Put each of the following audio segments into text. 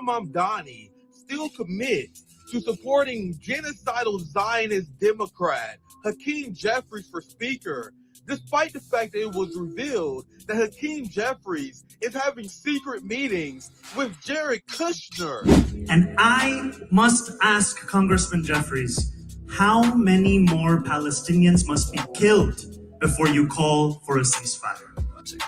Mamdani still commits to supporting genocidal Zionist Democrat Hakeem Jeffries for Speaker, despite the fact that it was revealed that Hakeem Jeffries is having secret meetings with Jared Kushner. And I must ask Congressman Jeffries, how many more Palestinians must be killed before you call for a ceasefire?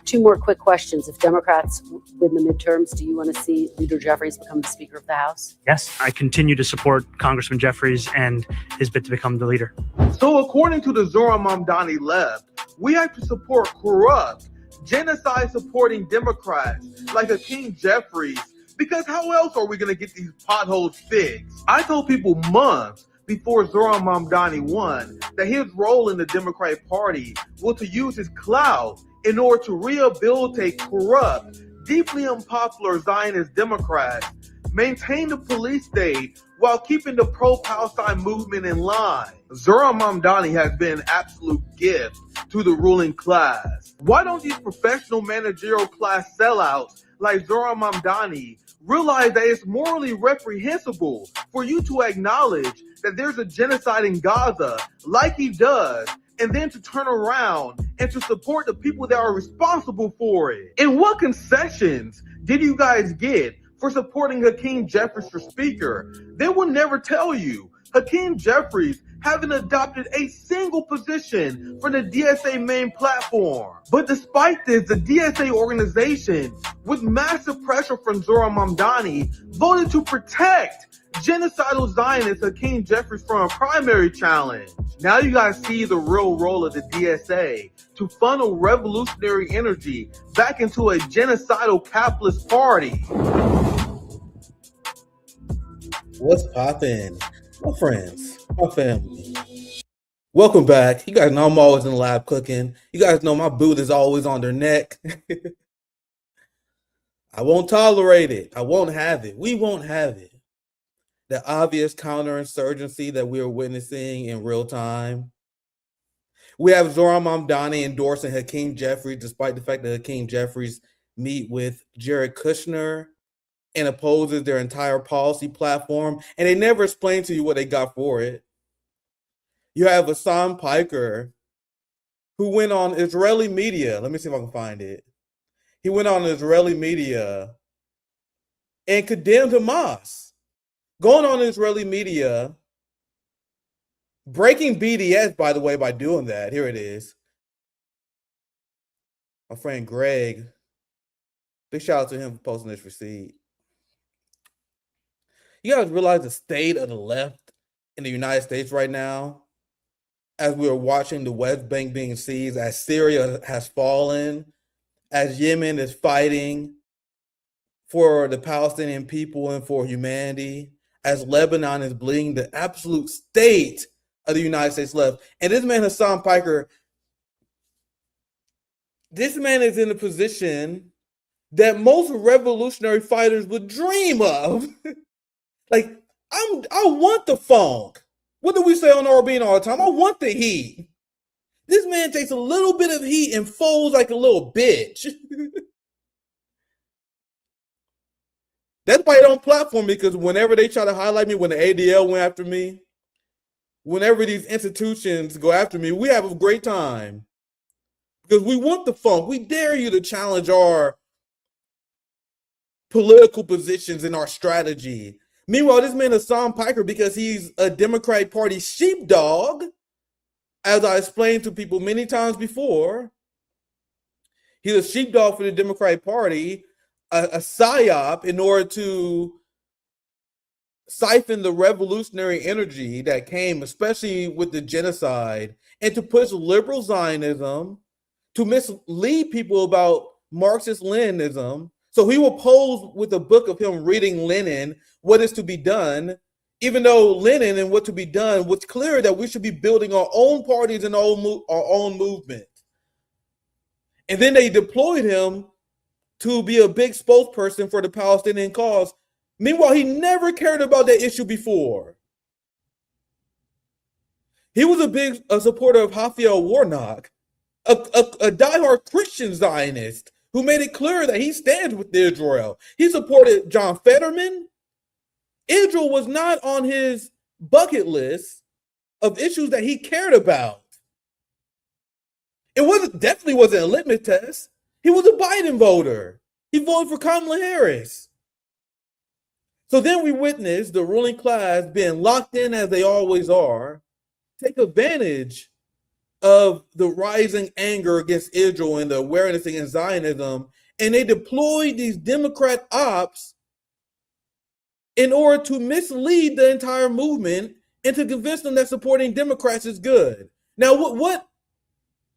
Two more quick questions. If Democrats win the midterms, do you want to see Leader Jeffries become the Speaker of the House? Yes, I continue to support Congressman Jeffries and his bid to become the leader. So according to the Zohran Mamdani left, we have to support corrupt, genocide-supporting Democrats like Hakeem Jeffries, because how else are we going to get these potholes fixed? I told people months before Zohran Mamdani won that his role in the Democratic Party was to use his clout in order to rehabilitate corrupt, deeply unpopular Zionist Democrats, maintain the police state while keeping the pro-Palestine movement in line. Zohran Mamdani has been an absolute gift to the ruling class. Why don't these professional managerial class sellouts like Zohran Mamdani realize that it's morally reprehensible for you to acknowledge that there's a genocide in Gaza like he does, and then to turn around and to support the people that are responsible for it? And what concessions did you guys get for supporting Hakeem Jeffries for Speaker? They will never tell you. Hakeem Jeffries haven't adopted a single position from the DSA main platform. But despite this, the DSA organization, with massive pressure from Zohran Mamdani, voted to protect genocidal Zionist Hakeem Jeffries from a primary challenge. Now you guys see the real role of the DSA to funnel revolutionary energy back into a genocidal capitalist party. What's poppin'? My friends, my family. Welcome back. You guys know I'm always in the lab cooking. You guys know my boot is always on their neck. I won't tolerate it. I won't have it. We won't have it. The obvious counterinsurgency that we are witnessing in real time. We have Zohran Mamdani endorsing Hakeem Jeffries, despite the fact that Hakeem Jeffries meet with Jared Kushner and opposes their entire policy platform, and they never explain to you what they got for it. You have Hassan Piker, who went on Israeli media. Let me see if I can find it. He went on Israeli media and condemned Hamas. Going on Israeli media, breaking BDS, by the way, by doing that. Here it is. My friend Greg, big shout out to him for posting this receipt. You guys realize the state of the left in the United States right now, as we are watching the West Bank being seized, as Syria has fallen, as Yemen is fighting for the Palestinian people and for humanity, as Lebanon is bleeding, the absolute state of the United States left. And this man, Hassan Piker, this man is in a position that most revolutionary fighters would dream of. Like, I want the funk. What do we say on RB all the time? I want the heat. This man takes a little bit of heat and folds like a little bitch. That's why they don't platform me, because whenever they try to highlight me, when the ADL went after me, whenever these institutions go after me, we have a great time. Because we want the funk. We dare you to challenge our political positions and our strategy. Meanwhile, this man Hassan Piker, because he's a Democratic Party sheepdog, as I explained to people many times before, he's a sheepdog for the Democratic Party, a psyop in order to siphon the revolutionary energy that came, especially with the genocide, and to push liberal Zionism, to mislead people about Marxist-Leninism. So he will pose with a book of him reading Lenin, what is to be done, even though Lenin and what to be done was clear that we should be building our own parties and our own movement. And then they deployed him to be a big spokesperson for the Palestinian cause. Meanwhile, he never cared about that issue before. He was a big supporter of Raphael Warnock, a diehard Christian Zionist who made it clear that he stands with Israel. He supported John Fetterman. Israel was not on his bucket list of issues that he cared about. It definitely wasn't a litmus test. He was a Biden voter. He voted for Kamala Harris. So then we witnessed the ruling class being locked in as they always are, take advantage of the rising anger against Israel and the awareness against Zionism, and they deployed these Democrat ops in order to mislead the entire movement and to convince them that supporting Democrats is good. Now,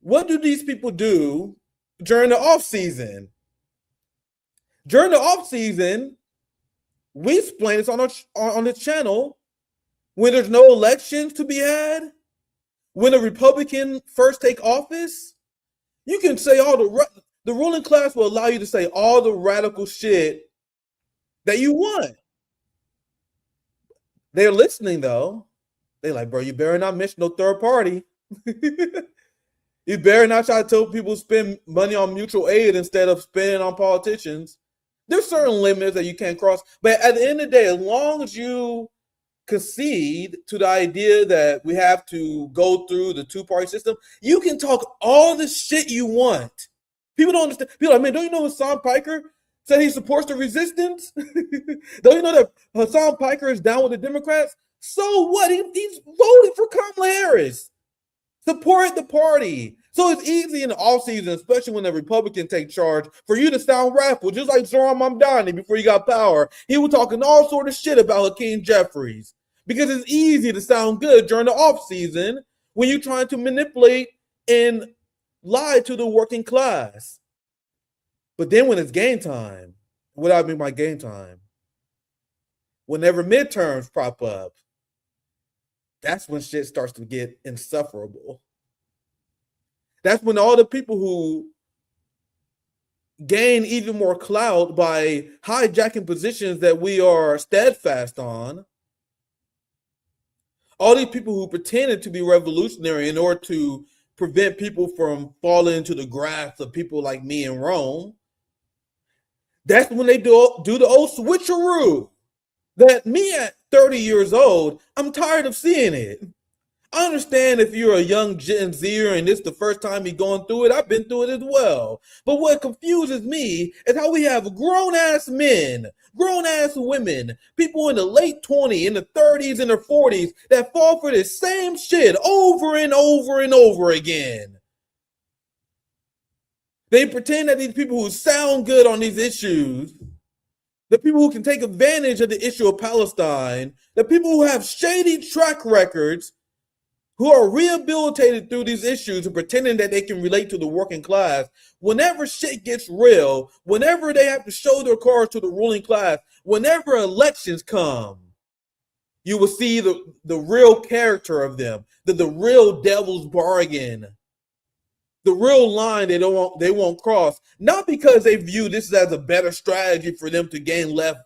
what do these people do during the off season? During the off season, we explain this on the channel. When there's no elections to be had, when a Republican first take office, you can say the ruling class will allow you to say all the radical shit that you want. They're listening though. They're like, bro, you better not mention no third party. You better not try to tell people to spend money on mutual aid instead of spending on politicians. There's certain limits that you can't cross. But at the end of the day, as long as you concede to the idea that we have to go through the two-party system, you can talk all the shit you want. People don't understand. People are like, man, don't you know Hassan Piker said he supports the resistance? Don't you know that Hassan Piker is down with the Democrats? So what? He's voted for Kamala Harris. Support the party. So it's easy in the offseason, especially when the Republicans take charge, for you to sound radical, just like Zoran Mamdani before he got power. He was talking all sort of shit about Hakeem Jeffries because it's easy to sound good during the offseason when you're trying to manipulate and lie to the working class. But then when it's game time, what do I mean by game time? Whenever midterms prop up, that's when shit starts to get insufferable. That's when all the people who gain even more clout by hijacking positions that we are steadfast on, all these people who pretended to be revolutionary in order to prevent people from falling into the grasp of people like me in Rome, that's when they do the old switcheroo that me at 30 years old, I'm tired of seeing it. I understand if you're a young Gen Zer and this is the first time you're going through it. I've been through it as well. But what confuses me is how we have grown-ass men, grown-ass women, people in the late 20s, in the 30s, and the 40s that fall for this same shit over and over and over again. They pretend that these people who sound good on these issues, the people who can take advantage of the issue of Palestine, the people who have shady track records, who are rehabilitated through these issues and pretending that they can relate to the working class, whenever shit gets real, whenever they have to show their cards to the ruling class, whenever elections come, you will see the real character of them, the real devil's bargain, the real line they won't cross, not because they view this as a better strategy for them to gain left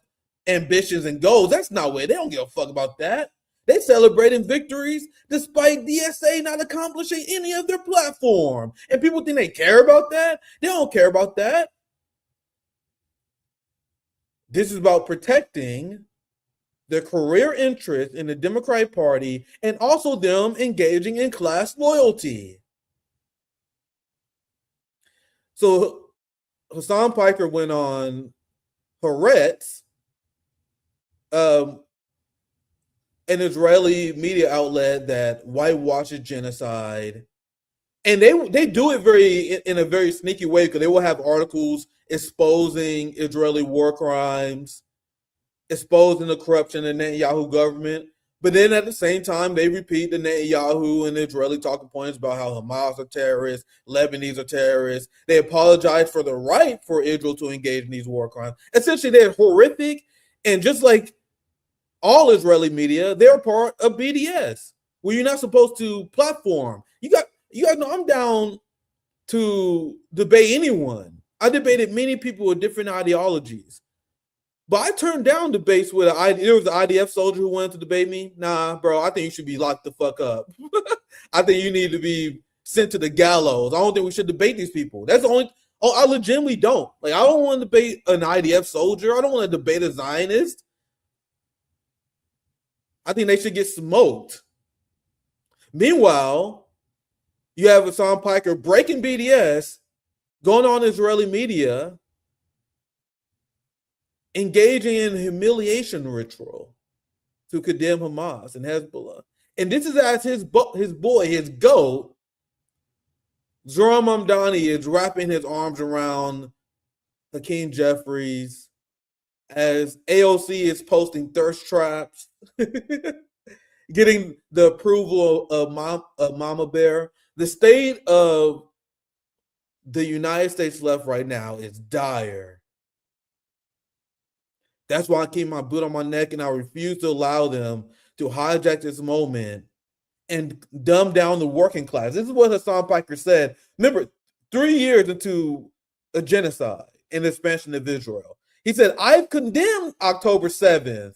ambitions and goals. That's not what they don't give a fuck about that. They celebrating victories despite DSA not accomplishing any of their platform. And people think they care about that? They don't care about that. This is about protecting their career interest in the Democratic Party and also them engaging in class loyalty. So Hassan Piker went on Haaretz, an Israeli media outlet that whitewashes genocide, and they do it in a very sneaky way, because they will have articles exposing Israeli war crimes, exposing the corruption in the Netanyahu government. But then at the same time, they repeat the Netanyahu and the Israeli talking points about how Hamas are terrorists, Lebanese are terrorists. They apologize for the right for Israel to engage in these war crimes. Essentially, they're horrific, and just like all Israeli media, they're part of BDS, where you're not supposed to platform. You guys know I'm down to debate anyone. I debated many people with different ideologies. But I turned down debates with there was an IDF soldier who wanted to debate me. Nah, bro, I think you should be locked the fuck up. I think you need to be sent to the gallows. I don't think we should debate these people. That's the only. Oh, I legitimately don't. Like, I don't want to debate an IDF soldier. I don't want to debate a Zionist. I think they should get smoked. Meanwhile, you have Hassan Piker breaking BDS, going on Israeli media, engaging in humiliation ritual to condemn Hamas and Hezbollah. And this is as his boy, his GOAT, Zoran Mamdani, is wrapping his arms around Hakeem Jeffries, as AOC is posting thirst traps, getting the approval of Mama Bear. The state of the United States left right now is dire. That's why I keep my boot on my neck, and I refuse to allow them to hijack this moment and dumb down the working class. This is what Hassan Piker said. Remember, 3 years into a genocide and expansion of Israel. He said, I've condemned October 7th.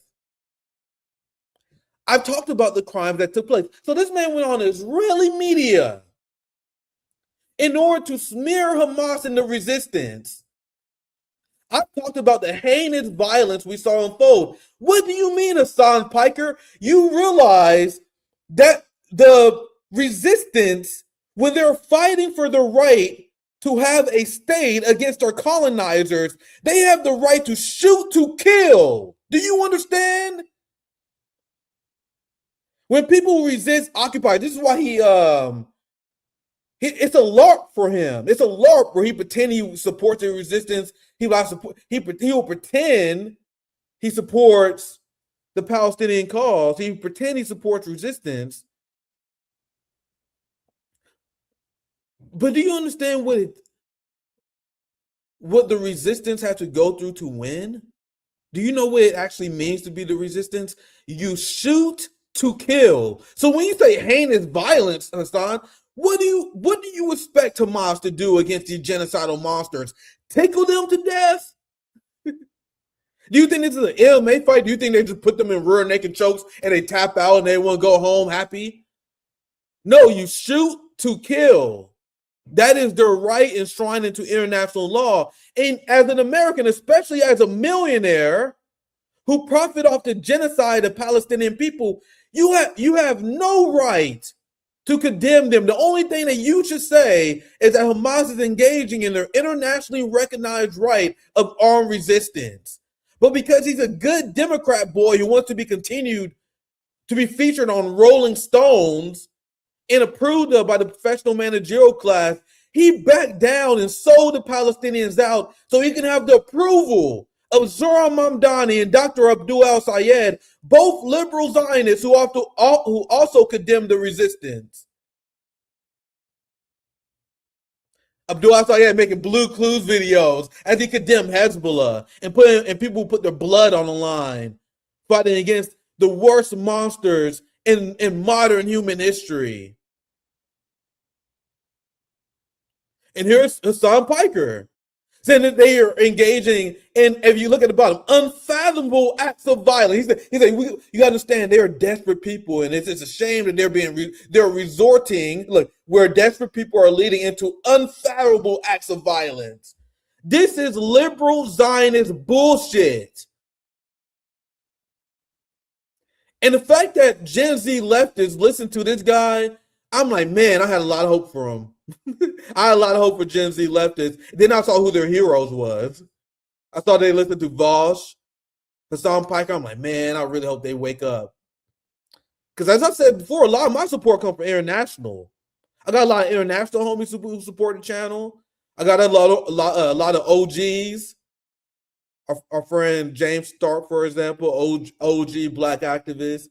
I've talked about the crimes that took place. So this man went on Israeli media in order to smear Hamas and the resistance. I've talked about the heinous violence we saw unfold. What do you mean, Hassan Piker? You realize that the resistance, when they're fighting for the right to have a state against our colonizers, they have the right to shoot to kill. Do you understand? When people resist occupy, this is why it's a LARP for him. It's a LARP where he pretend he supports the resistance. He will pretend he supports the Palestinian cause. He pretend he supports resistance. But do you understand what the resistance had to go through to win? Do you know what it actually means to be the resistance? You shoot to kill. So when you say heinous violence, Hassan, what do you expect Hamas to do against these genocidal monsters? Tickle them to death? Do you think this is an MMA fight? Do you think they just put them in rear naked chokes and they tap out and they want to go home happy? No, you shoot to kill. That is their right enshrined into international law. And as an American, especially as a millionaire who profit off the genocide of Palestinian people, you have no right to condemn them. The only thing that you should say is that Hamas is engaging in their internationally recognized right of armed resistance. But because he's a good Democrat boy who wants to be continued to be featured on Rolling Stones and approved of by the professional managerial class, he backed down and sold the Palestinians out so he can have the approval of Zoran Mamdani and Dr. Abdul al-Sayed, both liberal Zionists who also condemned the resistance. Abdul al-Sayed making Blue Clues videos as he condemned Hezbollah and people put their blood on the line, fighting against the worst monsters in modern human history. And here's Hassan Piker saying that they are engaging in, if you look at the bottom, unfathomable acts of violence. He said, you got to understand, they are desperate people, and it's a shame that they're resorting, look, where desperate people are leading into unfathomable acts of violence. This is liberal Zionist bullshit. And the fact that Gen Z leftists listen to this guy, I'm like, man, I had a lot of hope for him. I had a lot of hope for Gen Z leftists. Then I saw who their heroes was. I saw they listened to Vosh, Hassan Piker. I'm like, man, I really hope they wake up. Because as I said before, a lot of my support comes from international. I got a lot of international homies who support the channel. I got a lot of OGs. Our friend James Stark, for example, OG black activist.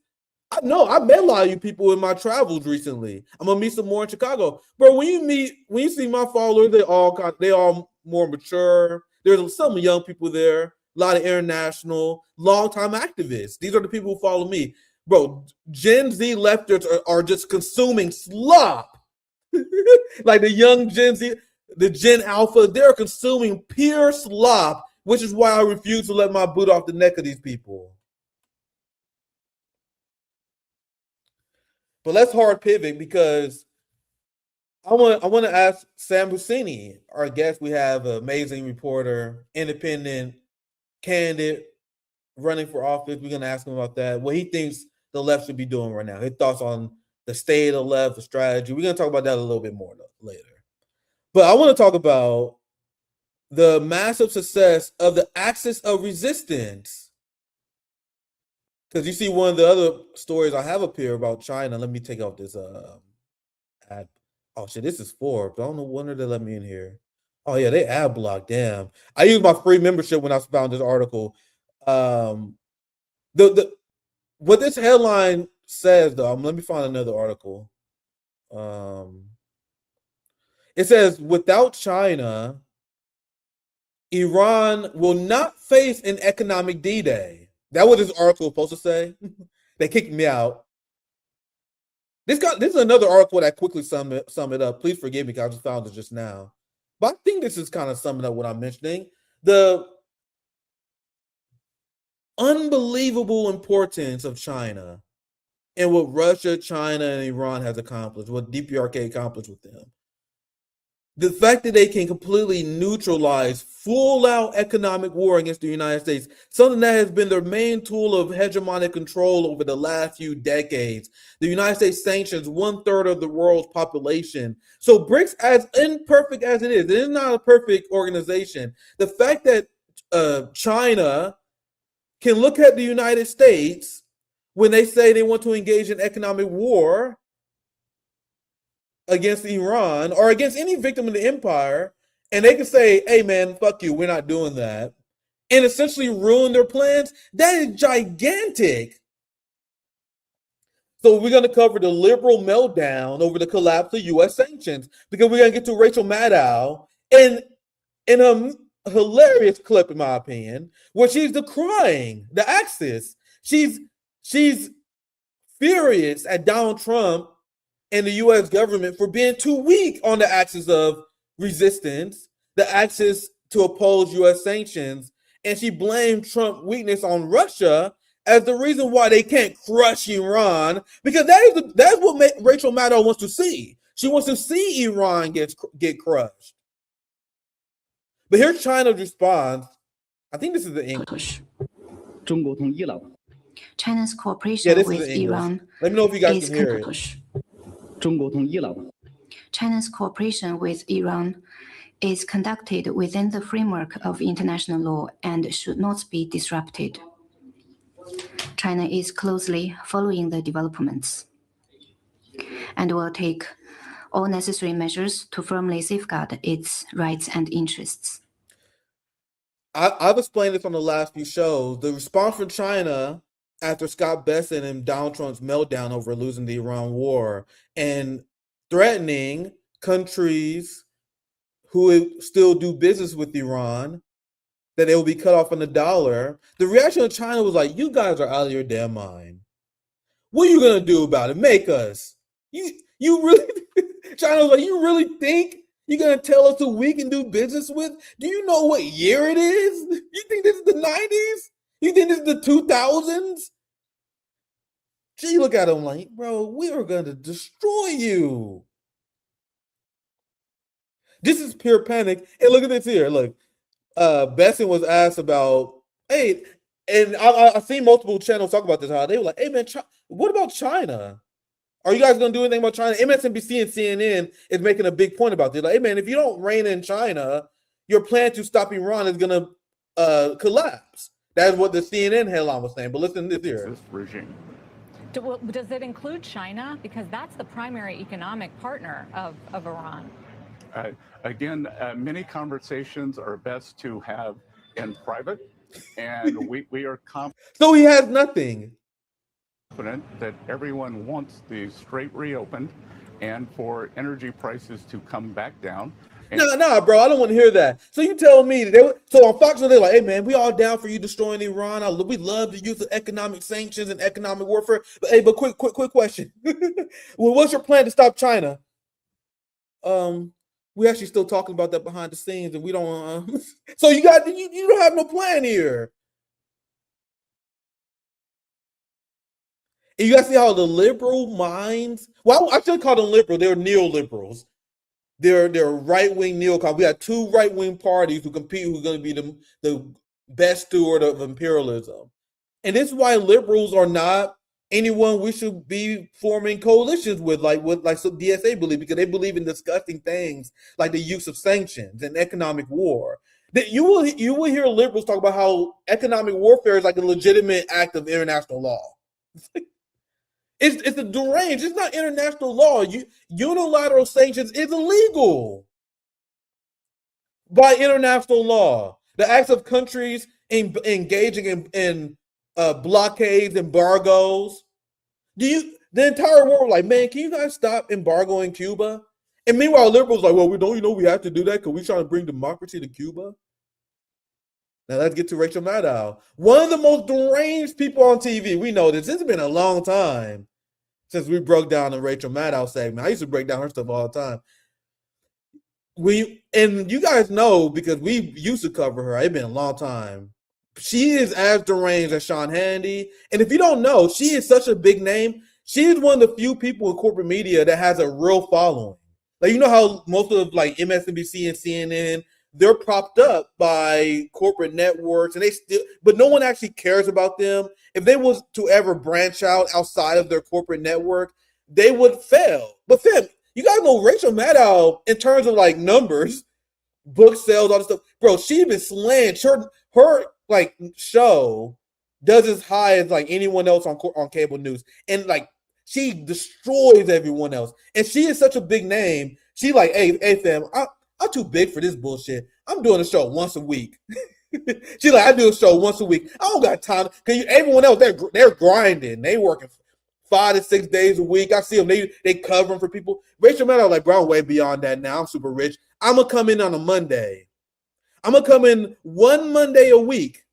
I know I met a lot of you people in my travels recently. I'm gonna meet some more in Chicago, bro. When you see my followers, they all more mature. There's some young people there, a lot of international, long-time activists. These are the people who follow me, bro. Gen Z leftists are just consuming slop, like the young Gen Z, the Gen Alpha. They're consuming pure slop, which is why I refuse to let my boot off the neck of these people. But let's hard pivot because I want to ask Sam Husseini, our guest. We have an amazing reporter, independent, candidate, running for office. We're going to ask him about that. What he thinks the left should be doing right now. His thoughts on the state of the left, the strategy. We're going to talk about that a little bit more later. But I want to talk about the massive success of the axis of resistance. Because you see one of the other stories I have up here about China. Let me take out this ad. Oh shit, this is Forbes. I don't know when they let me in here. Oh yeah, they ad block. Damn. I used my free membership when I found this article. What this headline says though, let me find another article. It says, without China, Iran will not face an economic D-Day. That was this article was supposed to say. They kicked me out. This is another article that quickly sum it up. Please forgive me because I just found it just now. But I think this is kind of summing up what I'm mentioning. The unbelievable importance of China and what Russia, China, and Iran has accomplished, what DPRK accomplished with them. The fact that they can completely neutralize full-out economic war against the United States, something that has been their main tool of hegemonic control over the last few decades. The United States sanctions 1/3 of the world's population. So BRICS, as imperfect as it is not a perfect organization. The fact that China can look at the United States when they say they want to engage in economic war against Iran or against any victim of the empire, and they can say, hey man, fuck you, we're not doing that, and essentially ruin their plans, that is gigantic. So we're going to cover the liberal meltdown over the collapse of U.S. sanctions, because we're going to get to Rachel Maddow in a hilarious clip, in my opinion, where she's decrying the Axis. She's furious at Donald Trump and the U.S. government for being too weak on the axis of resistance, the axis to oppose U.S. sanctions, and she blamed Trump's weakness on Russia as the reason why they can't crush Iran, because that's what Rachel Maddow wants to see. She wants to see Iran get crushed. But here's China's response. I think this is the English. China's cooperation with Iran. Let me know if you guys can hear it. China's cooperation with Iran is conducted within the framework of international law and should not be disrupted. China is closely following the developments and will take all necessary measures to firmly safeguard its rights and interests. I've explained this on the last few shows. The response from China after Scott Bessent and Donald Trump's meltdown over losing the Iran war and threatening countries who still do business with Iran that they will be cut off on the dollar. The reaction of China was like, you guys are out of your damn mind. What are you going to do about it? Make us. You really, China was like, you really think you're going to tell us who we can do business with? Do you know what year it is? You think this is the 90s? You think this is the 2000s? Gee, look at him like, bro, we are going to destroy you. This is pure panic. And look at this here. Look, Bessent was asked about, hey, and I've seen multiple channels talk about this, how they were like, hey, man, what about China? Are you guys going to do anything about China? MSNBC and CNN is making a big point about this. Like, hey, man, if you don't rein in China, your plan to stop Iran is going to collapse. That is what the CNN headline was saying. But listen to this here. This regime. Does it include China? Because that's the primary economic partner of Iran. Again, many conversations are best to have in private, and we are confident. So he has nothing. That everyone wants the Strait reopened and for energy prices to come back down. Nah, bro, I don't want to hear that. So you tell me so on Fox, they're like, hey man, we all down for you destroying Iran. We love the use of economic sanctions and economic warfare. But hey, quick question. Well, what's your plan to stop China? We actually still talking about that behind the scenes, and we don't. So you don't have no plan here. And you guys see how the liberal minds, well, I should call them liberal, they're neoliberals. They're right-wing neocons. We have two right-wing parties who compete who's going to be the best steward of imperialism. And this is why liberals are not anyone we should be forming coalitions with some DSA believe, because they believe in disgusting things like the use of sanctions and economic war. That you will hear liberals talk about how economic warfare is like a legitimate act of international law. It's a deranged. It's not international law. Unilateral sanctions is illegal by international law. The acts of countries engaging in blockades, embargoes. The entire world like, man, can you guys stop embargoing Cuba? And meanwhile, liberals like, well, we have to do that because we're trying to bring democracy to Cuba. Now let's get to Rachel Maddow, one of the most deranged people on TV. We know this. This has been a long time since we broke down the Rachel Maddow segment. I used to break down her stuff all the time. And you guys know, because we used to cover her. It's been a long time. She is as deranged as Sean Hannity. And if you don't know, she is such a big name. She is one of the few people in corporate media that has a real following. Like, you know how most of like MSNBC and CNN, they're propped up by corporate networks, and but no one actually cares about them. If they was to ever branch outside of their corporate network, they would fail. But fam, you gotta know Rachel Maddow in terms of like numbers, book sales, all this stuff. Bro, she been slaying. Her like show does as high as like anyone else on cable news, and like she destroys everyone else. And she is such a big name. She like, hey fam, I'm too big for this bullshit. I'm doing a show once a week. She like, I do a show once a week. I don't got time because everyone else they're grinding. They working 5 to 6 days a week. I see them. They covering for people. Rachel Maddow like, bro, I'm way beyond that now. I'm super rich. I'm gonna come in on a Monday. I'm gonna come in one Monday a week.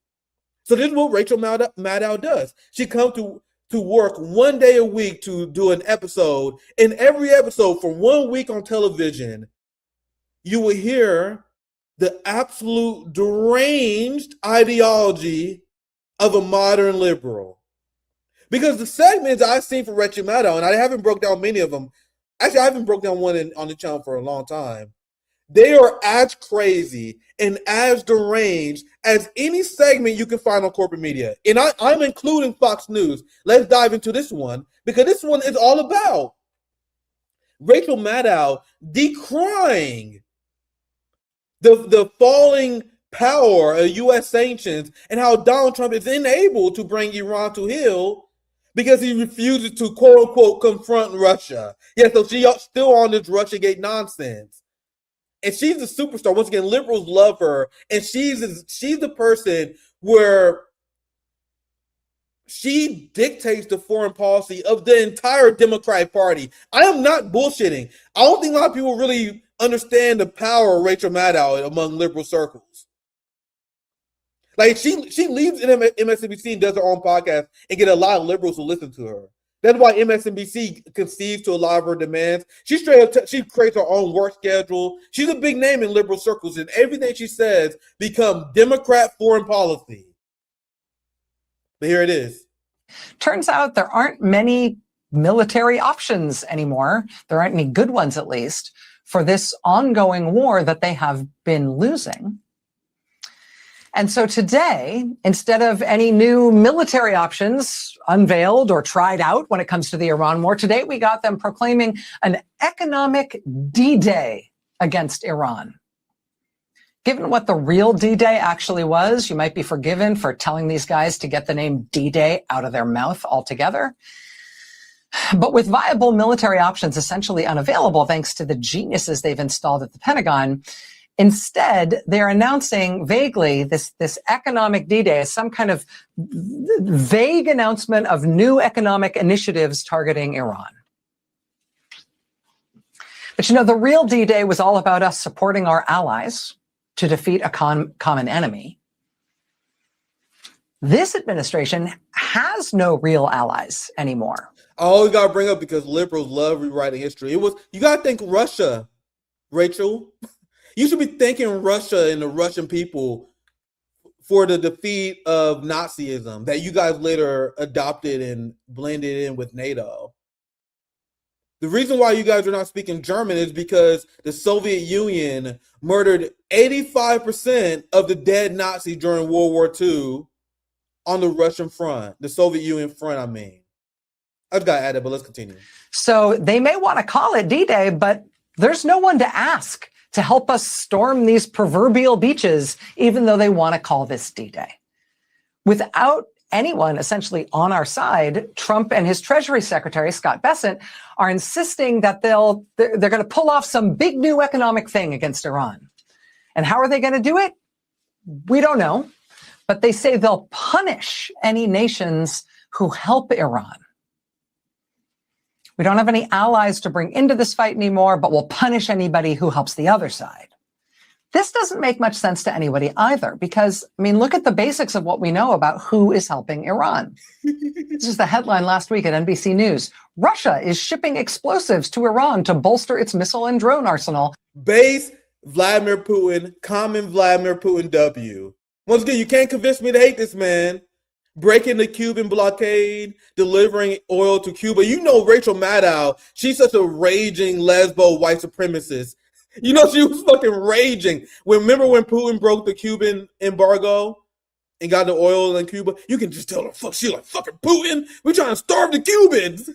So this is what Rachel Maddow does. She comes to work one day a week to do an episode. In every episode for 1 week on television, you will hear the absolute deranged ideology of a modern liberal. Because the segments I've seen for Rachel Maddow, and I haven't broke down many of them. Actually, I haven't broke down one on the channel for a long time. They are as crazy and as deranged as any segment you can find on corporate media. And I'm including Fox News. Let's dive into this one, because this one is all about Rachel Maddow decrying the falling power of U.S. sanctions and how Donald Trump is unable to bring Iran to heel because he refuses to, quote unquote, confront Russia. Yeah, so she's still on this Russiagate nonsense. And she's a superstar. Once again, liberals love her. And she's the person where she dictates the foreign policy of the entire Democratic Party. I am not bullshitting. I don't think a lot of people really understand the power of Rachel Maddow among liberal circles. Like, she leaves MSNBC and does her own podcast and get a lot of liberals to listen to her. That's why MSNBC concedes to a lot of her demands. She she creates her own work schedule. She's a big name in liberal circles, and everything she says becomes Democrat foreign policy. But here it is. Turns out there aren't many military options anymore. There aren't any good ones, at least, for this ongoing war that they have been losing. And so today, instead of any new military options unveiled or tried out when it comes to the Iran war, today we got them proclaiming an economic D-Day against Iran. Given what the real D-Day actually was, you might be forgiven for telling these guys to get the name D-Day out of their mouth altogether. But with viable military options essentially unavailable thanks to the geniuses they've installed at the Pentagon, instead, they're announcing vaguely this economic D-Day as some kind of vague announcement of new economic initiatives targeting Iran. But you know, the real D-Day was all about us supporting our allies to defeat a common enemy. This administration has no real allies anymore. I always got to bring up, because liberals love rewriting history. You got to think Russia, Rachel. You should be thanking Russia and the Russian people for the defeat of Nazism that you guys later adopted and blended in with NATO. The reason why you guys are not speaking German is because the Soviet Union murdered 85% of the dead Nazis during World War II on the Russian front, the Soviet Union front, I mean. I just got to add it, but let's continue. So they may want to call it D-Day, but there's no one to ask to help us storm these proverbial beaches, even though they want to call this D-Day. Without anyone essentially on our side, Trump and his Treasury Secretary, Scott Bessent, are insisting that they're going to pull off some big new economic thing against Iran. And how are they going to do it? We don't know. But they say they'll punish any nations who help Iran. We don't have any allies to bring into this fight anymore, but we'll punish anybody who helps the other side. This doesn't make much sense to anybody either, because, I mean, look at the basics of what we know about who is helping Iran. This is the headline last week at NBC News. Russia is shipping explosives to Iran to bolster its missile and drone arsenal. Base Vladimir Putin, common Vladimir Putin W. Once again, you can't convince me to hate this man. Breaking the Cuban blockade, delivering oil to Cuba. You know Rachel Maddow, she's such a raging lesbo white supremacist. You know, she was fucking raging. Remember when Putin broke the Cuban embargo and got the oil in Cuba? You can just tell her, fuck, she like, fucking Putin, we're trying to starve the Cubans.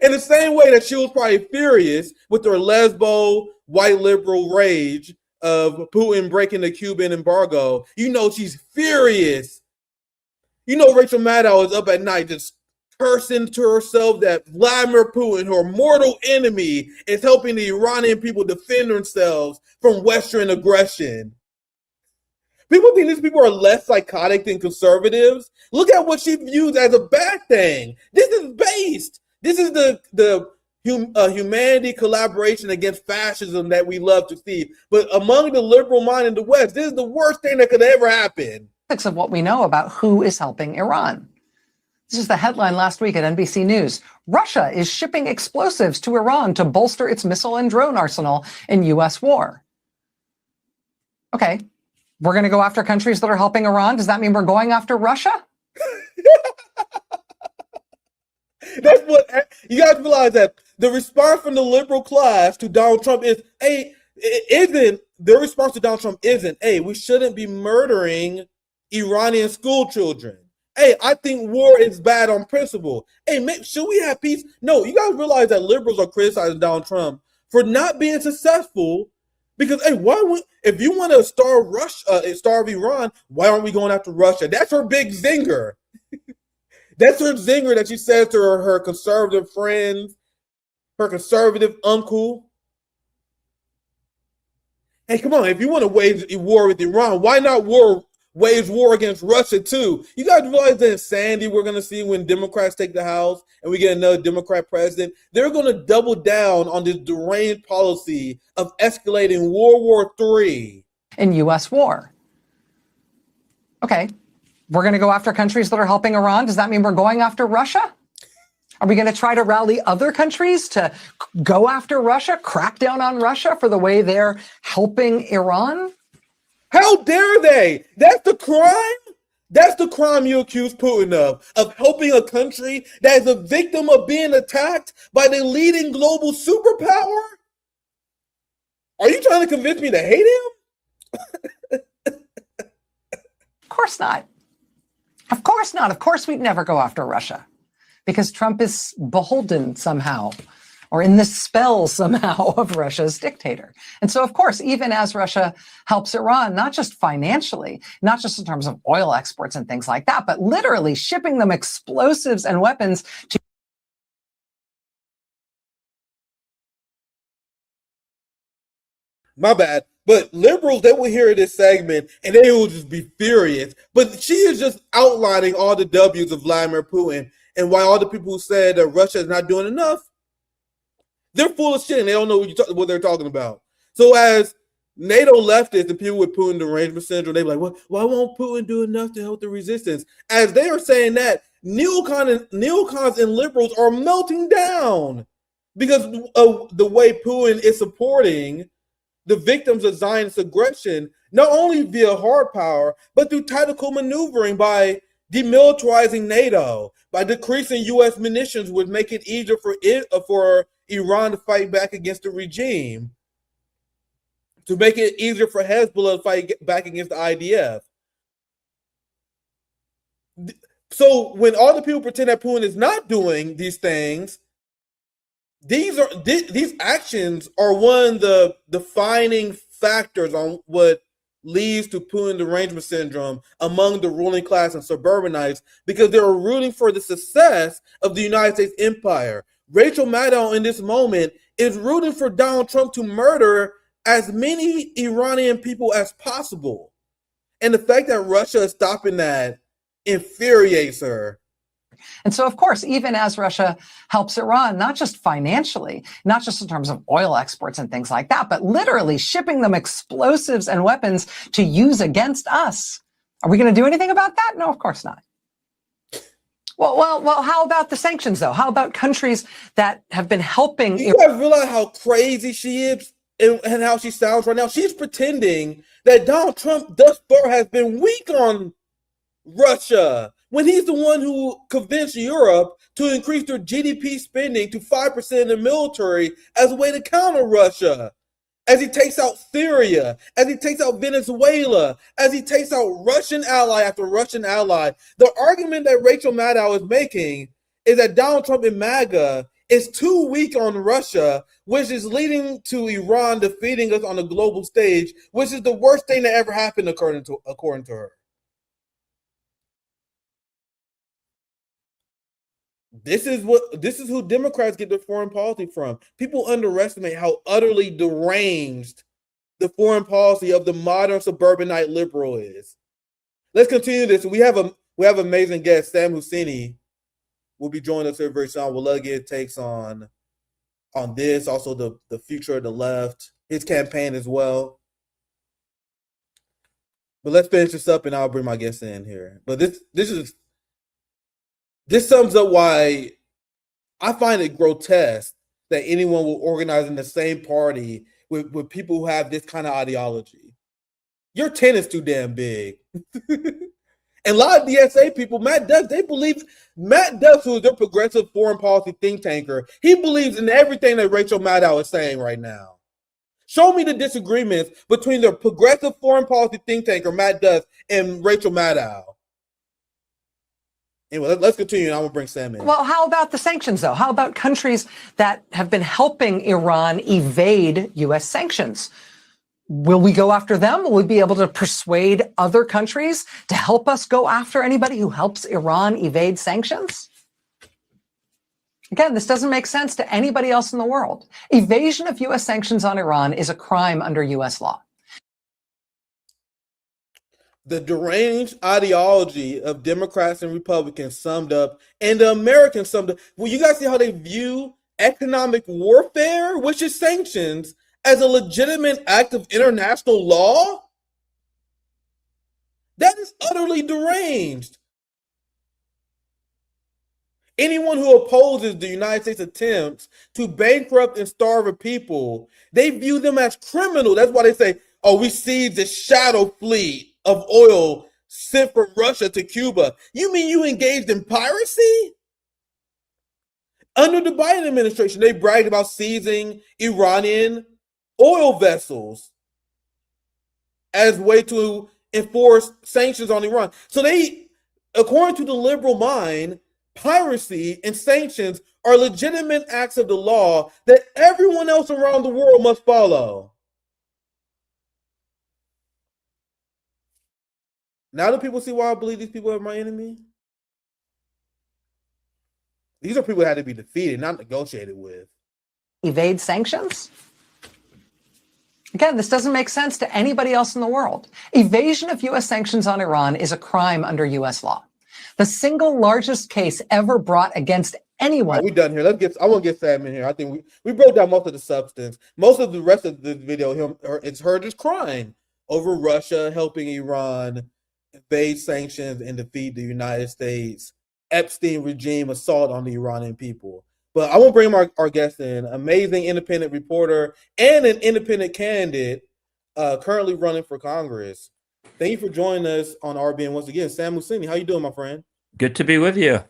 In the same way that she was probably furious with her lesbo, white liberal rage of Putin breaking the Cuban embargo, you know she's furious. You know Rachel Maddow is up at night just cursing to herself that Vladimir Putin, her mortal enemy, is helping the Iranian people defend themselves from Western aggression. People think these people are less psychotic than conservatives. Look at what she views as a bad thing. This is based. This is the humanity collaboration against fascism that we love to see. But among the liberal mind in the West, this is the worst thing that could ever happen. Of what we know about who is helping Iran. This is the headline last week at NBC News. Russia is shipping explosives to Iran to bolster its missile and drone arsenal in U.S. war. Okay, we're going to go after countries that are helping Iran. Does that mean we're going after Russia? That's what you guys realize, that the response from the liberal class to Donald Trump is, hey, their response to Donald Trump isn't, hey, we shouldn't be murdering Iranian school children. Hey, I think war is bad on principle. Hey, should we have peace? No, you guys realize that liberals are criticizing Donald Trump for not being successful because, hey, if you want to starve Iran, why aren't we going after Russia? That's her big zinger. That's her zinger that she says to her conservative friends, her conservative uncle. Hey, come on, if you want to wage a war with Iran, why not wage war against Russia too? You guys realize the insanity we're going to see when Democrats take the House and we get another Democrat president? They're going to double down on this deranged policy of escalating World War III. In U.S. war. Okay, we're going to go after countries that are helping Iran. Does that mean we're going after Russia? Are we going to try to rally other countries to go after Russia, crack down on Russia for the way they're helping Iran? How dare they? That's the crime? That's the crime you accuse Putin of helping a country that is a victim of being attacked by the leading global superpower? Are you trying to convince me to hate him? Of course not. Of course not. Of course we'd never go after Russia because Trump is beholden somehow or in the spell somehow of Russia's dictator. And so, of course, even as Russia helps Iran, not just financially, not just in terms of oil exports and things like that, but literally shipping them explosives and weapons to My bad. But liberals, they will hear this segment and they will just be furious. But she is just outlining all the W's of Vladimir Putin and why all the people who said that Russia is not doing enough, they're full of shit and they don't know what they're talking about. So as NATO leftists and people with Putin derangement syndrome, they're like, well, why won't Putin do enough to help the resistance? As they are saying that, neocons and liberals are melting down because of the way Putin is supporting the victims of Zionist aggression, not only via hard power, but through tactical maneuvering by demilitarizing NATO, by decreasing U.S. munitions, would make it easier for Iran to fight back against the regime, to make it easier for Hezbollah to fight back against the IDF. So when all the people pretend that Putin is not doing these things, these actions are one of the defining factors on what leads to Putin derangement syndrome among the ruling class and suburbanites, because they're rooting for the success of the United States empire. Rachel Maddow in this moment is rooting for Donald Trump to murder as many Iranian people as possible. And the fact that Russia is stopping that infuriates her. And so, of course, even as Russia helps Iran, not just financially, not just in terms of oil exports and things like that, but literally shipping them explosives and weapons to use against us. Are we going to do anything about that? No, of course not. Well, how about the sanctions, though? How about countries that have been helping? Do you guys realize how crazy she is and how she sounds right now? She's pretending that Donald Trump thus far has been weak on Russia, when he's the one who convinced Europe to increase their GDP spending to 5% in the military as a way to counter Russia, as he takes out Syria, as he takes out Venezuela, as he takes out Russian ally after Russian ally. The argument that Rachel Maddow is making is that Donald Trump and MAGA is too weak on Russia, which is leading to Iran defeating us on the global stage, which is the worst thing that ever happened according to her. This is who Democrats get their foreign policy from. People underestimate how utterly deranged the foreign policy of the modern suburbanite liberal is. Let's continue this. We have amazing guest, Sam Husseini, will be joining us here very soon. We'll love to get takes on this, also the future of the left, his campaign as well. But let's finish this up, and I'll bring my guest in here. But this sums up why I find it grotesque that anyone will organize in the same party with people who have this kind of ideology. Your tent is too damn big. And a lot of DSA people, Matt Duff, who is their progressive foreign policy think tanker, he believes in everything that Rachel Maddow is saying right now. Show me the disagreements between the progressive foreign policy think tanker, Matt Duff, and Rachel Maddow. Anyway, let's continue. I'm going to bring Sam in. Well, how about the sanctions, though? How about countries that have been helping Iran evade U.S. sanctions? Will we go after them? Will we be able to persuade other countries to help us go after anybody who helps Iran evade sanctions? Again, this doesn't make sense to anybody else in the world. Evasion of U.S. sanctions on Iran is a crime under U.S. law. The deranged ideology of Democrats and Republicans summed up, and the Americans summed up. Well, you guys see how they view economic warfare, which is sanctions, as a legitimate act of international law? That is utterly deranged. Anyone who opposes the United States attempts to bankrupt and starve a people, they view them as criminal. That's why they say, oh, we seized the shadow fleet of oil sent from Russia to Cuba. You mean you engaged in piracy? Under the Biden administration, they bragged about seizing Iranian oil vessels as a way to enforce sanctions on Iran. So they, according to the liberal mind, piracy and sanctions are legitimate acts of the law that everyone else around the world must follow. Now do people see why I believe these people are my enemy? These are people that had to be defeated, not negotiated with. Evade sanctions? Again, this doesn't make sense to anybody else in the world. Evasion of U.S. sanctions on Iran is a crime under U.S. law. The single largest case ever brought against anyone. We're done here. I want to get Sam in here. I think we broke down most of the substance. Most of the rest of the video, it's her just crying over Russia helping Iran evade sanctions and defeat the United States Epstein regime assault on the Iranian people. But I want to bring our guest in, amazing independent reporter and an independent candidate currently running for Congress. Thank you for joining us on RBN once again. Sam Husseini, how you doing, my friend? Good to be with you.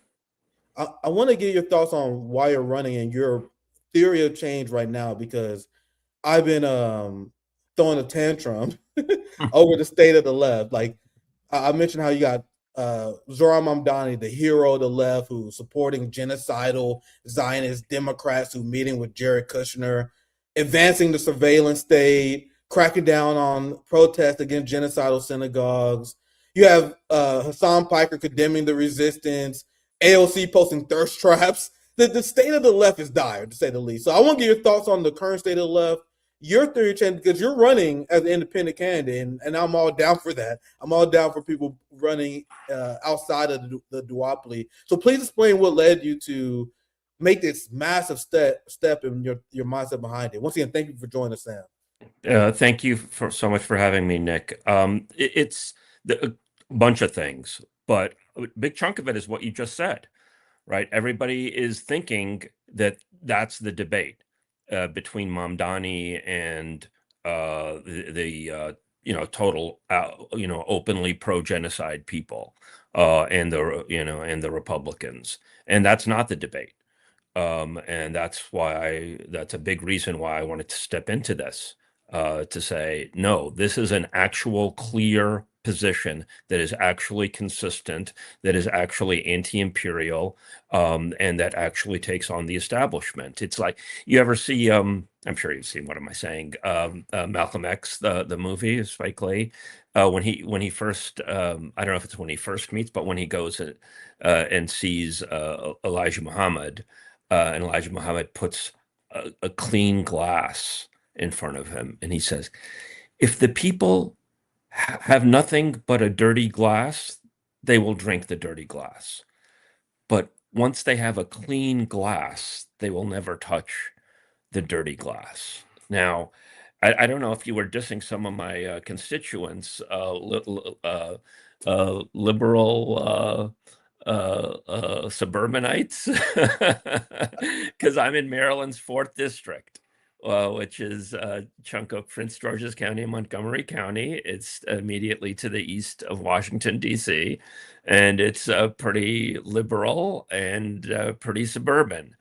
I want to get your thoughts on why you're running and your theory of change right now, because I've been throwing a tantrum over the state of the left. Like I mentioned how you got Zohran Mamdani, the hero of the left, who's supporting genocidal Zionist Democrats who meeting with Jared Kushner, advancing the surveillance state, cracking down on protests against genocidal synagogues. You have Hassan Piker condemning the resistance, AOC posting thirst traps. The state of the left is dire, to say the least. So I want to get your thoughts on the current state of the left, your theory change, because you're running as an independent candidate, and I'm all down for that. I'm all down for people running outside of the duopoly. So please explain what led you to make this massive step and your mindset behind it. Once again, thank you for joining us, Sam. Thank you so much for having me, Nick. It's a bunch of things, but a big chunk of it is what you just said, right? Everybody is thinking that that's the debate between Mamdani and the total openly pro-genocide people and the Republicans, and that's not the debate. And that's a big reason why I wanted to step into this, to say, no, this is an actual clear position that is actually consistent, that is actually anti-imperial, and that actually takes on the establishment. It's like, you ever see, I'm sure you've seen, what am I saying, Malcolm X, the movie, Spike Lee, when he first, I don't know if it's when he first meets, but when he goes and sees Elijah Muhammad, and Elijah Muhammad puts a clean glass in front of him, and he says, if the people have nothing but a dirty glass, they will drink the dirty glass. But once they have a clean glass, they will never touch the dirty glass. Now, I don't know if you were dissing some of my constituents, liberal suburbanites, because I'm in Maryland's 4th district, which is a chunk of Prince George's County and Montgomery County. It's immediately to the east of Washington, D.C., and it's pretty liberal and pretty suburban.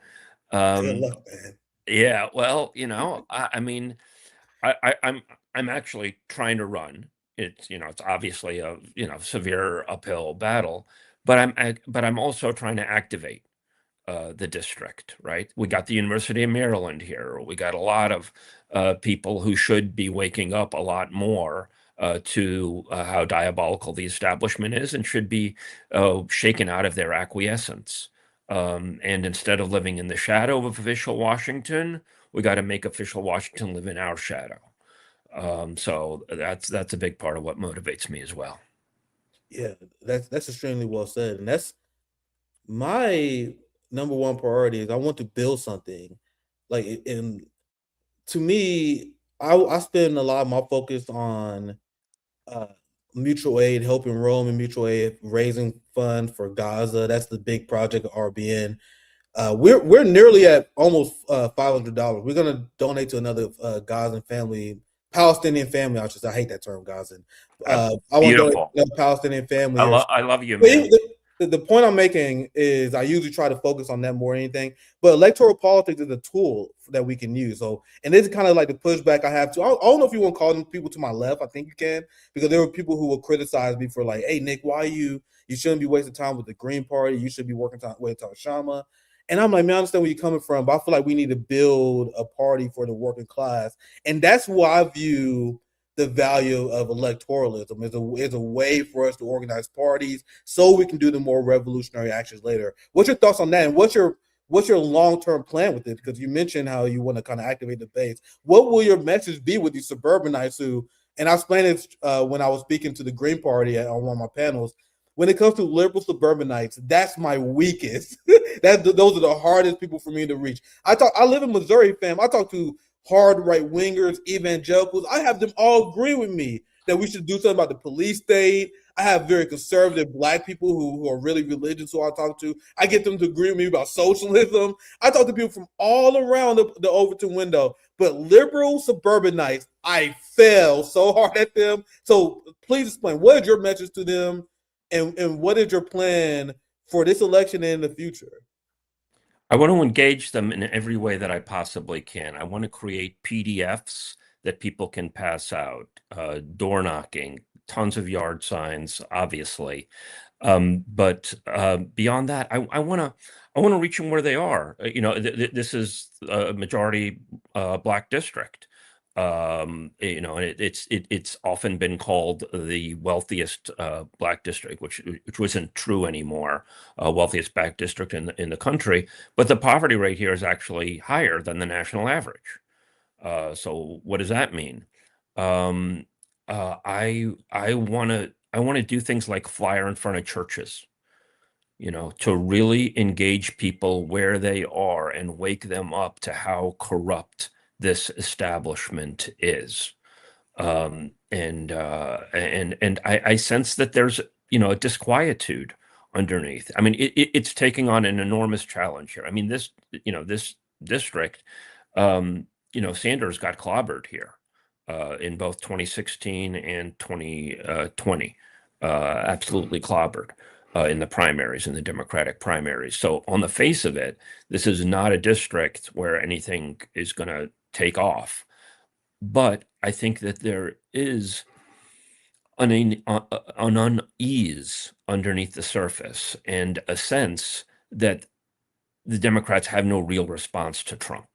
Good luck, man. Yeah, well, I mean, I'm actually trying to run. It's obviously a severe uphill battle, but I'm also trying to activate the district, right? We got the University of Maryland here. We got a lot of people who should be waking up a lot more to how diabolical the establishment is, and should be shaken out of their acquiescence. And instead of living in the shadow of official Washington, we got to make official Washington live in our shadow. So that's a big part of what motivates me as well. Yeah, that's extremely well said, and that's my number one priority. Is I want to build something, and to me, I spend a lot of my focus on mutual aid, helping Rome and mutual aid, raising funds for Gaza. That's the big project of RBN. We're nearly at almost $500. We're gonna donate to another Gazan family, Palestinian family. I hate that term, Gazan. I want to donate to another Palestinian family. I love you, man. The point I'm making is I usually try to focus on that more than anything, but electoral politics is a tool that we can use. So, and this is kind of like the pushback I have to. I don't know if you want to call them people to my left. I think you can, because there were people who will criticize me for like, hey, Nick, why you shouldn't be wasting time with the Green Party. You should be working with Shama. And I'm like, man, I understand where you're coming from, but I feel like we need to build a party for the working class. And that's why I view the value of electoralism is a way for us to organize parties so we can do the more revolutionary actions later. What's your thoughts on that? And what's your long-term plan with it? Because you mentioned how you want to kind of activate the base. What will your message be with these suburbanites who, and I explained it when I was speaking to the Green Party on one of my panels, when it comes to liberal suburbanites, that's my weakest. Those are the hardest people for me to reach. I live in Missouri, fam. I talk to hard right-wingers, evangelicals. I have them all agree with me that we should do something about the police state. I have very conservative Black people who are really religious who I talk to. I get them to agree with me about socialism. I talk to people from all around the Overton window. But liberal suburbanites, I fail so hard at them. So please explain, what is your message to them, and what is your plan for this election and in the future? I want to engage them in every way that I possibly can. I want to create PDFs that people can pass out, door knocking, tons of yard signs, obviously. But beyond that, I want to reach them where they are. This is a majority black district. And it's often been called the wealthiest black district, which wasn't true anymore. Wealthiest black district in the country, but the poverty rate here is actually higher than the national average. So what does that mean? Um, I want to do things like flyer in front of churches, to really engage people where they are and wake them up to how corrupt this establishment is. I sense that there's a disquietude underneath. I mean, it's taking on an enormous challenge here. I mean, this district, Sanders got clobbered here in both 2016 and 2020, absolutely clobbered in the primaries, in the Democratic primaries. So on the face of it, this is not a district where anything is going to take off. But I think that there is an unease underneath the surface and a sense that the Democrats have no real response to Trump.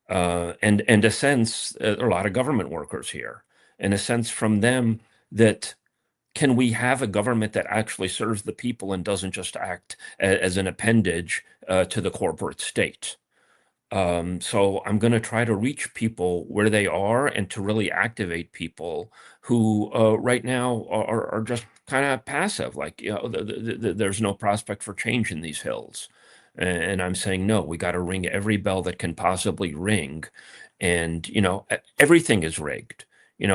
And a sense, a lot of government workers here, and a sense from them that can we have a government that actually serves the people and doesn't just act as an appendage to the corporate state? So I'm going to try to reach people where they are and to really activate people who right now are just kind of passive, like, there's no prospect for change in these hills. And I'm saying, no, we got to ring every bell that can possibly ring. And, everything is rigged.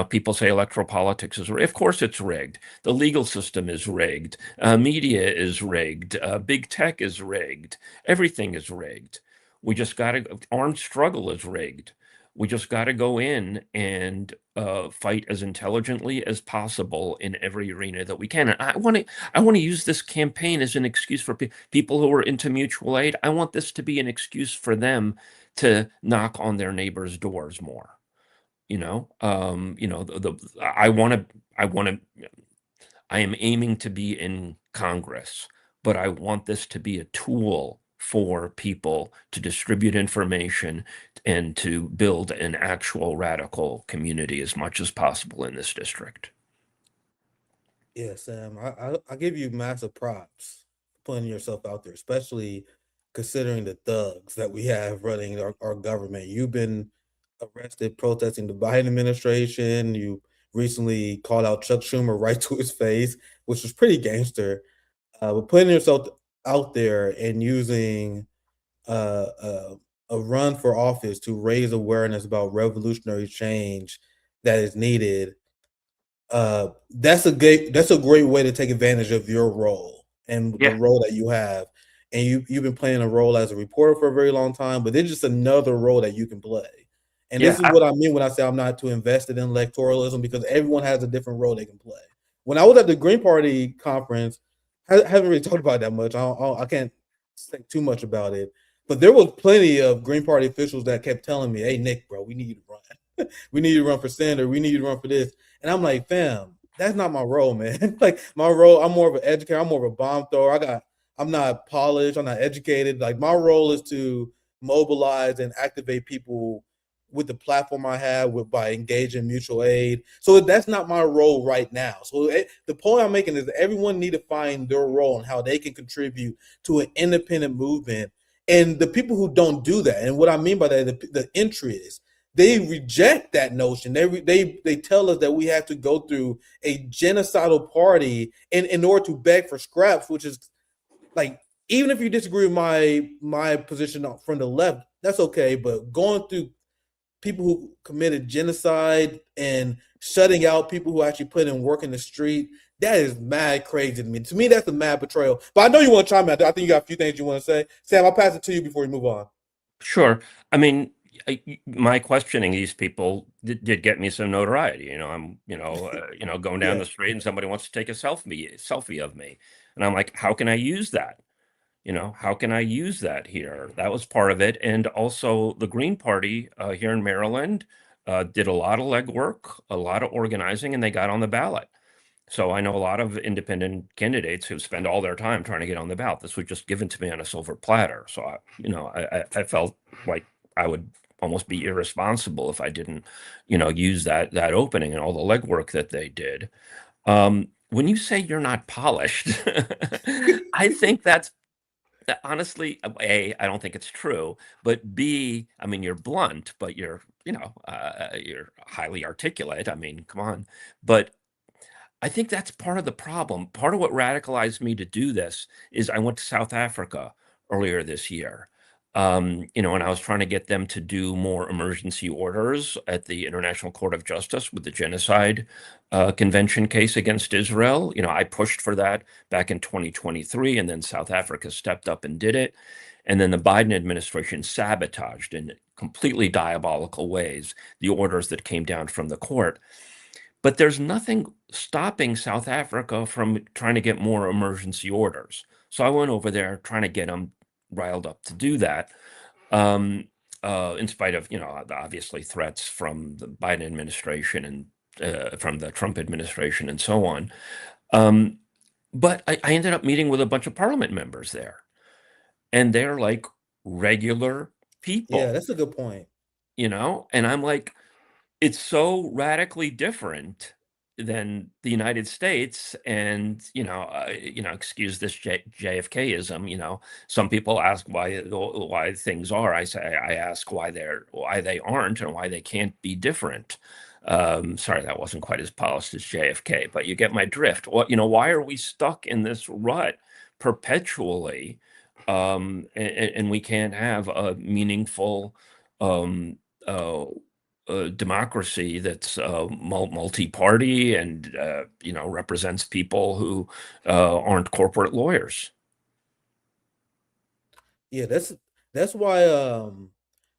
People say electoral politics is rigged. Of course it's rigged. The legal system is rigged. Media is rigged. Big tech is rigged. Everything is rigged. We just got to, armed struggle is rigged. We just got to go in and fight as intelligently as possible in every arena that we can. And I want to use this campaign as an excuse for people who are into mutual aid. I want this to be an excuse for them to knock on their neighbors' doors more. I am aiming to be in Congress, but I want this to be a tool for people to distribute information and to build an actual radical community as much as possible in this district. Yeah, Sam, I give you massive props for putting yourself out there, especially considering the thugs that we have running our government. You've been arrested protesting the Biden administration. You recently called out Chuck Schumer right to his face, which was pretty gangster. But putting yourself out there and using a run for office to raise awareness about revolutionary change that is needed, that's a great way to take advantage of your role and the role that you have. And you've been playing a role as a reporter for a very long time, but there's just another role that you can play. And this is what I mean when I say I'm not too invested in electoralism, because everyone has a different role they can play. When I was at the Green Party conference, I haven't really talked about it that much. I can't say too much about it, but there was plenty of Green Party officials that kept telling me, "Hey, Nick, bro, we need you to run. We need you to run for senator. We need you to run for this." And I'm like, "Fam, that's not my role, man. Like my role, I'm more of an educator. I'm more of a bomb thrower. I'm not polished. I'm not educated. Like my role is to mobilize and activate people with the platform I have by engaging mutual aid. So that's not my role right now. So the point I'm making is that everyone need to find their role and how they can contribute to an independent movement. And the people who don't do that, and what I mean by that, the entries, they reject that notion. They tell us that we have to go through a genocidal party in order to beg for scraps, which is like, even if you disagree with my position from the left, that's okay. But going through people who committed genocide and shutting out people who actually put in work in the street, that is mad crazy to me. To me, that's a mad betrayal. But I know you want to chime in. I think you got a few things you want to say. Sam, I'll pass it to you before we move on. Sure. I mean, my questioning these people did get me some notoriety. I'm going down the street and somebody wants to take a selfie of me, and I'm like, how can I use that? How can I use that here? That was part of it. And also the Green Party here in Maryland did a lot of legwork, a lot of organizing, and they got on the ballot. So I know a lot of independent candidates who spend all their time trying to get on the ballot. This was just given to me on a silver platter. So I felt like I would almost be irresponsible if I didn't, use that opening and all the legwork that they did. When you say you're not polished, I think that's honestly, A, I don't think it's true, but B, I mean, you're blunt, but you're highly articulate. I mean, come on. But I think that's part of the problem. Part of what radicalized me to do this is I went to South Africa earlier this year. And I was trying to get them to do more emergency orders at the International Court of Justice with the genocide convention case against Israel. I pushed for that back in 2023, and then South Africa stepped up and did it. And then the Biden administration sabotaged in completely diabolical ways the orders that came down from the court. But there's nothing stopping South Africa from trying to get more emergency orders. So I went over there trying to get them riled up to do that, in spite of, obviously threats from the Biden administration and from the Trump administration and so on. But I ended up meeting with a bunch of parliament members there, and they're like regular people. Yeah, that's a good point. And I'm like, it's so radically different than the United States, and excuse this JFKism. Some people ask why things are. I ask why they aren't, and why they can't be different. Sorry, that wasn't quite as polished as JFK, but you get my drift. Why are we stuck in this rut perpetually, and we can't have a meaningful democracy that's multi-party and represents people who aren't corporate lawyers. Yeah, that's why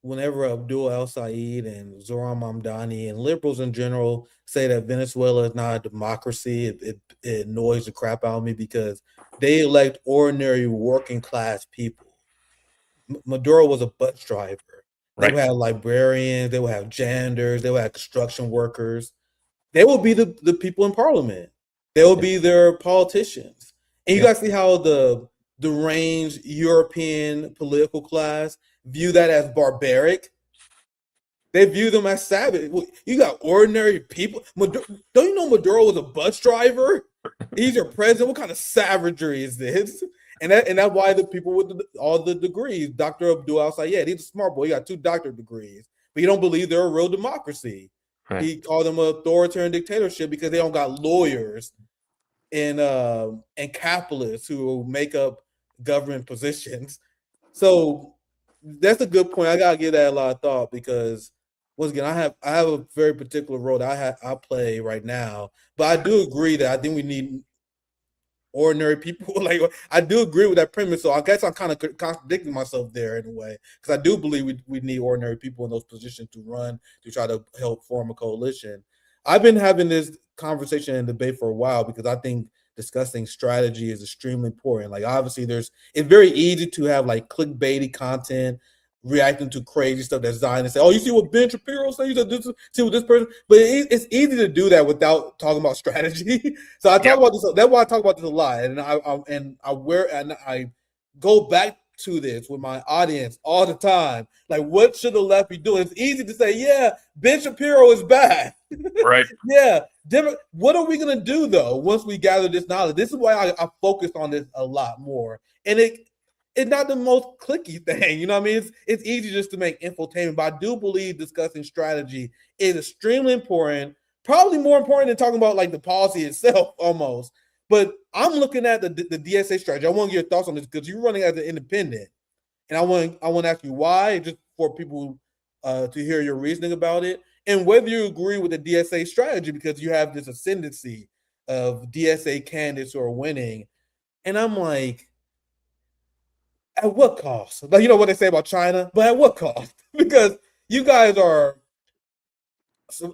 whenever Abdul Al Said and Zoran Mamdani and liberals in general say that Venezuela is not a democracy, it annoys the crap out of me, because they elect ordinary working class people. Maduro was a bus driver. They would have librarians, they would have janitors, they would have construction workers. They will be the people in parliament. They will be their politicians. And you guys see how the deranged European political class view that as barbaric. They view them as savage. You got ordinary people. Don't you know Maduro was a bus driver? He's your president. What kind of savagery is this? And that's why the people with all the degrees, Dr. Abdul Al Sayed, he's a smart boy. He got 2 doctorate degrees, but he don't believe they're a real democracy. Right. He called them an authoritarian dictatorship because they don't got lawyers and capitalists who make up government positions. So that's a good point. I gotta give that a lot of thought, because once again, I have a very particular role that I play right now. But I do agree that I think we need ordinary people. Like, I do agree with that premise. So I guess I'm kind of contradicting myself there in a way, because I do believe we need ordinary people in those positions to run, to try to help form a coalition. I've been having this conversation and debate for a while, because I think discussing strategy is extremely important. Like, obviously it's very easy to have like clickbaity content, reacting to crazy stuff that's Zionists say, oh, you see what Ben Shapiro said? See what this person, but it's easy to do that without talking about strategy. So I talk about this. That's why I talk about this a lot, and I go back to this with my audience all the time. Like, what should the left be doing? It's easy to say, yeah, Ben Shapiro is bad. Right. Yeah. What are we gonna do though once we gather this knowledge? This is why I focused on this a lot more, and it's not the most clicky thing, you know what I mean? It's easy just to make infotainment, but I do believe discussing strategy is extremely important, probably more important than talking about like the policy itself almost. But I'm looking at the DSA strategy. I want to get your thoughts on this, because you're running as an independent, and I want to ask you why, just for people to hear your reasoning about it, and whether you agree with the DSA strategy, because you have this ascendancy of DSA candidates who are winning, and I'm like, at what cost? Like, you know what they say about China, but at what cost? Because you guys are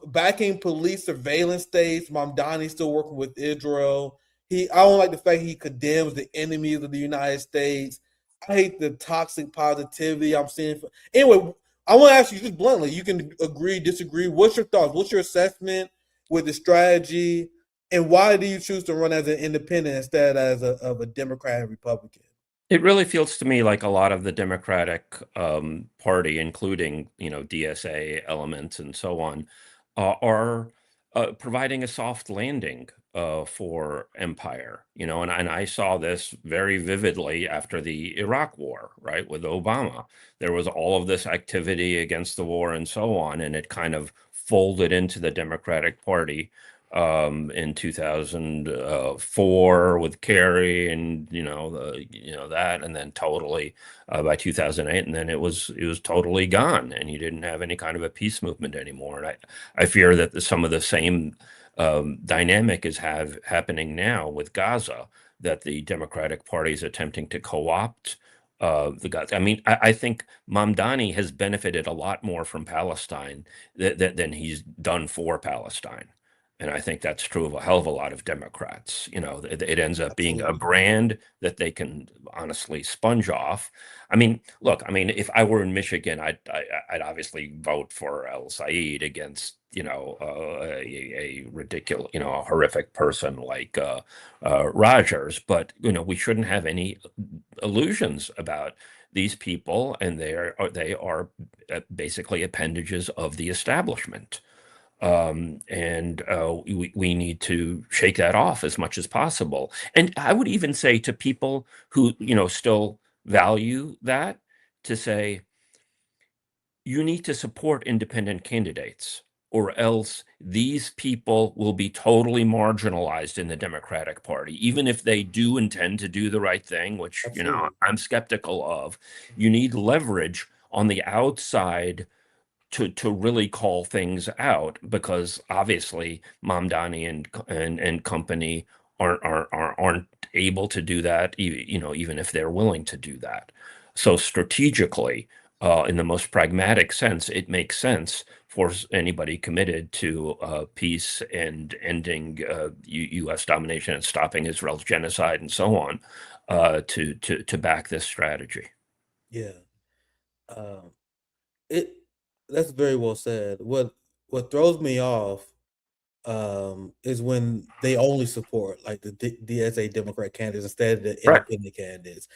backing police surveillance states. Mamdani's still working with Israel. I don't like the fact he condemns the enemies of the United States. I hate the toxic positivity I'm seeing. Anyway, I want to ask you just bluntly. You can agree, disagree. What's your thoughts? What's your assessment with the strategy? And why do you choose to run as an independent instead of a Democrat and Republican? It really feels to me like a lot of the Democratic Party, including DSA elements and so on, are providing a soft landing for empire. And I saw this very vividly after the Iraq War, right, with Obama. There was all of this activity against the war and so on, and it kind of folded into the Democratic Party in 2004 with Kerry and that, and then totally by 2008, and then it was totally gone, and you didn't have any kind of a peace movement anymore. And I fear that some of the same dynamic is happening now with Gaza, that the Democratic Party is attempting to co-opt the Gaza. I mean, I think Mamdani has benefited a lot more from Palestine than he's done for Palestine. And I think that's true of a hell of a lot of Democrats. It ends up being a brand that they can honestly sponge off. I mean, look, if I were in Michigan, I'd obviously vote for El Said against, a ridiculous, a horrific person like Rogers. But, we shouldn't have any illusions about these people, and they are basically appendages of the establishment. And we need to shake that off as much as possible. And I would even say to people who, still value that, to say, you need to support independent candidates, or else these people will be totally marginalized in the Democratic Party, even if they do intend to do the right thing, which, Absolutely. I'm skeptical of. You need leverage on the outside to really call things out, because obviously Mamdani and company aren't able to do that, even if they're willing to do that. So strategically, in the most pragmatic sense, it makes sense for anybody committed to peace and ending U.S. domination and stopping Israel's genocide and so on, to back this strategy. Yeah. That's very well said. What throws me off is when they only support like the DSA Democrat candidates instead of the Right. independent candidates.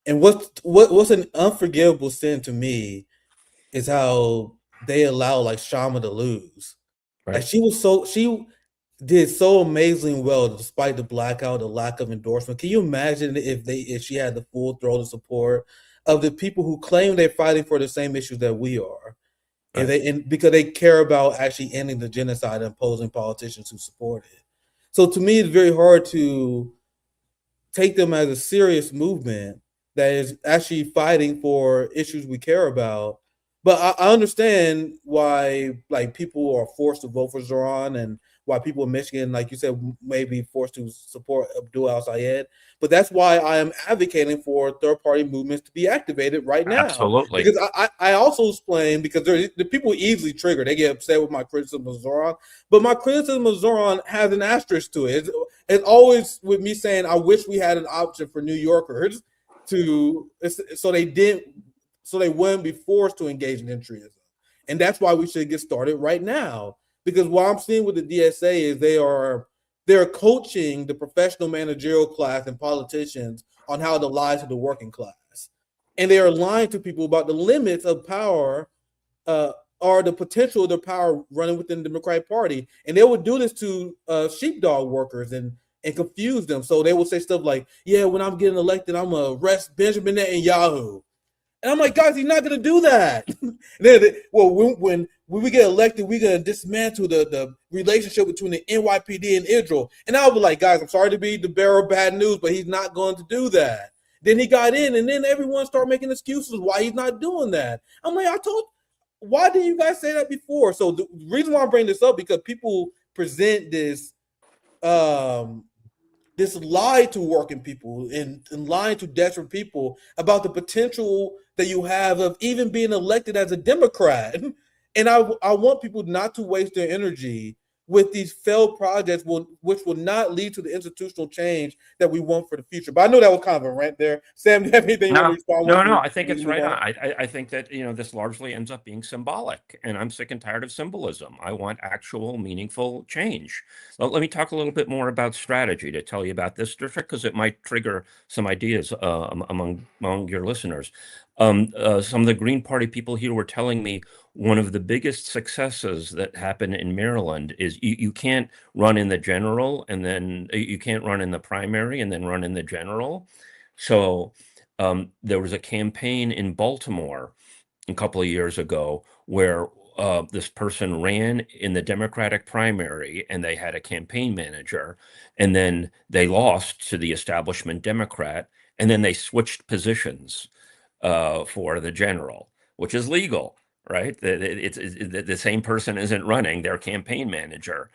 And what's an unforgivable sin to me is how they allow like Shama to lose. Like Right. she did so amazingly well despite the blackout, the lack of endorsement. Can you imagine if she had the full throat of support of the people who claim they're fighting for the same issues that we are? Right. And because they care about actually ending the genocide and opposing politicians who support it. So to me, it's very hard to take them as a serious movement that is actually fighting for issues we care about. But I understand why like people are forced to vote for Zoran, and why people in Michigan, like you said, may be forced to support Abdul al-Sayed. But that's why I am advocating for third-party movements to be activated right now. Absolutely. Because I also explain, because the people easily trigger. They get upset with my criticism of Zoran. But my criticism of Zoran has an asterisk to it. It's always with me saying I wish we had an option for New Yorkers so they wouldn't be forced to engage in entryism. And that's why we should get started right now. Because what I'm seeing with the DSA is they're coaching the professional managerial class and politicians on how to lie to the working class. And they are lying to people about the limits of power or the potential of their power running within the Democratic Party. And they would do this to sheepdog workers and confuse them. So they would say stuff like, yeah, when I'm getting elected, I'm going to arrest Benjamin Netanyahu. And I'm like, guys, he's not going to do that. When we get elected, we're going to dismantle the relationship between the NYPD and Israel. And I was like, guys, I'm sorry to be the bearer of bad news, but he's not going to do that. Then he got in, and then everyone started making excuses why he's not doing that. I'm like, why didn't you guys say that before? So the reason why I'm bringing this up, because people present this lie to working people and lying to desperate people about the potential that you have of even being elected as a Democrat. And I want people not to waste their energy with these failed projects which will not lead to the institutional change that we want for the future. But I know that was kind of a rant there. Sam, do you have anything you want to respond with? No, I think it's right on. I think that, this largely ends up being symbolic, and I'm sick and tired of symbolism. I want actual, meaningful change. Well, let me talk a little bit more about strategy to tell you about this district, because it might trigger some ideas among your listeners. Some of the Green Party people here were telling me one of the biggest successes that happened in Maryland is you can't run in the general, and then you can't run in the primary and then run in the general. So there was a campaign in Baltimore a couple of years ago where this person ran in the Democratic primary, and they had a campaign manager, and then they lost to the establishment Democrat, and then they switched positions for the general, which is legal, right? It's the same person isn't running. Their campaign manager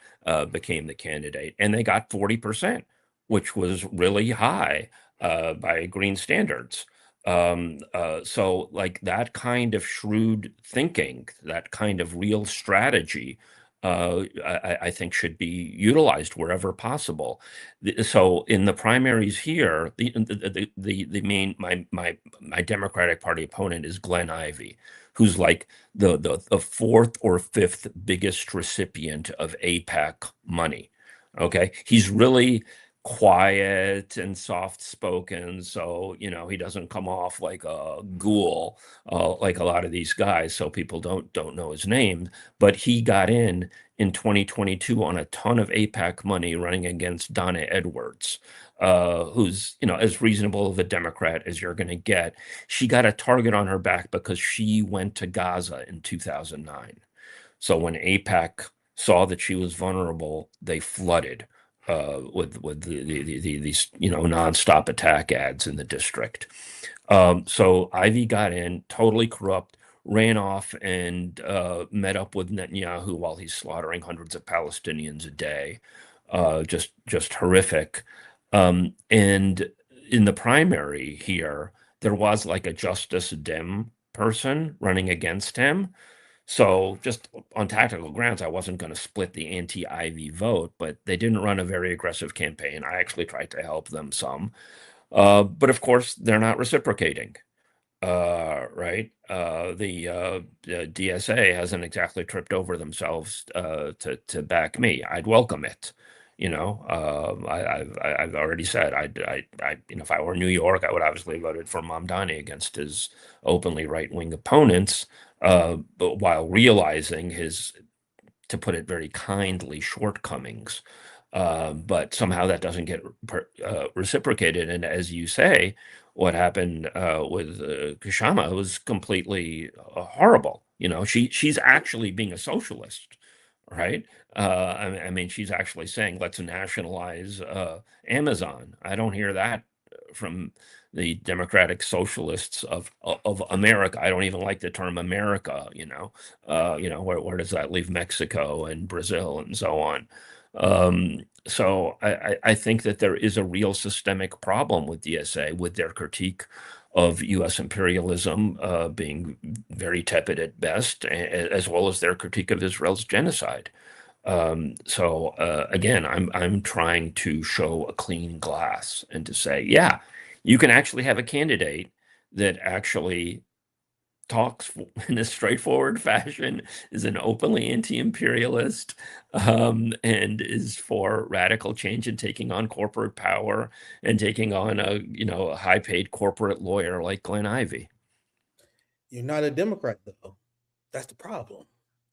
became the candidate, and they got 40%, which was really high by Green standards. So like that kind of shrewd thinking, that kind of real strategy, I think should be utilized wherever possible. So in the primaries here, the main my Democratic Party opponent is Glenn Ivey, who's like the fourth or fifth biggest recipient of AIPAC money. Okay, he's really quiet and soft spoken, so he doesn't come off like a ghoul like a lot of these guys, so people don't know his name. But he got in 2022 on a ton of AIPAC money running against Donna Edwards, who's as reasonable of a Democrat as you're going to get. She got a target on her back because she went to Gaza in 2009. So when AIPAC saw that she was vulnerable, they flooded with these nonstop attack ads in the district. So Ivy got in, totally corrupt, ran off and met up with Netanyahu while he's slaughtering hundreds of Palestinians a day. Just horrific. And in the primary here, there was like a Justice Dem person running against him. So just on tactical grounds, I wasn't going to split the anti-Ivy vote, but they didn't run a very aggressive campaign. I actually tried to help them some. But of course, they're not reciprocating, right? The DSA hasn't exactly tripped over themselves to back me. I'd welcome it. I've already said if I were New York, I would obviously voted for Mamdani against his openly right-wing opponents, but while realizing his, to put it very kindly, shortcomings. But somehow that doesn't get reciprocated. And as you say, what happened with Kashama was completely horrible. She's actually being a socialist, right? I mean, she's actually saying, let's nationalize Amazon. I don't hear that from the democratic socialists of America. I don't even like the term America, where does that leave Mexico and Brazil and so on? So I think that there is a real systemic problem with DSA, with their critique of U.S. imperialism being very tepid at best, as well as their critique of Israel's genocide. So again, I'm trying to show a clean glass and to say, yeah, you can actually have a candidate that actually talks in a straightforward fashion, is an openly anti-imperialist, and is for radical change and taking on corporate power and taking on a high-paid corporate lawyer like Glenn Ivey. You're not a Democrat, though. That's the problem.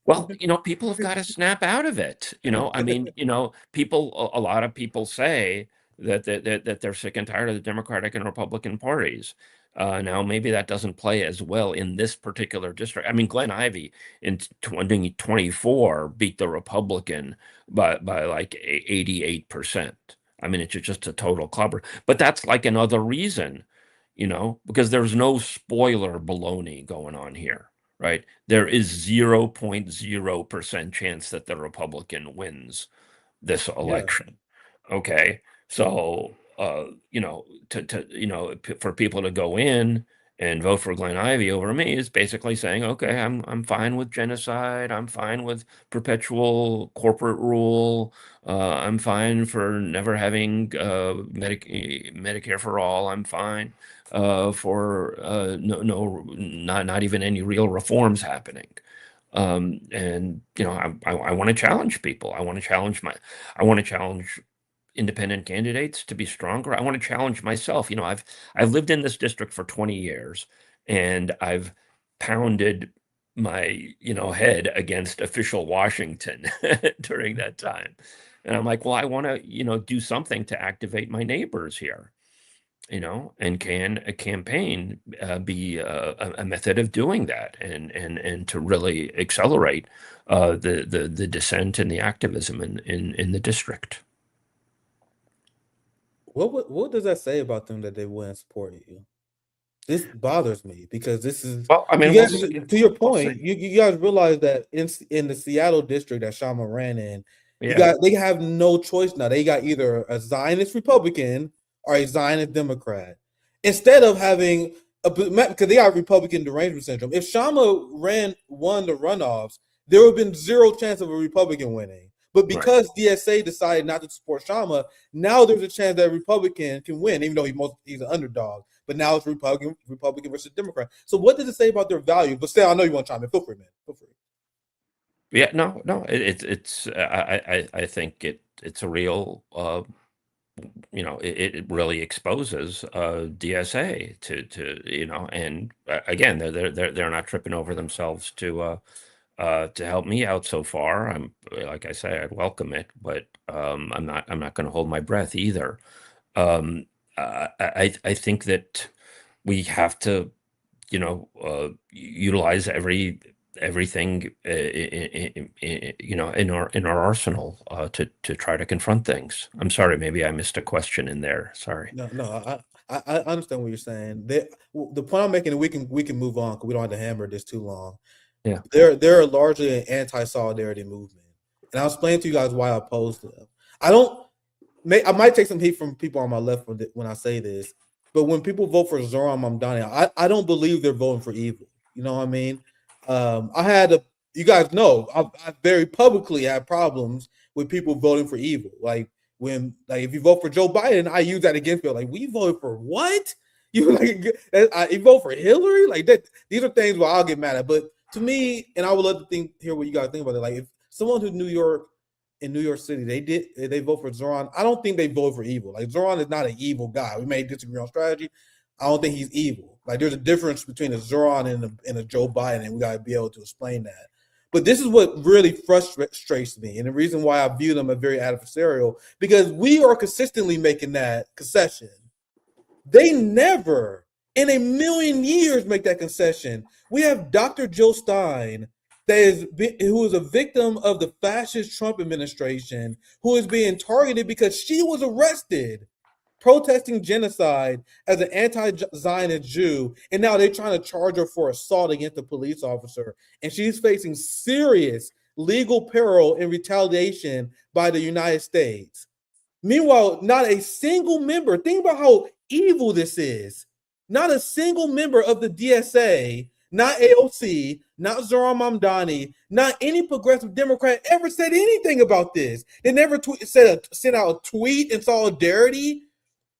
Well, people have got to snap out of it. I mean, a lot of people say that they're sick and tired of the Democratic and Republican parties. Now, maybe that doesn't play as well in this particular district. I mean, Glenn Ivey in 2024 beat the Republican by like 88%. I mean, it's just a total clobber. But that's like another reason, because there's no spoiler baloney going on here. Right. There is 0.0% chance that the Republican wins this election. Yeah. Okay. So, for people to go in and vote for Glenn Ivey over me is basically saying, okay, I'm fine with genocide. I'm fine with perpetual corporate rule. I'm fine for never having Medicare for all. I'm fine for not even any real reforms happening. And I want to challenge people. I want to challenge independent candidates to be stronger. I want to challenge myself. I've lived in this district for 20 years, and I've pounded my head against official Washington during that time. And I'm like, well, I want to do something to activate my neighbors here. And can a campaign be a method of doing that, and to really accelerate the dissent and the activism in the district? What does that say about them that they wouldn't support you? This bothers me because this is, Well, I mean, you guys, we'll to your we'll point, see. you guys realize that in the Seattle district that Sharma ran in, Yeah. they have no choice now. They got either a Zionist Republican or a Zionist Democrat. Instead of having because they got Republican derangement syndrome. If Sharma won the runoffs, there would have been zero chance of a Republican winning. But because DSA decided not to support Sharma, now there's a chance that a Republican can win, even though he's an underdog. But now it's Republican versus Democrat. So what does it say about their value? But still, I know you want to chime in. Feel free, man. Feel free. Yeah, no. It's I think it's a real it really exposes DSA to and again they're not tripping over themselves to help me out so far. I'm like I say, I'd welcome it, but I'm not going to hold my breath either. I think that we have to utilize everything in our arsenal to try to confront things. I'm sorry, maybe I missed a question in there. Sorry. No, I understand what you're saying. The point I'm making, and we can move on because we don't have to hammer this too long. Yeah, they're largely an anti-solidarity movement, and I'll explain to you guys why I oppose them. I might take some heat from people on my left when I say this, but when people vote for Zoran Mamdani, I don't believe they're voting for evil. You know what I mean? You guys know, I very publicly had problems with people voting for evil. Like if you vote for Joe Biden, I use that against people. Like, we voted for what? You vote for Hillary? Like that? These are things where I'll get mad at. But to me, and I would love to hear what you guys think about it. Like, if someone who's in New York City, they vote for Zoran, I don't think they vote for evil. Like, Zoran is not an evil guy. We may disagree on strategy. I don't think he's evil. Like, there's a difference between a Zoran and a Joe Biden, and we got to be able to explain that. But this is what really frustrates me, and the reason why I view them as very adversarial, because we are consistently making that concession. They never, in a million years, make that concession. We have Dr. Jill Stein, who is a victim of the fascist Trump administration, who is being targeted because she was arrested protesting genocide as an anti-Zionist Jew, and now they're trying to charge her for assault against a police officer, and she's facing serious legal peril and retaliation by the United States. Meanwhile, not a single member, think about how evil this is, not a single member of the DSA, not AOC, not Zoran Mamdani, not any progressive Democrat ever said anything about this. They never sent out a tweet in solidarity.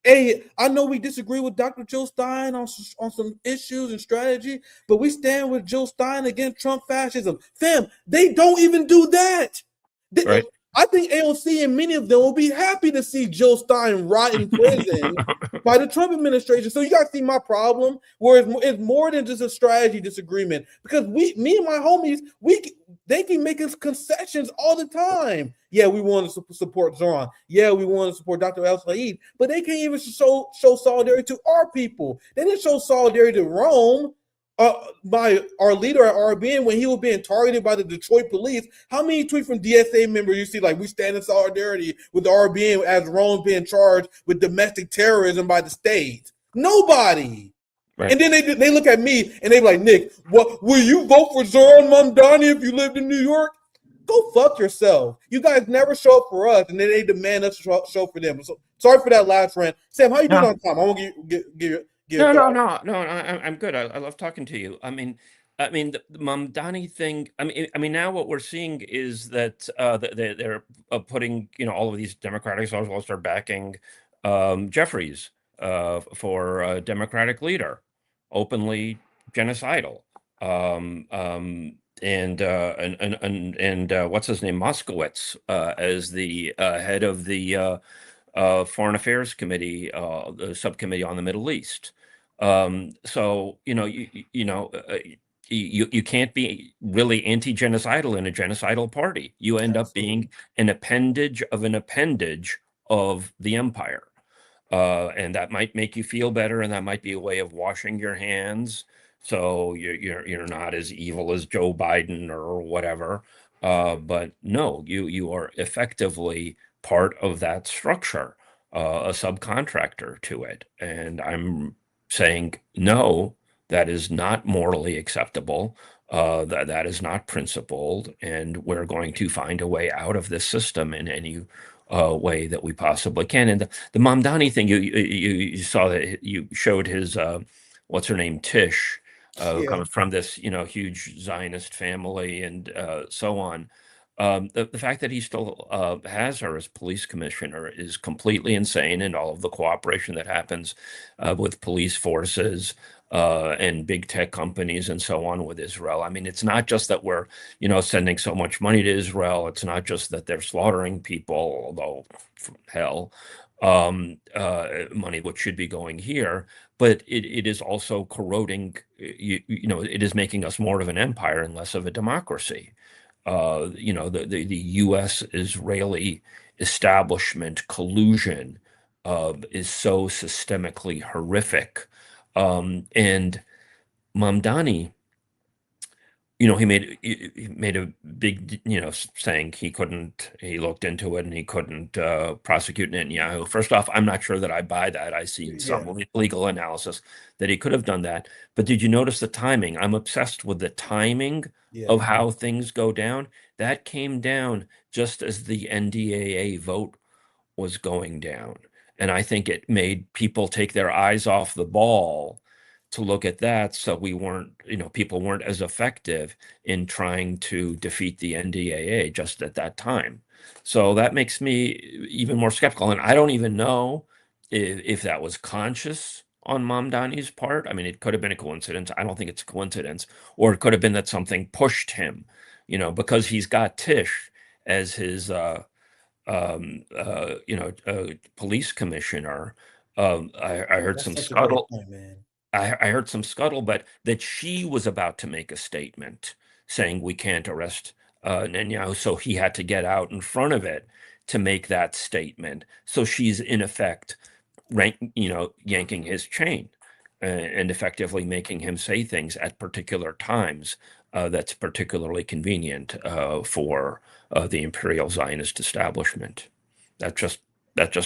Hey, I know we disagree with Dr. Jill Stein on some issues and strategy, but we stand with Jill Stein against Trump fascism. Fam, they don't even do that. Right. I think AOC and many of them will be happy to see Jill Stein rot in prison by the Trump administration. So you got to see my problem, where it's more than just a strategy disagreement. Because me and my homies, they can make us concessions all the time. Yeah, we want to support Zoran. Yeah, we want to support Dr. El Said. But they can't even show solidarity to our people. They didn't show solidarity to Rome. By our leader at RBN when he was being targeted by the Detroit police. How many tweets from DSA members you see like, we stand in solidarity with the RBN as Rome's being charged with domestic terrorism by the state? Nobody. Right. And then they look at me and they be like, Nick, what, will you vote for Zoran Mamdani if you lived in New York? Go fuck yourself. You guys never show up for us, and then they demand us to show for them. So sorry for that last rant. Sam, how you doing on time? I want to give you your No, no, thoughts. no, no. I'm good. I love talking to you. I mean, the Mamdani thing. I mean, now what we're seeing is that they're putting, all of these Democratic socialists are backing Jeffries for Democratic leader, openly genocidal. And what's his name, Moskowitz, as the head of the Foreign Affairs Committee, the subcommittee on the Middle East. So you can't be really anti-genocidal in a genocidal party. You end up Absolutely. being an appendage of the empire. And that might make you feel better, and that might be a way of washing your hands, so you're not as evil as Joe Biden or whatever. But no, you are effectively part of that structure, a subcontractor to it. And I'm saying no, that is not morally acceptable. That is not principled, and we're going to find a way out of this system in any way that we possibly can. And the Mamdani thing, you saw that you showed his what's her name, Tish, Yeah. coming from this huge Zionist family and so on. The fact that he still has her as police commissioner is completely insane, and all of the cooperation that happens with police forces and big tech companies and so on with Israel. I mean, it's not just that we're, sending so much money to Israel. It's not just that they're slaughtering people, although hell, money which should be going here, but it is also corroding. It is making us more of an empire and less of a democracy. The U.S. Israeli establishment collusion is so systemically horrific. And Mamdani, he made a big, saying he looked into it and he couldn't prosecute Netanyahu. First off, I'm not sure that I buy that. I see some legal analysis that he could have done that. But did you notice the timing? I'm obsessed with the timing of how things go down. That came down just as the NDAA vote was going down. And I think it made people take their eyes off the ball to look at that. So people weren't as effective in trying to defeat the NDAA just at that time. So that makes me even more skeptical. And I don't even know if that was conscious on Mamdani's part. I mean, it could have been a coincidence. I don't think it's a coincidence. Or it could have been that something pushed him, because he's got Tish as his police commissioner. I heard some Such a great scuttle. point, man. I heard some scuttlebutt that she was about to make a statement saying we can't arrest Netanyahu, so he had to get out in front of it to make that statement. So she's in effect, yanking his chain and effectively making him say things at particular times that's particularly convenient for the imperial Zionist establishment. That's just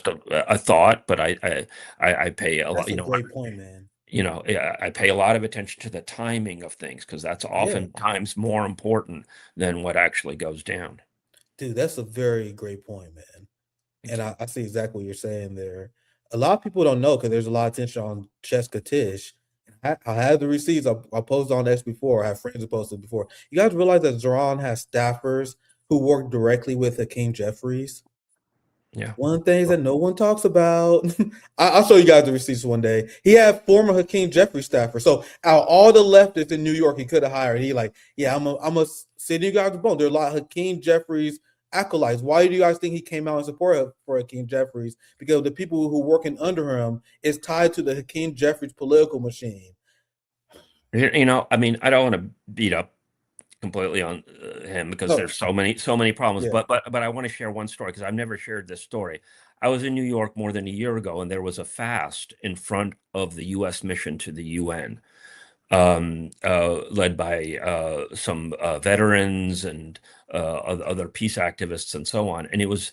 a thought, but I pay a lot. That's a great point, man. I pay a lot of attention to the timing of things because that's oftentimes more important than what actually goes down. Dude, that's a very great point, man. And I see exactly what you're saying there. A lot of people don't know because there's a lot of tension on Cheska Tish. I have the receipts. I posted on X before. I have friends who posted before. You guys realize that Zoran has staffers who work directly with Hakeem Jeffries? Yeah. One of the things that no one talks about. I'll show you guys the receipts one day. He had former Hakeem Jeffries staffer. So out of all the leftists in New York he could have hired, he I'm a send you guys the bone. There are a lot of Hakeem Jeffries acolytes. Why do you guys think he came out in support for Hakeem Jeffries? Because the people who working under him is tied to the Hakeem Jeffries political machine. I mean, I don't want to beat up completely on him because there's so many problems. Yeah. But I want to share one story because I've never shared this story. I was in New York more than a year ago, and there was a fast in front of the U.S. mission to the UN, led by some veterans and other peace activists and so on. And it was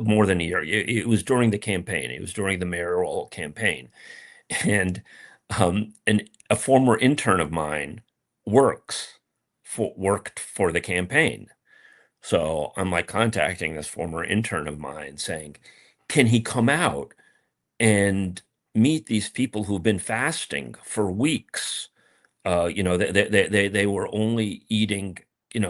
more than a year. It was during the campaign. It was during the mayoral campaign, and a former intern of mine worked for the campaign. So I'm contacting this former intern of mine saying, can he come out and meet these people who've been fasting for weeks. They were only eating,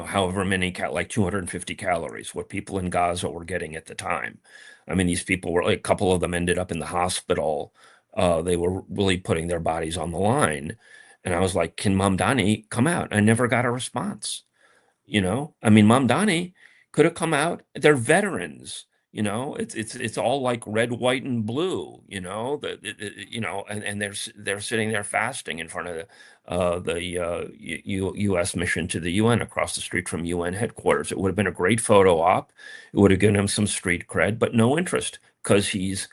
however many like 250 calories, what people in Gaza were getting at the time. I mean, these people were, like, a couple of them ended up in the hospital. They were really putting their bodies on the line. And I was like, can Mamdani come out? I never got a response. I mean, Mamdani could have come out. They're veterans. It's all like red, white, and blue. And they're sitting there fasting in front of the U.S. mission to the UN across the street from UN headquarters. It would have been a great photo op. It would have given him some street cred, but no interest because he's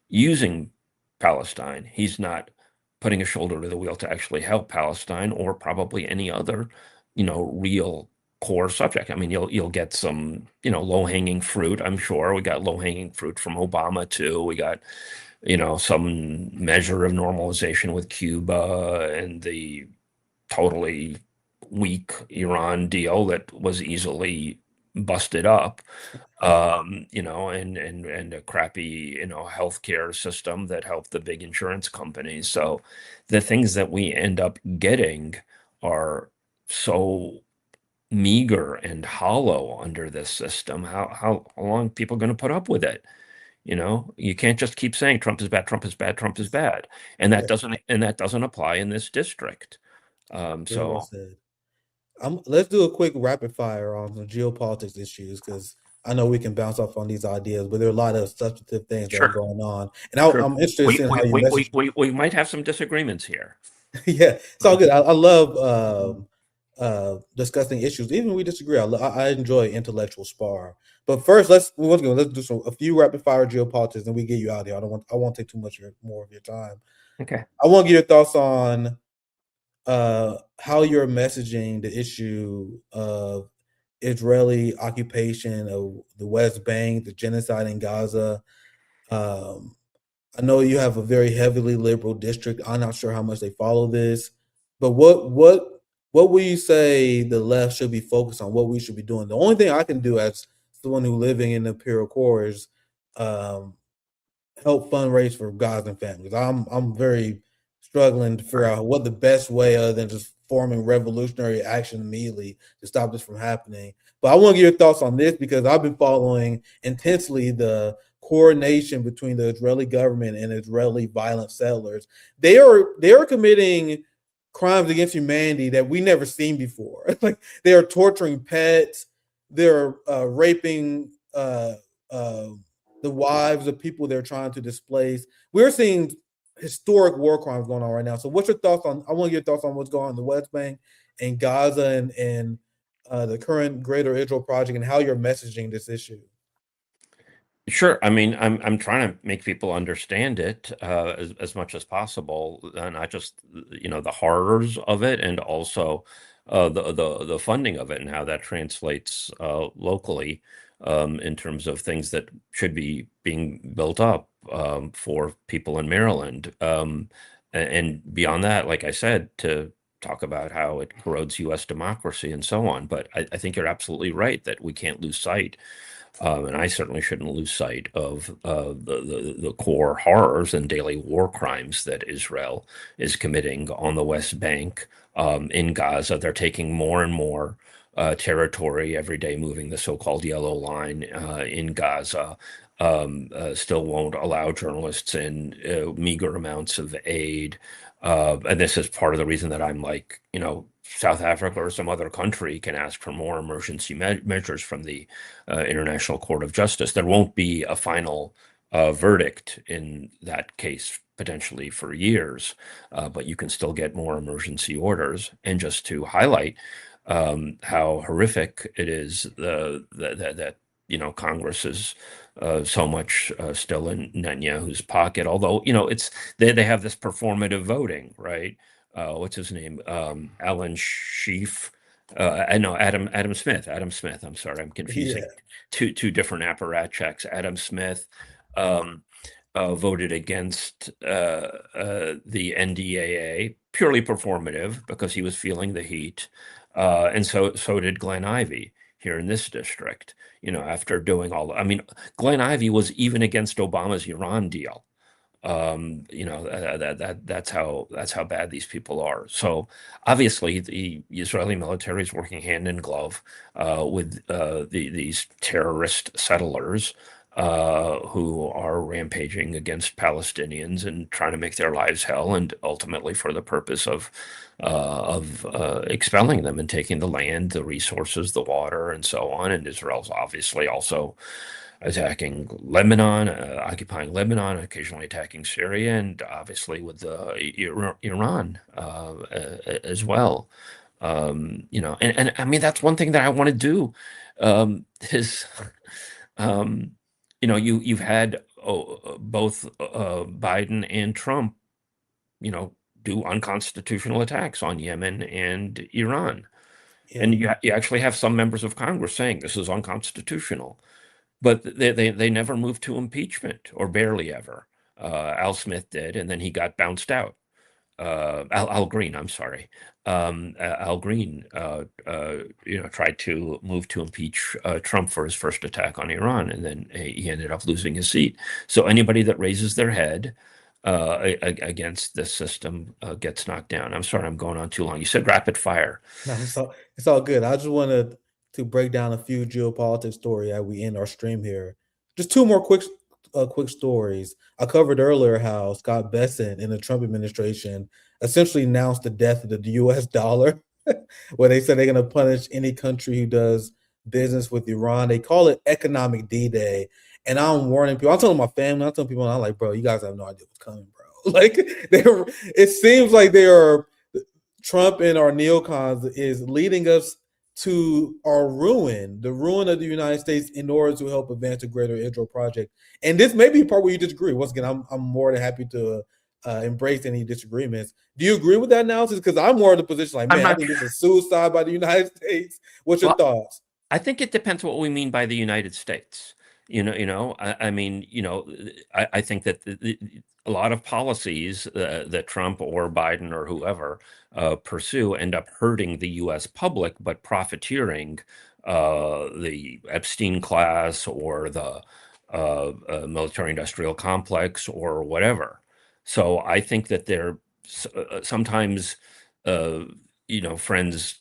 using Palestine. He's not putting a shoulder to the wheel to actually help Palestine or probably any other, real core subject. I mean, you'll get some, low-hanging fruit, I'm sure. We got low-hanging fruit from Obama too. We got, some measure of normalization with Cuba and the totally weak Iran deal that was easily busted up. And a crappy, healthcare system that helped the big insurance companies. So the things that we end up getting are so meager and hollow under this system. How long are people going to put up with it? You can't just keep saying Trump is bad, Trump is bad, Trump is bad, and that doesn't apply in this district. Very So well said. Let's do a quick rapid fire on the geopolitics issues because I know we can bounce off on these ideas, but there are a lot of substantive things that are sure, going on, and sure. I'm interested in how you message. We might have some disagreements here. Yeah, it's all good. I love discussing issues, even when we disagree. I enjoy intellectual spar. But first, let's do a few rapid fire geopolitics, and we get you out here. I won't take too much more of your time. Okay. I want to get your thoughts on how you're messaging the issue of Israeli occupation of the West Bank, the genocide in Gaza. I know you have a very heavily liberal district. I'm not sure how much they follow this, but what will you say the left should be focused on? What we should be doing? The only thing I can do as someone who living in the Imperial Core is help fundraise for Gazan families. I'm very struggling to figure out what the best way other than just forming revolutionary action immediately to stop this from happening. But I want to get your thoughts on this because I've been following intensely the coordination between the Israeli government and Israeli violent settlers. They are committing crimes against humanity that we never seen before. Like they are torturing pets, they're raping the wives of people they're trying to displace. We're seeing historic war crimes going on right now. So what's your thoughts on, I want to get your thoughts on what's going on in the West Bank and Gaza and the current Greater Israel Project and how you're messaging this issue. Sure. I mean, I'm trying to make people understand it as much as possible, and not just the horrors of it, and also the funding of it and how that translates locally in terms of things that should be being built up for people in Maryland, and beyond that, like I said, to talk about how it corrodes U.S. democracy and so on. But I think you're absolutely right that we can't lose sight. And I certainly shouldn't lose sight of the core horrors and daily war crimes that Israel is committing on the West Bank, in Gaza. They're taking more and more territory every day, moving the so-called yellow line in Gaza. Still won't allow journalists in, meager amounts of aid. And this is part of the reason that I'm like, South Africa or some other country can ask for more emergency measures from the International Court of Justice. There won't be a final verdict in that case potentially for years, but you can still get more emergency orders. And just to highlight how horrific it is that Congress is so much still in Netanyahu's pocket. Although they have this performative voting, right? What's his name? Alan Schiff. No, Adam Smith. Adam Smith. I'm sorry, I'm confusing two different apparatchiks. Adam Smith voted against the NDAA, purely performative, because he was feeling the heat, and so did Glenn Ivey here in this district. After doing all, Glenn Ivey was even against Obama's Iran deal. That's how bad these people are. So obviously, the Israeli military is working hand in glove with these terrorist settlers who are rampaging against Palestinians and trying to make their lives hell, and ultimately for the purpose of expelling them and taking the land, the resources, the water, and so on. And Israel's obviously also attacking Lebanon, occupying Lebanon, occasionally attacking Syria, and obviously with Iran as well. And I mean, that's one thing that I want to do is, you've had both Biden and Trump, do unconstitutional attacks on Yemen and Iran. Yeah. And you actually have some members of Congress saying this is unconstitutional. But they never moved to impeachment, or barely ever. Al Smith did, and then he got bounced out. Al Green, I'm sorry. Al Green, tried to move to impeach Trump for his first attack on Iran, and then he ended up losing his seat. So anybody that raises their head against this system gets knocked down. I'm sorry, I'm going on too long. You said rapid fire. No, it's all good. I just wanted to break down a few geopolitics story as we end our stream here. Just two more quick stories. I covered earlier how Scott Bessent in the Trump administration essentially announced the death of the U.S. dollar, where they said they're going to punish any country who does business with Iran. They call it economic D-Day. And I'm warning people. I'm telling my family, I'm telling people, I'm like, bro, you guys have no idea what's coming, bro. Like, it seems like they are. Trump and our neocons is leading us to our ruin, the ruin of the United States, in order to help advance the greater Israel project. And this may be a part where you disagree. Once again, I'm more than happy to embrace any disagreements. Do you agree with that analysis? Because I'm more in the position like, man, I think this is suicide by the United States. What's your thoughts? I think it depends what we mean by the United States. I think that a lot of policies that Trump or Biden or whoever pursue end up hurting the U.S. public, but profiteering the Epstein class or the military-industrial complex or whatever. So I think that they're sometimes, friends,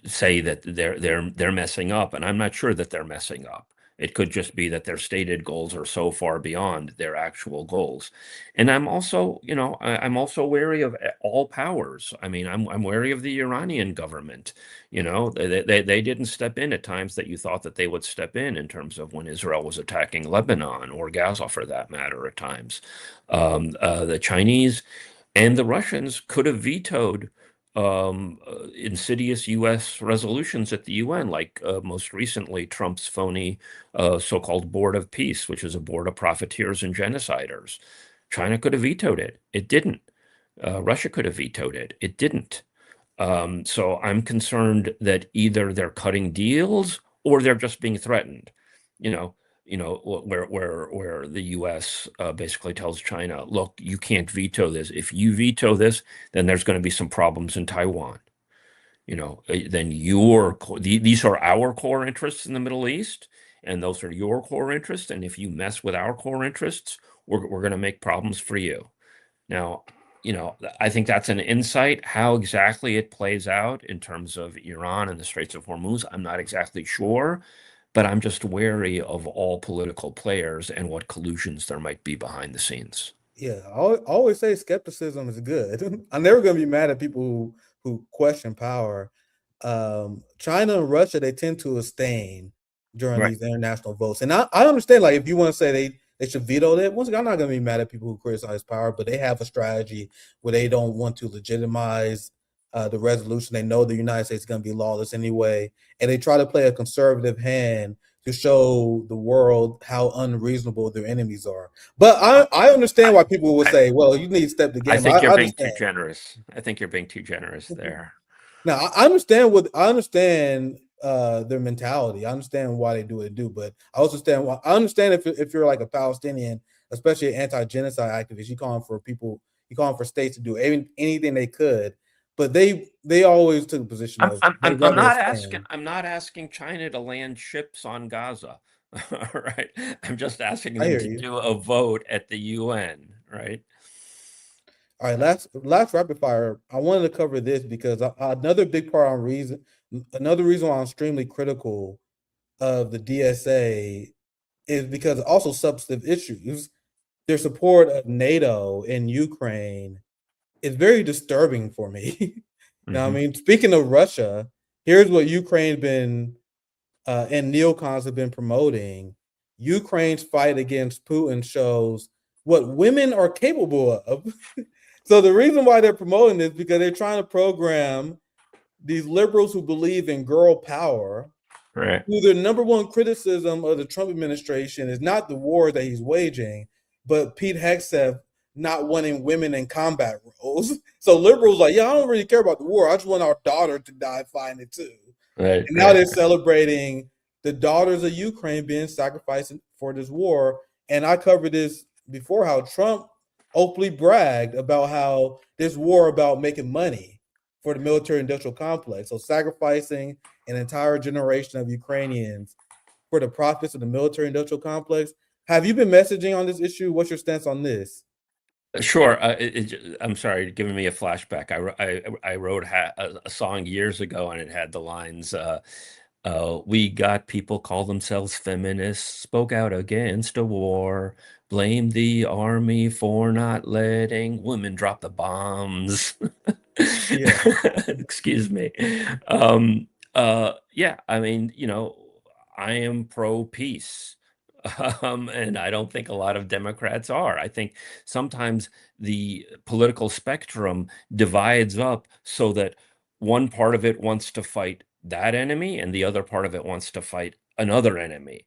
say that they're messing up, and I'm not sure that they're messing up. It could just be that their stated goals are so far beyond their actual goals. And I'm also, I'm also wary of all powers. I mean, I'm wary of the Iranian government. They didn't step in at times that you thought that they would step in terms of when Israel was attacking Lebanon or Gaza, for that matter, at times. The Chinese and the Russians could have vetoed insidious U.S. resolutions at the UN, like most recently Trump's phony so-called Board of Peace, which is a board of profiteers and genociders. China could have vetoed it. It didn't. Russia could have vetoed it. It didn't. So I'm concerned that either they're cutting deals or they're just being threatened. Where the U.S. Basically tells China, look, you can't veto this. If you veto this, then there's going to be some problems in Taiwan. Then these are our core interests in the Middle East, and those are your core interests. And if you mess with our core interests, we're going to make problems for you. Now, I think that's an insight. How exactly it plays out in terms of Iran and the Straits of Hormuz, I'm not exactly sure. But I'm just wary of all political players and what collusions there might be behind the scenes. Yeah, I always say skepticism is good. I'm never going to be mad at people who question power. China and Russia, they tend to abstain during these international votes. And I understand, like, if you want to say they should veto that, once again, I'm not going to be mad at people who criticize power, but they have a strategy where they don't want to legitimize the resolution. They know the United States is going to be lawless anyway, and they try to play a conservative hand to show the world how unreasonable their enemies are. But I understand why people would say, well, you need to step the game. I think you're being too generous. I think you're being too generous there. Now, I understand their mentality. I understand why they do what they do, but I also understand if you're like a Palestinian, especially an anti-genocide activist, you calling for states to do anything they could. But they always took a position of. I'm not asking China to land ships on Gaza. All right. I'm just asking I them hear to you. do a vote at the UN, right? All right, last rapid fire. I wanted to cover this because another big part on another reason why I'm extremely critical of the DSA is because also substantive issues. Their support of NATO in Ukraine is very disturbing for me. Now, I mean, speaking of Russia, here's what Ukraine's been and neocons have been promoting. Ukraine's fight against Putin shows what women are capable of. So the reason why they're promoting this because they're trying to program these liberals who believe in girl power, Right. who their number one criticism of the Trump administration is not the war that he's waging, but Pete Hegseth not wanting women in combat roles. So liberals like, yeah, I don't really care about the war. I just want our daughter to die fighting it too. Right. And now they're celebrating the daughters of Ukraine being sacrificed for this war. And I covered this before how Trump openly bragged about how this war about making money for the military industrial complex. So sacrificing an entire generation of Ukrainians for the profits of the military industrial complex. Have you been messaging on this issue? What's your stance on this? Sure. I'm sorry, giving me a flashback. I wrote a song years ago, and it had the lines, "We got people call themselves feminists, spoke out against a war, blamed the army for not letting women drop the bombs." Yeah. Excuse me. Yeah, I mean, I am pro peace. And I don't think a lot of Democrats are. I think sometimes the political spectrum divides up so that one part of it wants to fight that enemy and the other part of it wants to fight another enemy.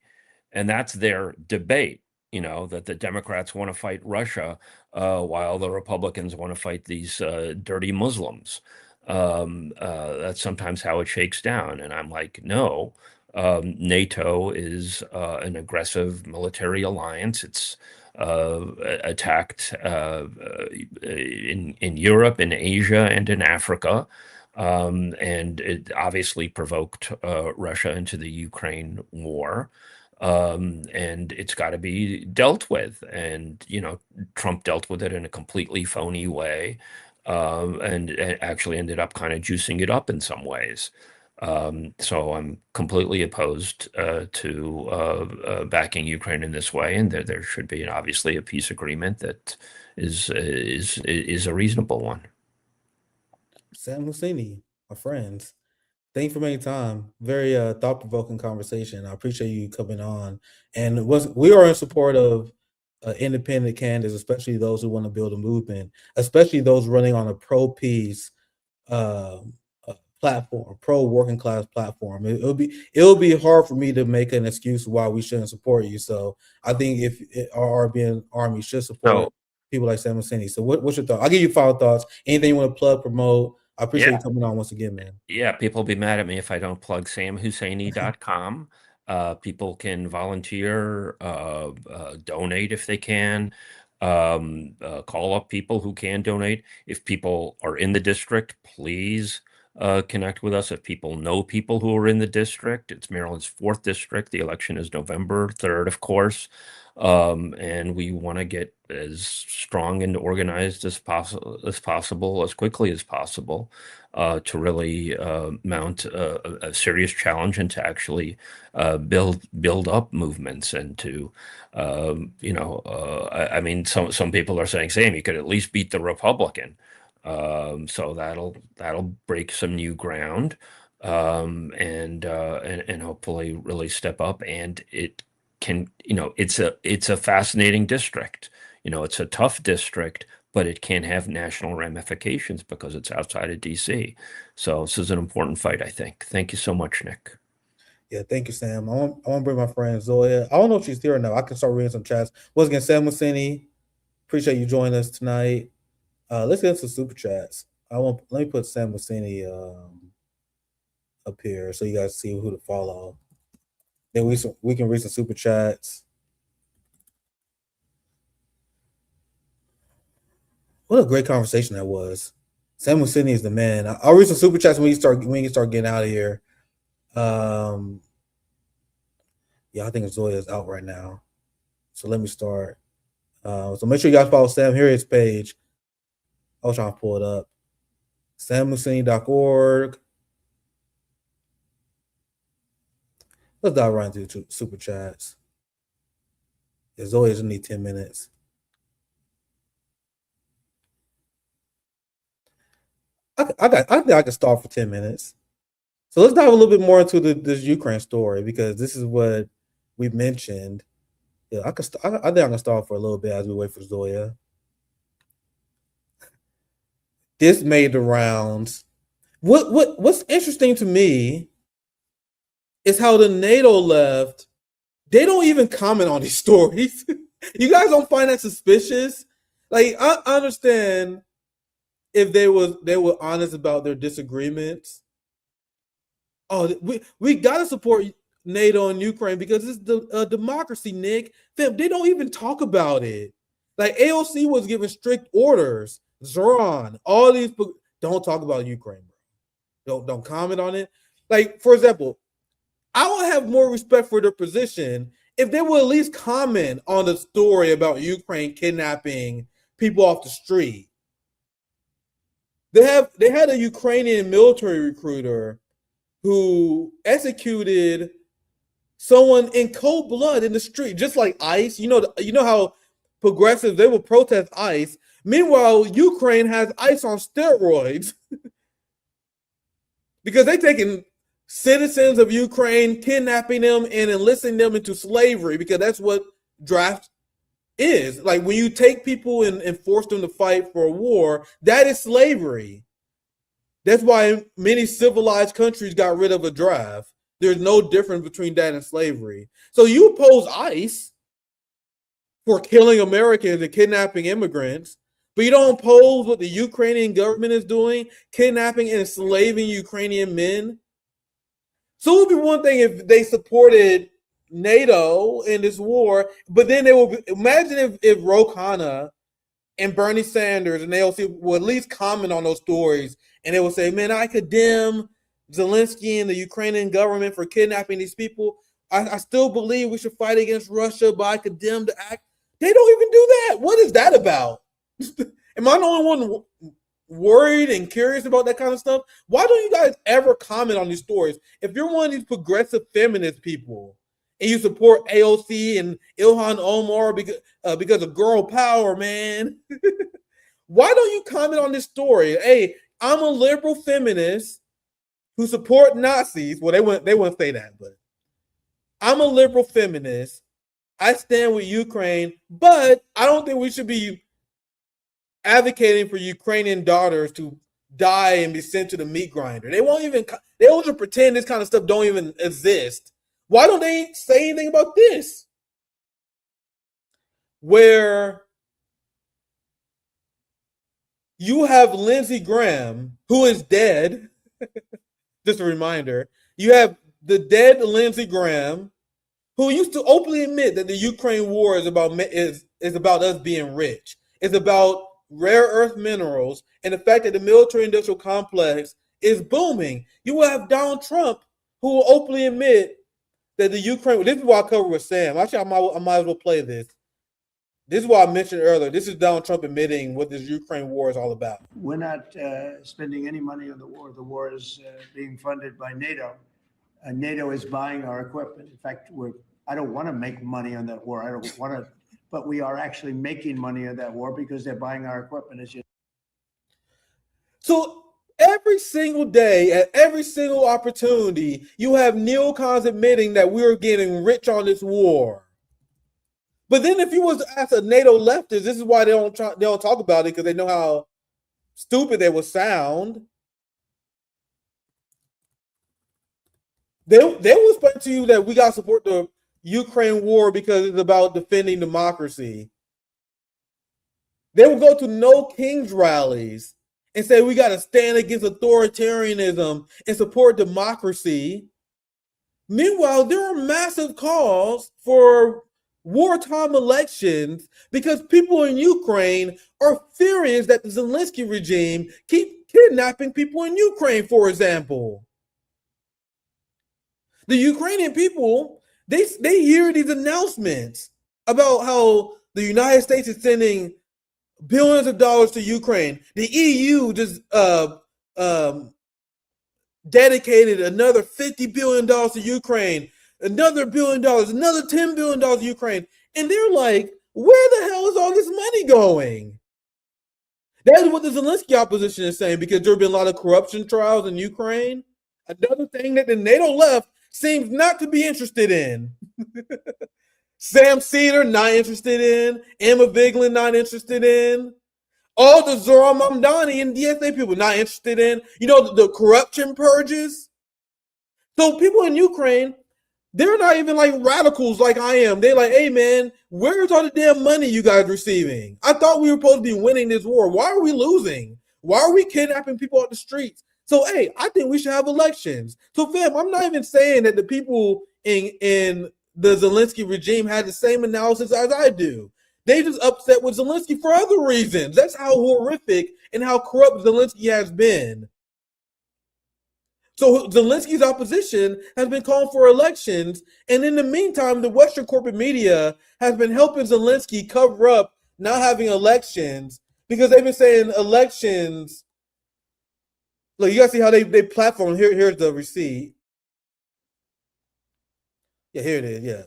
And that's their debate, that the Democrats want to fight Russia while the Republicans want to fight these dirty Muslims. That's sometimes how it shakes down. And I'm like, no. NATO is an aggressive military alliance. It's attacked in Europe, in Asia, and in Africa. And it obviously provoked Russia into the Ukraine war. And it's got to be dealt with. And, Trump dealt with it in a completely phony way. And it actually ended up kind of juicing it up in some ways. So I'm completely opposed to backing Ukraine in this way, and there should be obviously a peace agreement that is a reasonable one. Sam Husseini, my friends, thank you for making time. Very thought-provoking conversation. I appreciate you coming on. And we are in support of independent candidates, especially those who want to build a movement, especially those running on a pro-peace platform, pro working class platform. It'll be hard for me to make an excuse why we shouldn't support you. So I think if our RBN army should support people like Sam Husseini. So what's your thought? I'll give you final thoughts. Anything you want to plug, promote? I appreciate you coming on once again, man. Yeah, people will be mad at me if I don't plug samhusseini.com. People can volunteer, donate if they can, call up people who can donate. If people are in the district, please connect with us. If people know people who are in the district, it's Maryland's 4th district. The election is November 3rd, of course. And we want to get as strong and organized as possible, as quickly as possible, to really mount a serious challenge and to actually build up movements and to, I mean, some people are saying, Sam, you could at least beat the Republican. So that'll break some new ground, and hopefully really step up. And it can, it's a fascinating district. It's a tough district, but it can have national ramifications because it's outside of DC. So this is an important fight, I think. Thank you so much, Nick. Yeah, thank you, Sam. I want to bring my friend Zoya. I don't know if she's here or not. I can start reading some chats. Once again, Sam Husseini, appreciate you joining us tonight. Let's get into super chats. Let me put Sam Husseini up here so you guys see who to follow. Then we can read some super chats. What a great conversation that was. Sam Husseini is the man. I'll read some super chats when you start getting out of here. Yeah, I think Zoya is out right now. So let me start. So make sure you guys follow Sam Harriet's page. I was trying to pull it up. samhusseini.org. Let's dive right into super chats. Yeah, Zoya just need 10 minutes. I think I can start for 10 minutes. So let's dive a little bit more into this Ukraine story, because this is what we mentioned. Yeah, I think I can start for a little bit as we wait for Zoya. This made the rounds. What's interesting to me is how the NATO left, they don't even comment on these stories. You guys don't find that suspicious? Like, I understand if they were honest about their disagreements. Oh, we gotta support NATO and Ukraine because it's the democracy, Nick. They don't even talk about it. Like, AOC was giving strict orders. Zoran, all these don't talk about Ukraine, bro. Don't comment on it. Like, for example, I would have more respect for their position if they would at least comment on the story about Ukraine kidnapping people off the street. They had a Ukrainian military recruiter who executed someone in cold blood in the street, just like ICE. You know how progressive they will protest ICE. Meanwhile, Ukraine has ICE on steroids because they're taking citizens of Ukraine, kidnapping them and enlisting them into slavery, because that's what draft is. Like, when you take people and force them to fight for a war, that is slavery. That's why many civilized countries got rid of a draft. There's no difference between that and slavery. So you oppose ICE for killing Americans and kidnapping immigrants, but you don't oppose what the Ukrainian government is doing, kidnapping and enslaving Ukrainian men. So it would be one thing if they supported NATO in this war, but then they will imagine if Ro Khanna and Bernie Sanders and AOC will at least comment on those stories, and they will say, man, I condemn Zelensky and the Ukrainian government for kidnapping these people. I still believe we should fight against Russia, but I condemn the act. They don't even do that. What is that about? Am I the only one worried and curious about that kind of stuff? Why don't you guys ever comment on these stories? If you're one of these progressive feminist people and you support AOC and Ilhan Omar because of girl power, man, why don't you comment on this story? Hey, I'm a liberal feminist who support Nazis. Well, they wouldn't say that, but I'm a liberal feminist. I stand with Ukraine, but I don't think we should be advocating for Ukrainian daughters to die and be sent to the meat grinder. They won't pretend this kind of stuff don't even exist. Why don't they say anything about this? Where you have Lindsey Graham, who is dead. Just a reminder. You have the dead Lindsey Graham, who used to openly admit that the Ukraine war is about us being rich. It's about rare earth minerals and the fact that the military-industrial complex is booming. You will have Donald Trump, who will openly admit that the Ukraine. This is why I covered with Sam. Actually, I might as well play this. This is what I mentioned earlier. This is Donald Trump admitting what this Ukraine war is all about. We're not spending any money on the war. The war is being funded by NATO. NATO is buying our equipment. In fact, I don't want to make money on that war. I don't want to, but we are actually making money on that war because they're buying our equipment. So every single day, at every single opportunity, you have neocons admitting that we're getting rich on this war. But then if you was to ask a NATO leftist, this is why they don't talk about it, because they know how stupid they would sound. They will explain to you that we got to support the Ukraine war because it's about defending democracy. They will go to no kings rallies and say we got to stand against authoritarianism and support democracy. Meanwhile, there are massive calls for wartime elections because people in Ukraine are furious that the Zelensky regime keep kidnapping people in Ukraine, for example. The Ukrainian people, They hear these announcements about how the United States is sending billions of dollars to Ukraine. The EU just dedicated another $50 billion to Ukraine, another $1 billion, another $10 billion to Ukraine. And they're like, where the hell is all this money going? That is what the Zelensky opposition is saying, because there have been a lot of corruption trials in Ukraine. Another thing that the NATO left seems not to be interested in. Sam Cedar, not interested in. Emma Vigeland, not interested in. All the Zoran Mamdani and DSA people, not interested in. You know, the corruption purges. So people in Ukraine, they're not even like radicals like I am. They're like, hey, man, where's all the damn money you guys receiving? I thought we were supposed to be winning this war. Why are we losing? Why are we kidnapping people off the streets? So, hey, I think we should have elections. So, fam, I'm not even saying that the people in the Zelensky regime had the same analysis as I do. They just upset with Zelensky for other reasons. That's how horrific and how corrupt Zelensky has been. So Zelensky's opposition has been calling for elections. And in the meantime, the Western corporate media has been helping Zelensky cover up not having elections, because they've been saying elections. Look, you guys see how they platform. Here's the receipt. Yeah, here it is. Yeah.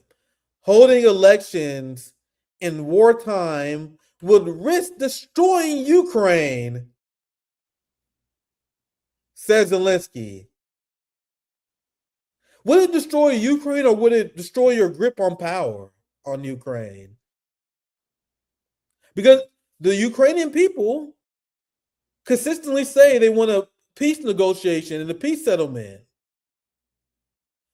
Holding elections in wartime would risk destroying Ukraine, says Zelensky. Would it destroy Ukraine, or would it destroy your grip on power on Ukraine? Because the Ukrainian people consistently say they want a peace negotiation and a peace settlement.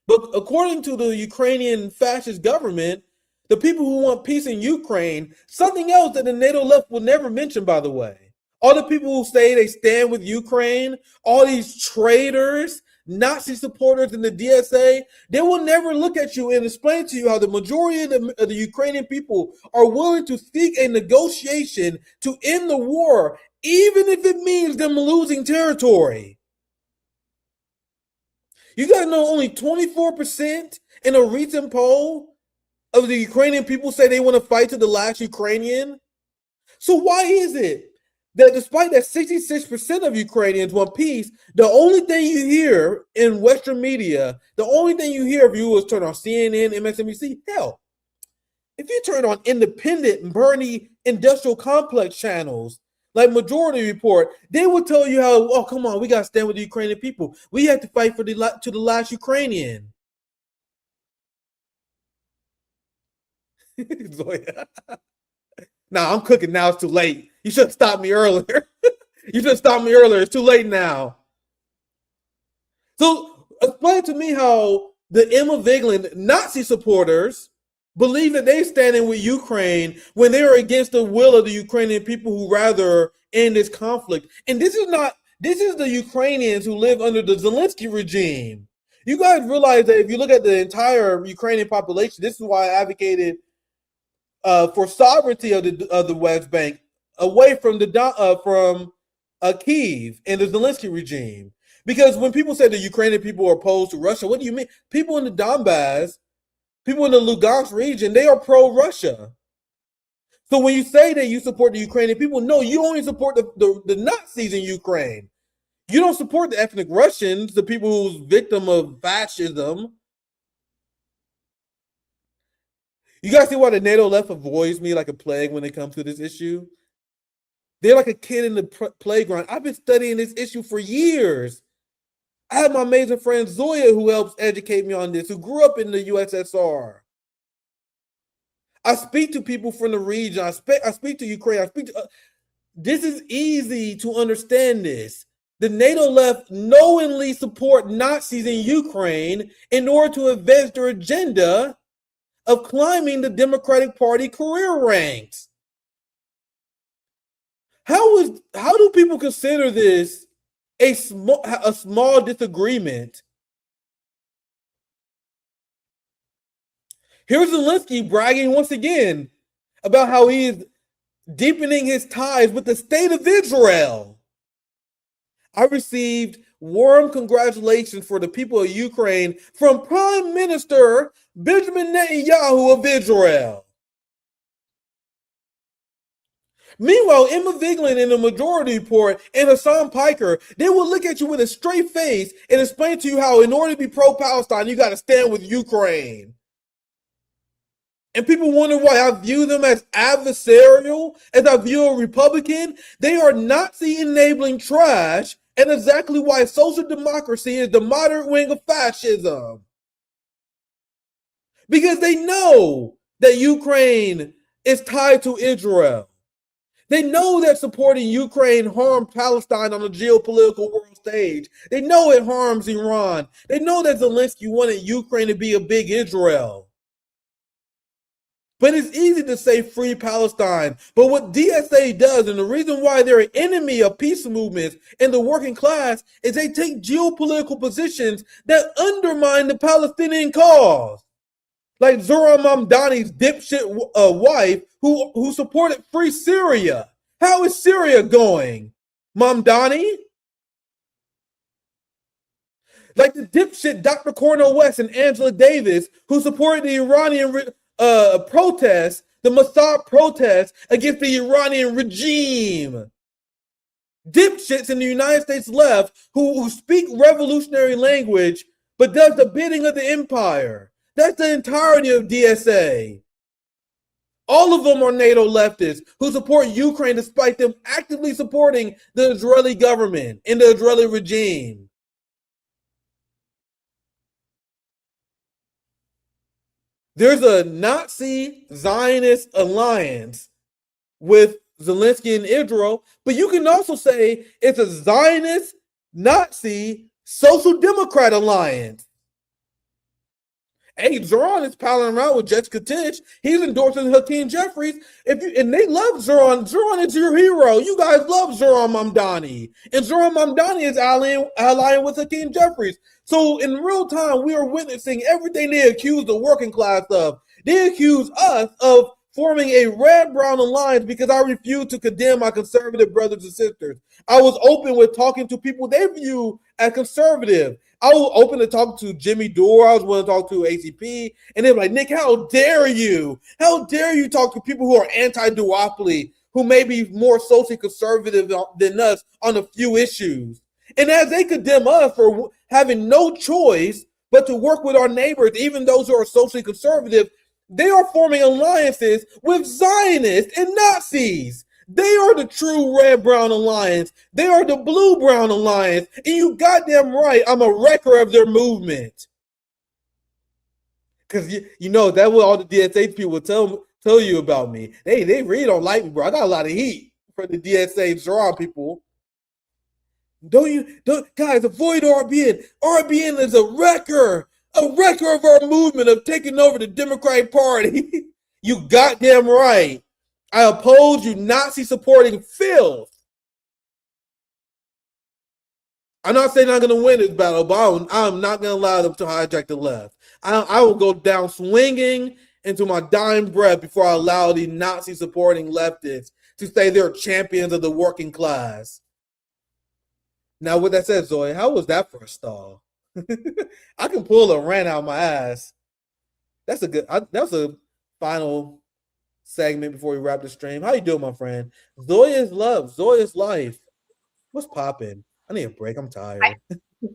But according to the Ukrainian fascist government, the people who want peace in Ukraine, something else that the NATO left will never mention, by the way. All the people who say they stand with Ukraine, all these traitors, Nazi supporters in the DSA, they will never look at you and explain to you how the majority of the Ukrainian people are willing to seek a negotiation to end the war, even if it means them losing territory. You gotta know only 24% in a recent poll of the Ukrainian people say they want to fight to the last Ukrainian. So why is it that despite that 66% of Ukrainians want peace, the only thing you hear in Western media, the only thing you hear if you was turn on CNN, MSNBC, hell, if you turn on independent Bernie industrial complex channels like Majority Report, they will tell you how, oh, come on, we got to stand with the Ukrainian people. We have to fight to the last Ukrainian. Nah, I'm cooking now. It's too late. You should have stopped me earlier. You should have stopped me earlier. It's too late now. So explain to me how the Emma Vigeland Nazi supporters believe that they're standing with Ukraine when they are against the will of the Ukrainian people who rather end this conflict. And this is the Ukrainians who live under the Zelensky regime. You guys realize that if you look at the entire Ukrainian population, this is why I advocated for sovereignty of the West Bank away from Kyiv and the Zelensky regime. Because when people say the Ukrainian people are opposed to Russia, what do you mean? People in the Donbass, people in the Lugansk region, they are pro-Russia. So when you say that you support the Ukrainian people, no, you only support the Nazis in Ukraine. You don't support the ethnic Russians, the people who's victim of fascism. You guys see why the NATO left avoids me like a plague when it comes to this issue? They're like a kid in the playground. I've been studying this issue for years. I have my amazing friend Zoya who helps educate me on this, who grew up in the USSR. I speak to people from the region. I speak to Ukraine. This is easy to understand this. The NATO left knowingly support Nazis in Ukraine in order to advance their agenda of climbing the Democratic Party career ranks. How do people consider this a small disagreement? Here's Zelensky bragging once again about how he is deepening his ties with the state of Israel. I received warm congratulations for the people of Ukraine from Prime Minister Benjamin Netanyahu of Israel. Meanwhile, Emma Vigeland in the Majority Report and Hassan Piker, they will look at you with a straight face and explain to you how in order to be pro-Palestine, you got to stand with Ukraine. And people wonder why I view them as adversarial, as I view a Republican. They are Nazi-enabling trash, and exactly why social democracy is the moderate wing of fascism. Because they know that Ukraine is tied to Israel. They know that supporting Ukraine harmed Palestine on the geopolitical world stage. They know it harms Iran. They know that Zelensky wanted Ukraine to be a big Israel. But it's easy to say free Palestine. But what DSA does, and the reason why they're an enemy of peace movements and the working class, is they take geopolitical positions that undermine the Palestinian cause. Like Zohran Mamdani's dipshit wife who supported free Syria. How is Syria going, Mamdani? Like the dipshit Dr. Cornel West and Angela Davis who supported the Iranian protests, the Mossad protests against the Iranian regime. Dipshits in the United States left who speak revolutionary language but does the bidding of the empire. That's the entirety of DSA. All of them are NATO leftists who support Ukraine despite them actively supporting the Israeli government and the Israeli regime. There's a Nazi-Zionist alliance with Zelensky and Israel, but you can also say it's a Zionist, Nazi, Social Democrat alliance. Hey, Zohran is palling around with Jessica Tisch. He's endorsing Hakeem Jeffries. And they love Zohran. Zohran is your hero. You guys love Zohran Mamdani. And Zohran Mamdani is allying with Hakeem Jeffries. So in real time, we are witnessing everything they accuse the working class of. They accuse us of forming a red-brown alliance because I refuse to condemn my conservative brothers and sisters. I was open with talking to people they view as conservative. I was open to talk to Jimmy Dore. I was willing to talk to ACP. And they were like, Nick, how dare you? How dare you talk to people who are anti-duopoly, who may be more socially conservative than us on a few issues? And as they condemn us for having no choice but to work with our neighbors, even those who are socially conservative, they are forming alliances with Zionists and Nazis. They are the true red-brown alliance. They are the blue-brown alliance. And you goddamn right, I'm a wrecker of their movement. Because you know, that's what all the DSA people tell you about me. They really don't like me, bro. I got a lot of heat for the DSA Zohran people. Guys, avoid RBN. RBN is a wrecker of our movement of taking over the Democratic Party. You goddamn right. I oppose you Nazi supporting filth. I'm not saying I'm going to win this battle, but I'm not going to allow them to hijack the left. I will go down swinging into my dying breath before I allow the Nazi supporting leftists to say they're champions of the working class. Now, with that said, Zoe, how was that for a stall? I can pull a rant out my ass. That's a final segment before we wrap the stream. How you doing, my friend? Zoe is love. Zoe is life. What's popping? I need a break. I'm tired.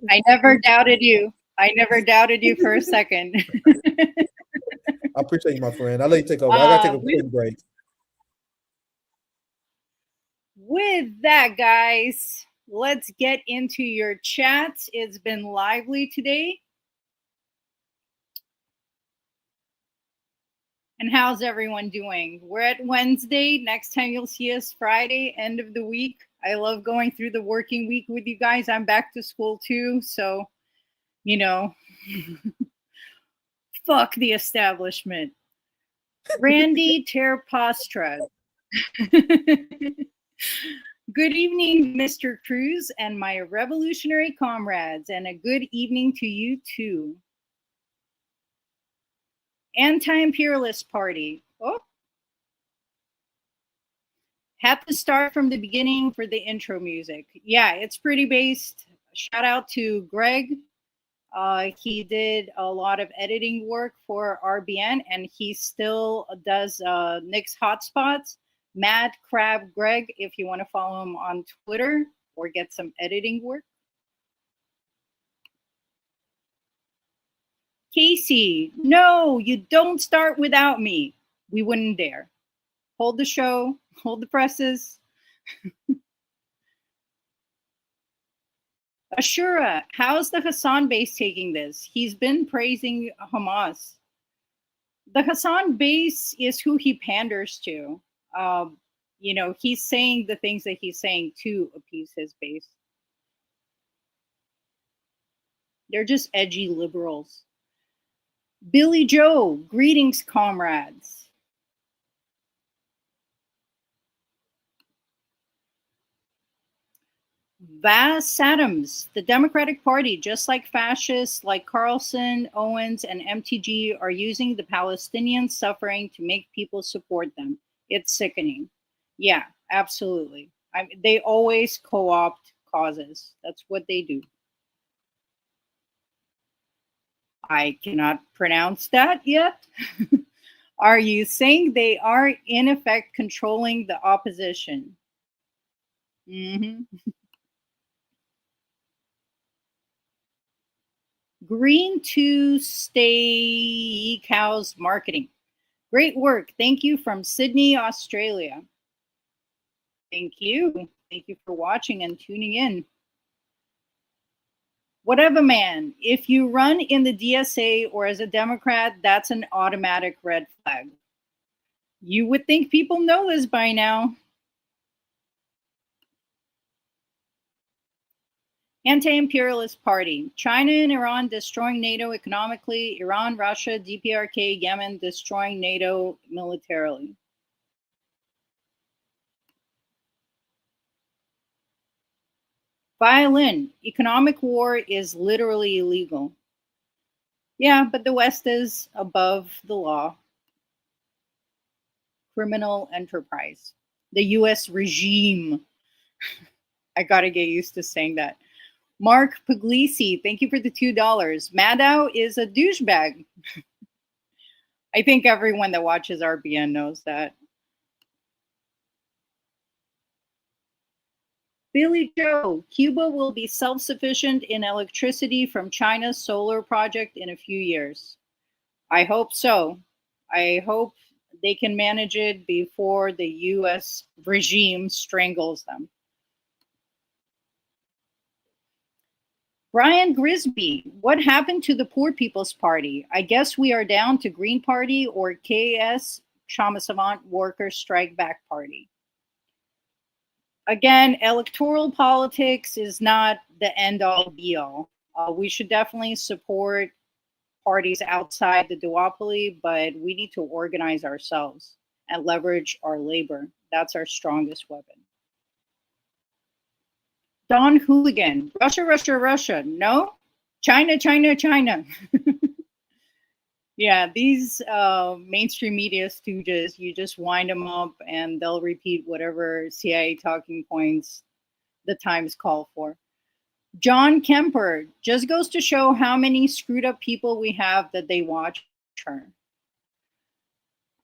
I never doubted you. I never doubted you for a second. I appreciate you, my friend. I'll let you take over. I gotta take a quick break. With that, guys, let's get into your chats. It's been lively today. And how's everyone doing? We're at Wednesday. Next time you'll see us Friday, end of the week. I love going through the working week with you guys. I'm back to school too. So, you know, fuck the establishment. Randy Terpastra. Good evening, Mr. Cruse and my revolutionary comrades, and a good evening to you too. Anti-imperialist party. Oh, had to start from the beginning for the intro music. Yeah, it's pretty based. Shout out to Greg. He did a lot of editing work for RBN, and he still does Nick's Hotspots. Mad Crab Greg, if you want to follow him on Twitter or get some editing work. Casey, no, you don't start without me. We wouldn't dare. Hold the show, hold the presses. Ashura, how's the Hassan base taking this? He's been praising Hamas. The Hassan base is who he panders to. You know, he's saying the things that he's saying to appease his base. They're just edgy liberals. Billy Joe, greetings, comrades. Vass Adams, the Democratic Party, just like fascists like Carlson, Owens, and MTG, are using the Palestinian suffering to make people support them. It's sickening. Yeah, absolutely. They always co-opt causes. That's what they do. I cannot pronounce that yet. Are you saying they are in effect controlling the opposition? Mm-hmm. Green to Stay Cows Marketing. Great work. Thank you from Sydney, Australia. Thank you. Thank you for watching and tuning in. Whatever, man. If you run in the DSA or as a Democrat, that's an automatic red flag. You would think people know this by now. Anti-imperialist party. China and Iran destroying NATO economically. Iran, Russia, DPRK, Yemen destroying NATO militarily. Violin. Economic war is literally illegal. Yeah, but the West is above the law. Criminal enterprise. The US regime. I gotta get used to saying that. Mark Puglisi, thank you for the $2. Maddow is a douchebag. I think everyone that watches RBN knows that. Billy Joe, Cuba will be self-sufficient in electricity from China's solar project in a few years. I hope so. I hope they can manage it before the US regime strangles them. Brian Grisby, what happened to the Poor People's Party? I guess we are down to Green Party or KS, Shama Savant Worker Strike Back Party. Again, electoral politics is not the end-all be-all. We should definitely support parties outside the duopoly, but we need to organize ourselves and leverage our labor. That's our strongest weapon. Don Hooligan, Russia, Russia, Russia. No, China, China, China. Yeah, these mainstream media stooges, you just wind them up and they'll repeat whatever CIA talking points the Times call for. John Kemper, just goes to show how many screwed up people we have that they watch her.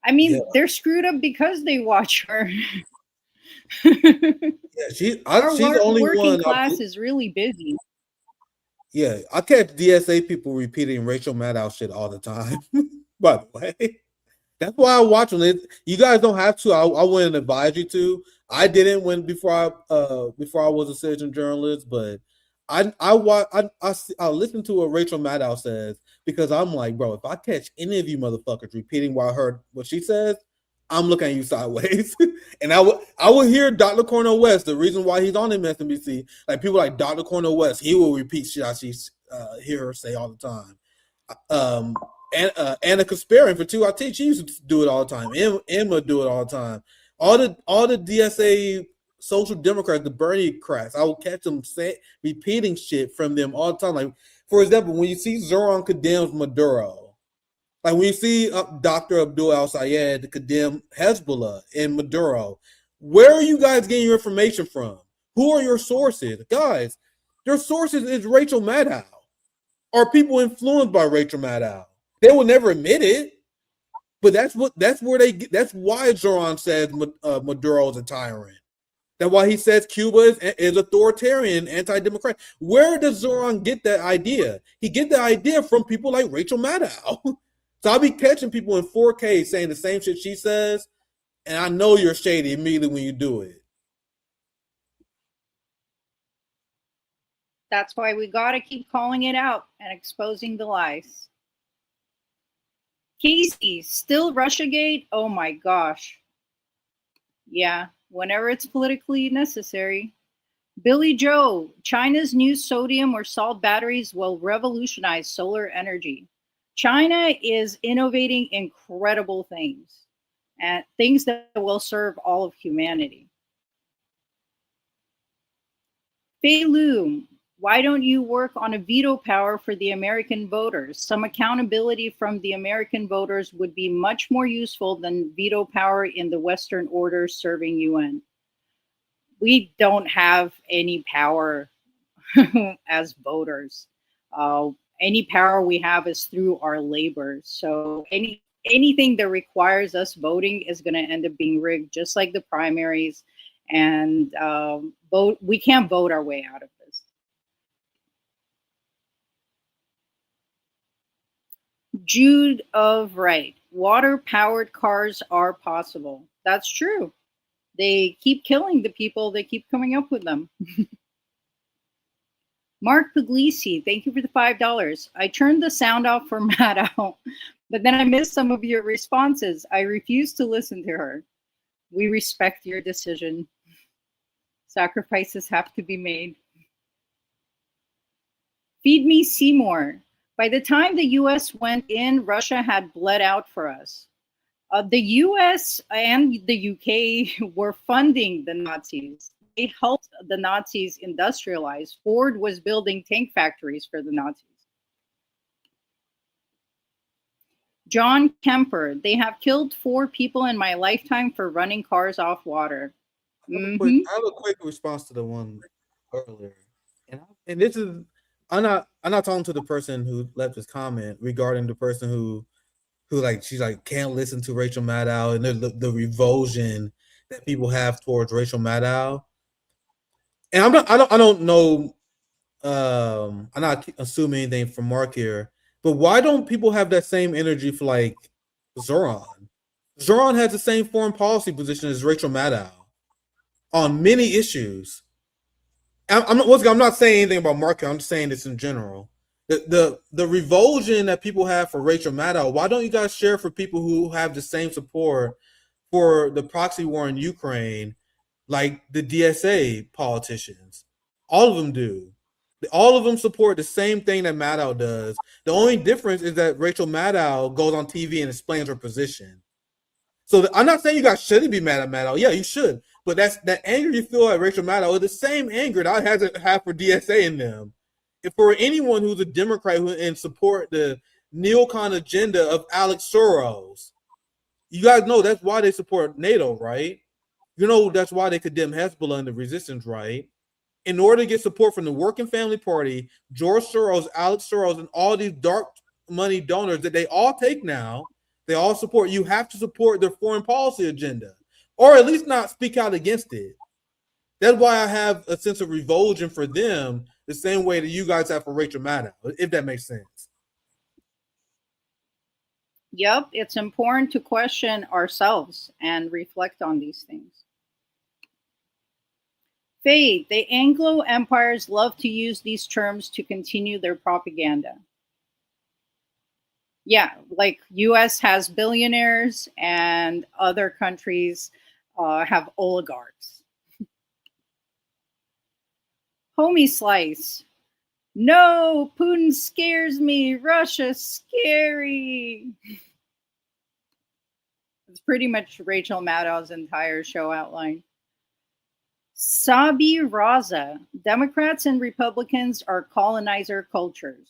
I mean, yeah. They're screwed up because they watch her. Yeah, she's the only working one. Class is really busy. Yeah, I catch DSA people repeating Rachel Maddow shit all the time. By the way, that's why I watch them. You guys don't have to. I wouldn't advise you to. I didn't before I was a citizen journalist, but I listen to what Rachel Maddow says because I'm like, bro, if I catch any of you motherfuckers repeating what I heard what she says, I'm looking at you sideways. And I would hear Dr. Cornel West, the reason why he's on MSNBC, like people like Dr. Cornel West, he will repeat shit I hear her say all the time. Anna Kasparian for 2 I teach, she used to do it all the time. Emma do it all the time. All the DSA social democrats, the Bernie cracks, I will catch them repeating shit from them all the time. Like, for example, when you see Zoran condemns Maduro, like when you see Dr. Abdul al-Sayed condemn Hezbollah and Maduro, where are you guys getting your information from? Who are your sources? Guys, your sources is Rachel Maddow. are people influenced by Rachel Maddow. They will never admit it, but that's where they get. That's why Zoran says Maduro is a tyrant. That's why he says Cuba is authoritarian, anti-democratic. Where does Zoran get that idea? He get the idea from people like Rachel Maddow. So I'll be catching people in 4K saying the same shit she says, and I know you're shady immediately when you do it. That's why we got to keep calling it out and exposing the lies. Casey, still Russiagate? Oh my gosh. Yeah, whenever it's politically necessary. Billy Joe, China's new sodium or salt batteries will revolutionize solar energy. China is innovating incredible things, and things that will serve all of humanity. Fei Lu, why don't you work on a veto power for the American voters? Some accountability from the American voters would be much more useful than veto power in the Western order serving UN. We don't have any power as voters. Any power we have is through our labor. So anything that requires us voting is going to end up being rigged, just like the primaries. And we can't vote our way out of this. Jude of Right. Water-powered cars are possible. That's true. They keep killing the people. They keep coming up with them. Mark Puglisi, thank you for the $5. I turned the sound off for Maddow, but then I missed some of your responses. I refuse to listen to her. We respect your decision. Sacrifices have to be made. Feed me Seymour. By the time the US went in, Russia had bled out for us. The US and the UK were funding the Nazis. They helped the Nazis industrialize. Ford was building tank factories for the Nazis. John Kemper, they have killed 4 people in my lifetime for running cars off water. I have a quick response to the one earlier, and this is I'm not talking to the person who left this comment regarding the person who like she's like can't listen to Rachel Maddow and the revulsion that people have towards Rachel Maddow. And I don't know. I'm not assuming anything from Mark here, but why don't people have that same energy for like Zoran? Zoran has the same foreign policy position as Rachel Maddow on many issues. I'm not saying anything about Mark. I'm just saying this in general. The revulsion that people have for Rachel Maddow, why don't you guys share for people who have the same support for the proxy war in Ukraine, like the DSA politicians? All of them do. All of them support the same thing that Maddow does. The only difference is that Rachel Maddow goes on TV and explains her position. So I'm not saying you guys shouldn't be mad at Maddow. Yeah, you should. But that's that anger you feel at Rachel Maddow is the same anger that I have for DSA in them. If for anyone who's a Democrat and support the neocon agenda of Alex Soros, you guys know that's why they support NATO, right? You know that's why they condemn Hezbollah and the resistance, right? In order to get support from the Working Family Party, George Soros, Alex Soros, and all these dark money donors that they all take now, they all support. You have to support their foreign policy agenda, or at least not speak out against it. That's why I have a sense of revulsion for them, the same way that you guys have for Rachel Maddow, if that makes sense. Yep, it's important to question ourselves and reflect on these things. Faye, the Anglo empires love to use these terms to continue their propaganda. Yeah, like US has billionaires and other countries have oligarchs. Homie Slice. No, Putin scares me. Russia's scary. It's pretty much Rachel Maddow's entire show outline. Sabi Raza. Democrats and Republicans are colonizer cultures.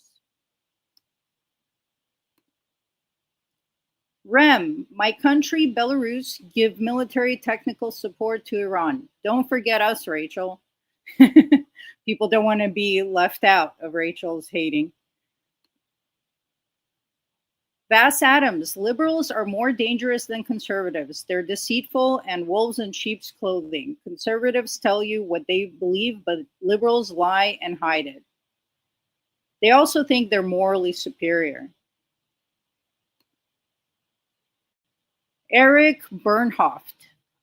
Rem, my country, Belarus, give military technical support to Iran. Don't forget us, Rachel. People don't want to be left out of Rachel's hating. Vass Adams, liberals are more dangerous than conservatives. They're deceitful and wolves in sheep's clothing. Conservatives tell you what they believe, but liberals lie and hide it. They also think they're morally superior. Eric Bernhoft.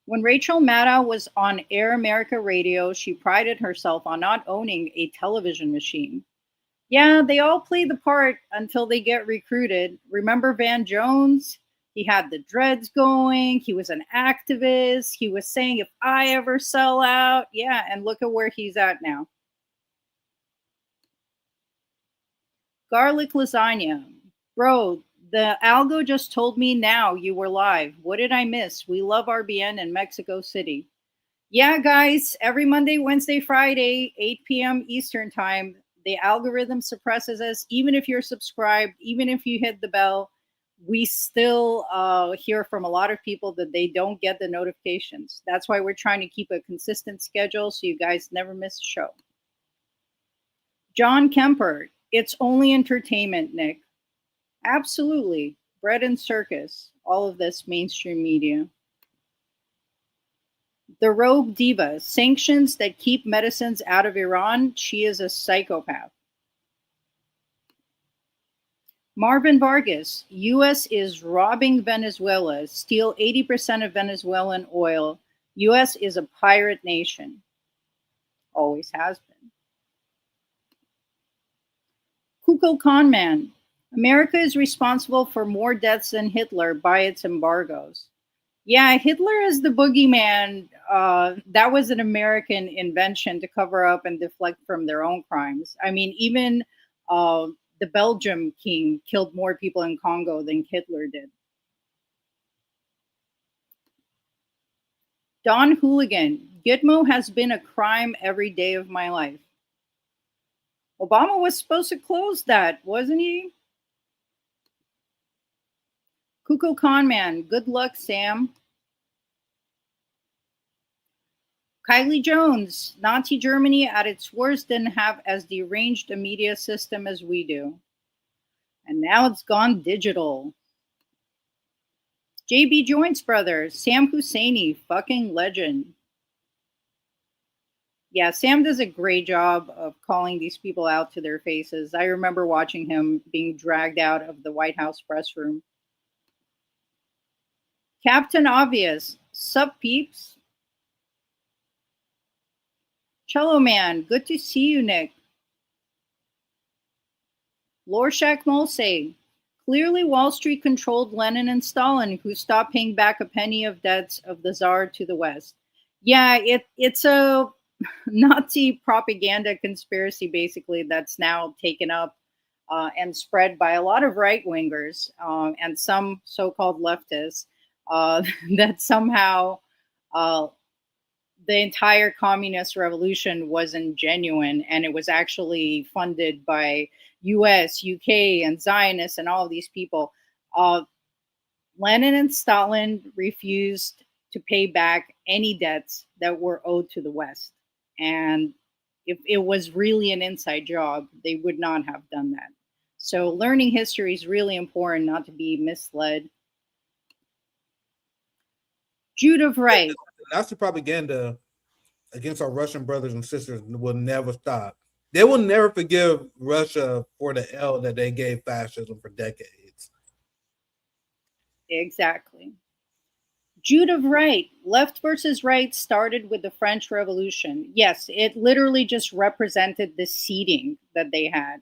When Rachel Maddow was on Air America Radio, she prided herself on not owning a television machine. Yeah, they all play the part until they get recruited. Remember Van Jones? He had the dreads going. He was an activist. He was saying, if I ever sell out. Yeah, and look at where he's at now. Garlic lasagna. Bro, the algo just told me now you were live. What did I miss? We love RBN in Mexico City. Yeah, guys, every Monday, Wednesday, Friday, 8 p.m. Eastern time, the algorithm suppresses us. Even if you're subscribed, even if you hit the bell, we still hear from a lot of people that they don't get the notifications. That's why we're trying to keep a consistent schedule so you guys never miss a show. John Kemper, it's only entertainment, Nick. Absolutely. Bread and circus, all of this mainstream media. The Rogue Diva, sanctions that keep medicines out of Iran. She is a psychopath. Marvin Vargas, U.S. is robbing Venezuela, steal 80% of Venezuelan oil. U.S. is a pirate nation. Always has been. Kuko Conman, America is responsible for more deaths than Hitler by its embargoes. Yeah, Hitler is the boogeyman. That was an American invention to cover up and deflect from their own crimes. I mean, even the Belgium king killed more people in Congo than Hitler did. Don Hooligan, Gitmo has been a crime every day of my life. Obama was supposed to close that, wasn't he? Kuko Conman, good luck, Sam. Kylie Jones, Nazi Germany at its worst didn't have as deranged a media system as we do. And now it's gone digital. JB Joints brother, Sam Husseini, fucking legend. Yeah, Sam does a great job of calling these people out to their faces. I remember watching him being dragged out of the White House press room. Captain Obvious, sup peeps? Cello Man, good to see you, Nick. Lorshak Molse, clearly Wall Street controlled Lenin and Stalin, who stopped paying back a penny of debts of the Tsar to the West. Yeah, it's a Nazi propaganda conspiracy, basically, that's now taken up and spread by a lot of right-wingers and some so-called leftists that somehow the entire communist revolution wasn't genuine and it was actually funded by US, UK, and Zionists and all of these people. Lenin and Stalin refused to pay back any debts that were owed to the West. And if it was really an inside job, they would not have done that. So learning history is really important, not to be misled. Jude of Right. Nazi propaganda against our Russian brothers and sisters will never stop. They will never forgive Russia for the L that they gave fascism for decades. Exactly. Jude of Right. Left versus right started with the French Revolution. Yes, it literally just represented the seating that they had,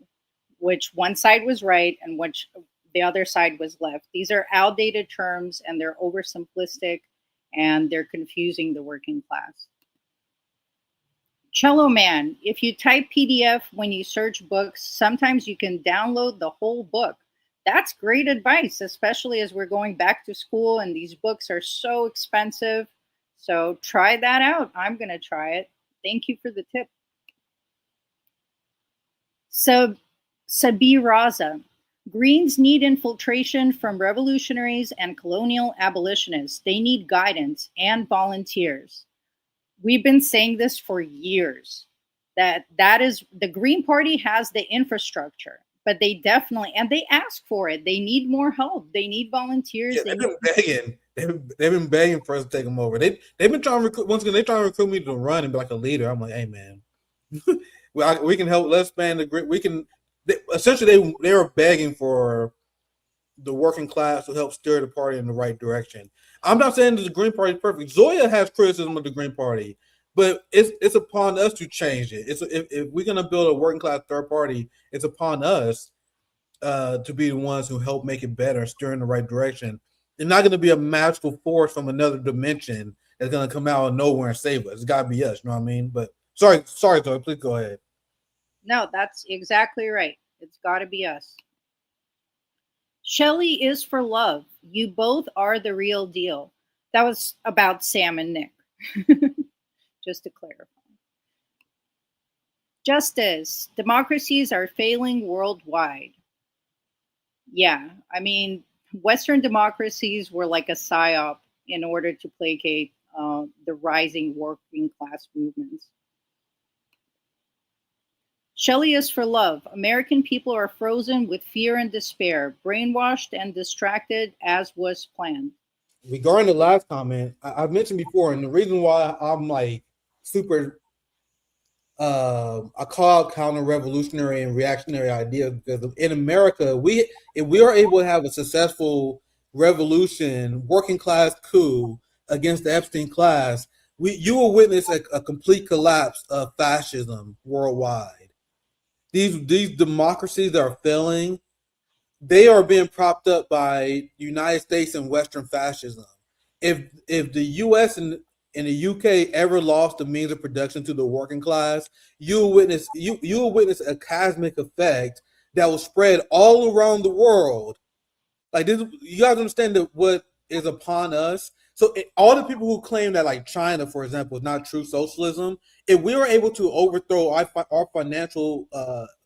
which one side was right and which the other side was left. These are outdated terms and they're oversimplistic and they're confusing the working class. Cello Man, if you type PDF when you search books, sometimes you can download the whole book. That's great advice, especially as we're going back to school and these books are so expensive. So try that out. I'm going to try it. Thank you for the tip. So, Sabir Raza, Greens need infiltration from revolutionaries and colonial abolitionists. They need guidance and volunteers. We've been saying this for years, that is the Green Party has the infrastructure. but they definitely, and they ask for it. They need more help. They need volunteers. Yeah, They they've been need, begging. They've been begging for us to take them over. They've been trying to recruit. Once again, they trying to recruit me to run and be like a leader. I'm like, hey man, we can help. Let's expand the grid. We can. Essentially, they were begging for the working class to help steer the party in the right direction. I'm not saying that the Green Party is perfect. Zoya has criticism of the Green Party, but it's upon us to change it. It's if we're gonna build a working class third party, it's upon us to be the ones who help make it better, steer in the right direction. It's not going to be a magical force from another dimension that's going to come out of nowhere and save us. It's got to be us. You know what I mean? But sorry, Zoe, please go ahead. no, that's exactly right. It's got to be us. Shelley is for love. You both are the real deal. That was about Sam and Nick. Just to clarify. Justice. Democracies are failing worldwide. Yeah, I mean, Western democracies were like a psyop in order to placate the rising working class movements. Shelley is for love. American people are frozen with fear and despair, brainwashed and distracted as was planned. Regarding the last comment, I've mentioned before, and the reason why I'm like super, I call out counter-revolutionary and reactionary ideas because in America, if we are able to have a successful revolution, working class coup against the Epstein class, you will witness a complete collapse of fascism worldwide. These democracies that are failing, they are being propped up by United States and Western fascism. If the U.S. and the U.K. ever lost the means of production to the working class, you will witness a cosmic effect that will spread all around the world. Like this, you guys understand that what is upon us. So all the people who claim that like China, for example, is not true socialism, if we were able to overthrow our financial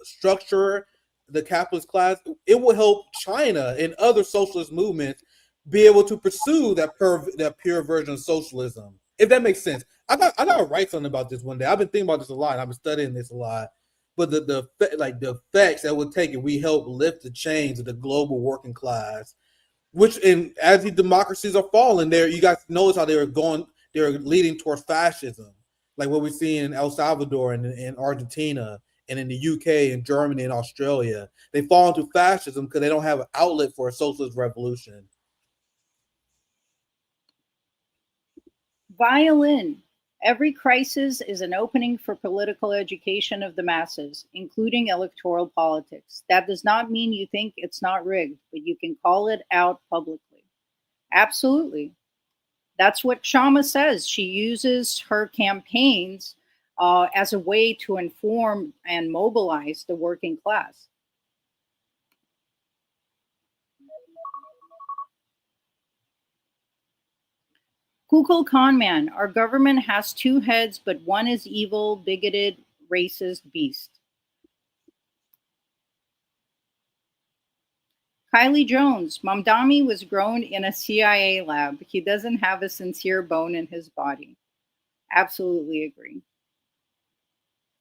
structure, the capitalist class, it will help China and other socialist movements be able to pursue that pure version of socialism. If that makes sense. I gotta write something about this one day. I've been thinking about this a lot. I've been studying this a lot. But the effects that would take if we help lift the chains of the global working class, which as these democracies are falling, there you guys notice how they're leading towards fascism, like what we see in El Salvador and in Argentina and in the UK and Germany and Australia. They fall into fascism because they don't have an outlet for a socialist revolution. Violin. Every crisis is an opening for political education of the masses, including electoral politics. That does not mean you think it's not rigged, but you can call it out publicly. Absolutely. That's what Sharma says. She uses her campaigns as a way to inform and mobilize the working class. Kukul Khanman, our government has two heads, but one is evil, bigoted, racist beast. Kylie Jones, Mamdani was grown in a CIA lab. He doesn't have a sincere bone in his body. Absolutely agree.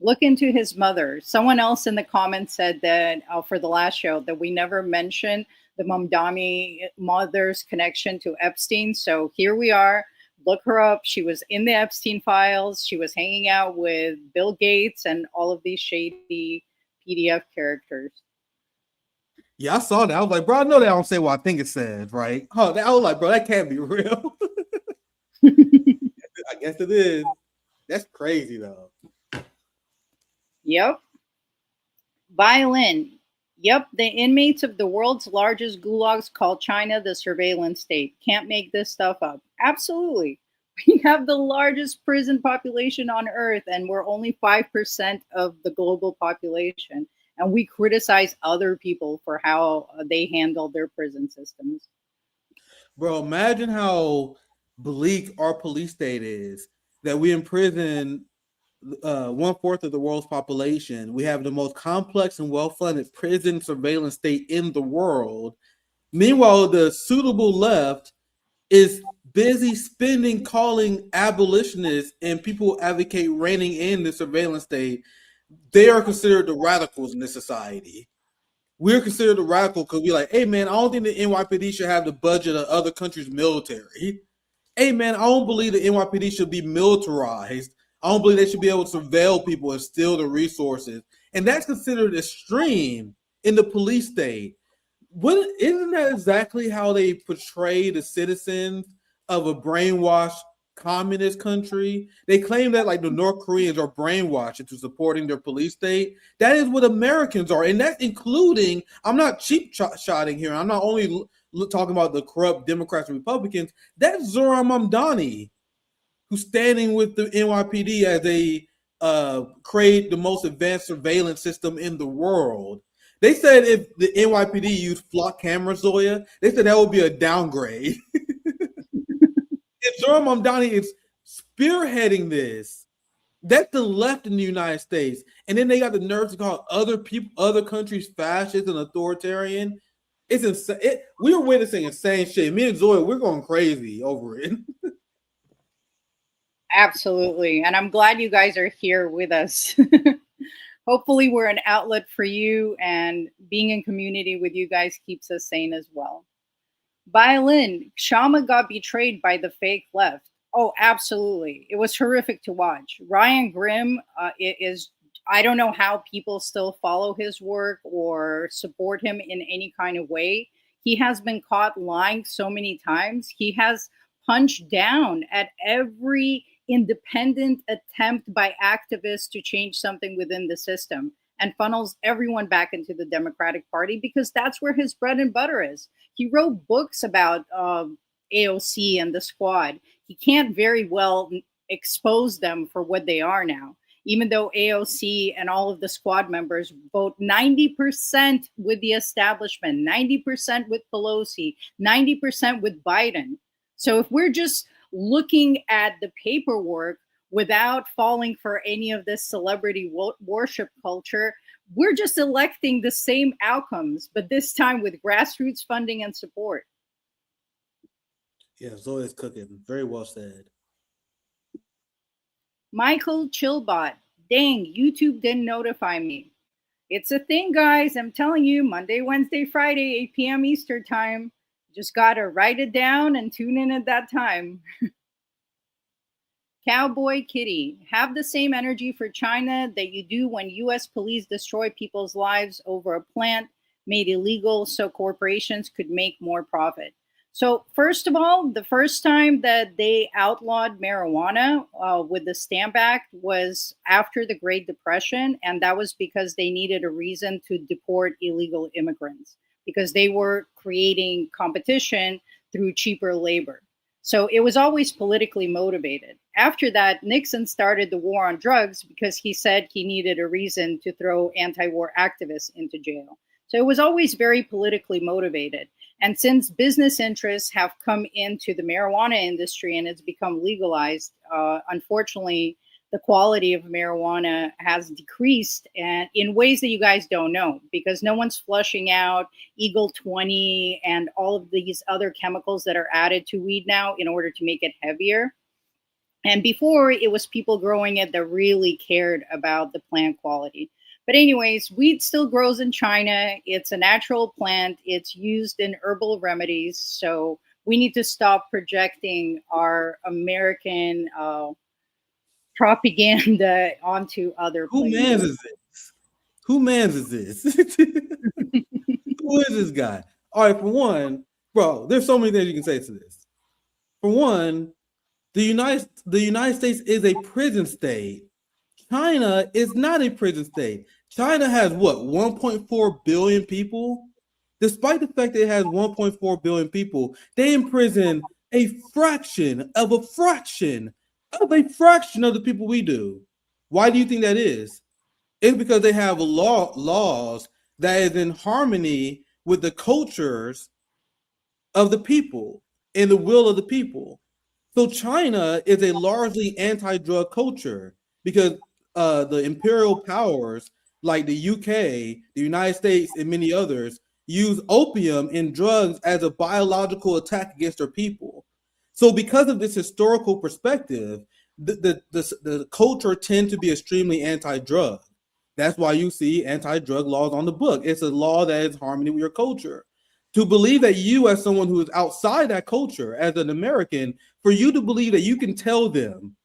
Look into his mother. Someone else in the comments said that for the last show that we never mentioned the Mamdani mother's connection to Epstein. So here we are. Look her up. She was in the Epstein files. She was hanging out with Bill Gates and all of these shady PDF characters. Yeah, I saw that. I was like, bro, I know they don't say what I think it says, right? I was like, bro, that can't be real. I guess it is. That's crazy, though. Yep. Violin. Yep, the inmates of the world's largest gulags call China the surveillance state. Can't make this stuff up. Absolutely. We have the largest prison population on Earth, and we're only 5% of the global population. And we criticize other people for how they handle their prison systems. Bro, imagine how bleak our police state is, that we imprison 1/4 of the world's population. We have the most complex and well-funded prison surveillance state in the world. Meanwhile, the suitable left is busy spending calling abolitionists and people who advocate reining in the surveillance state. They are considered the radicals in this society. we're considered a radical because we're like, hey man, I don't think the NYPD should have the budget of other countries' military. Hey man, I don't believe the NYPD should be militarized. I don't believe they should be able to surveil people and steal the resources. And that's considered extreme in the police state. Isn't that exactly how they portray the citizens of a brainwashed communist country? They claim that like the North Koreans are brainwashed into supporting their police state. That is what Americans are, and that's including. I'm not cheap shotting here. I'm not only talking about the corrupt Democrats and Republicans. That's Zoran Mamdani, who's standing with the NYPD as they create the most advanced surveillance system in the world. They said if the NYPD used flock cameras, Zoya, they said that would be a downgrade. If Zoran Mamdani is spearheading this, that's the left in the United States. And then they got the nerve to call other countries fascist and authoritarian. It's insane. We're witnessing insane shit. Me and Zoya, we're going crazy over it. Absolutely. And I'm glad you guys are here with us. Hopefully we're an outlet for you, and being in community with you guys keeps us sane as well. Violin, Shama got betrayed by the fake left. Oh, absolutely. It was horrific to watch. Ryan Grimm I don't know how people still follow his work or support him in any kind of way. He has been caught lying so many times. He has punched down at every independent attempt by activists to change something within the system, and funnels everyone back into the Democratic Party because that's where his bread and butter is. He wrote books about AOC and the squad. He can't very well expose them for what they are now, even though AOC and all of the squad members vote 90% with the establishment, 90% with Pelosi, 90% with Biden. So if we're just looking at the paperwork without falling for any of this celebrity worship culture, we're just electing the same outcomes, but this time with grassroots funding and support. Yeah, Zoya's cooking. Very well said. Michael Chillbot, dang, YouTube didn't notify me. It's a thing, guys. I'm telling you, Monday, Wednesday, Friday, 8 p.m. Eastern time. Just gotta write it down and tune in at that time. Cowboy Kitty, have the same energy for China that you do when U.S. police destroy people's lives over a plant made illegal so corporations could make more profit. So first of all, the first time that they outlawed marijuana with the Stamp Act was after the Great Depression, and that was because they needed a reason to deport illegal immigrants, because they were creating competition through cheaper labor. So it was always politically motivated. After that, Nixon started the war on drugs because he said he needed a reason to throw anti-war activists into jail. So it was always very politically motivated. And since business interests have come into the marijuana industry and it's become legalized, unfortunately, the quality of marijuana has decreased, and in ways that you guys don't know, because no one's flushing out Eagle 20 and all of these other chemicals that are added to weed now in order to make it heavier. And before, it was people growing it that really cared about the plant quality. But anyways, weed still grows in China. It's a natural plant. It's used in herbal remedies. So we need to stop projecting our American propaganda onto other places. Who mans is this? Who mans is this? Who is this guy? All right, for one, bro, there's so many things you can say to this. For one, the United States is a prison state. China is not a prison state. China has what, 1.4 billion people? Despite the fact that it has 1.4 billion people, they imprison a fraction of the people we do. Why do you think that is? It's because they have laws that is in harmony with the cultures of the people and the will of the people. So China is a largely anti-drug culture because the imperial powers like the UK, the United States, and many others use opium and drugs as a biological attack against their people. So because of this historical perspective, the culture tends to be extremely anti-drug. That's why you see anti-drug laws on the book. It's a law that is in harmony with your culture. To believe that you, as someone who is outside that culture, as an American, for you to believe that you can tell them,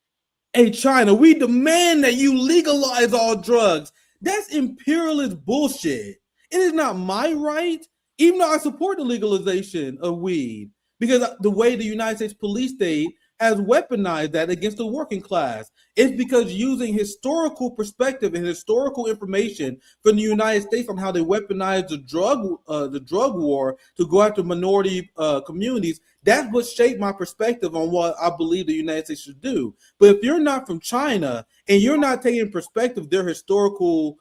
hey, China, we demand that you legalize all drugs. That's imperialist bullshit. It is not my right, even though I support the legalization of weed, because the way the United States police state has weaponized that against the working class. It's because using historical perspective and historical information from the United States on how they weaponized the drug war to go after minority communities. That's what shaped my perspective on what I believe the United States should do. But if you're not from China and you're not taking perspective their historical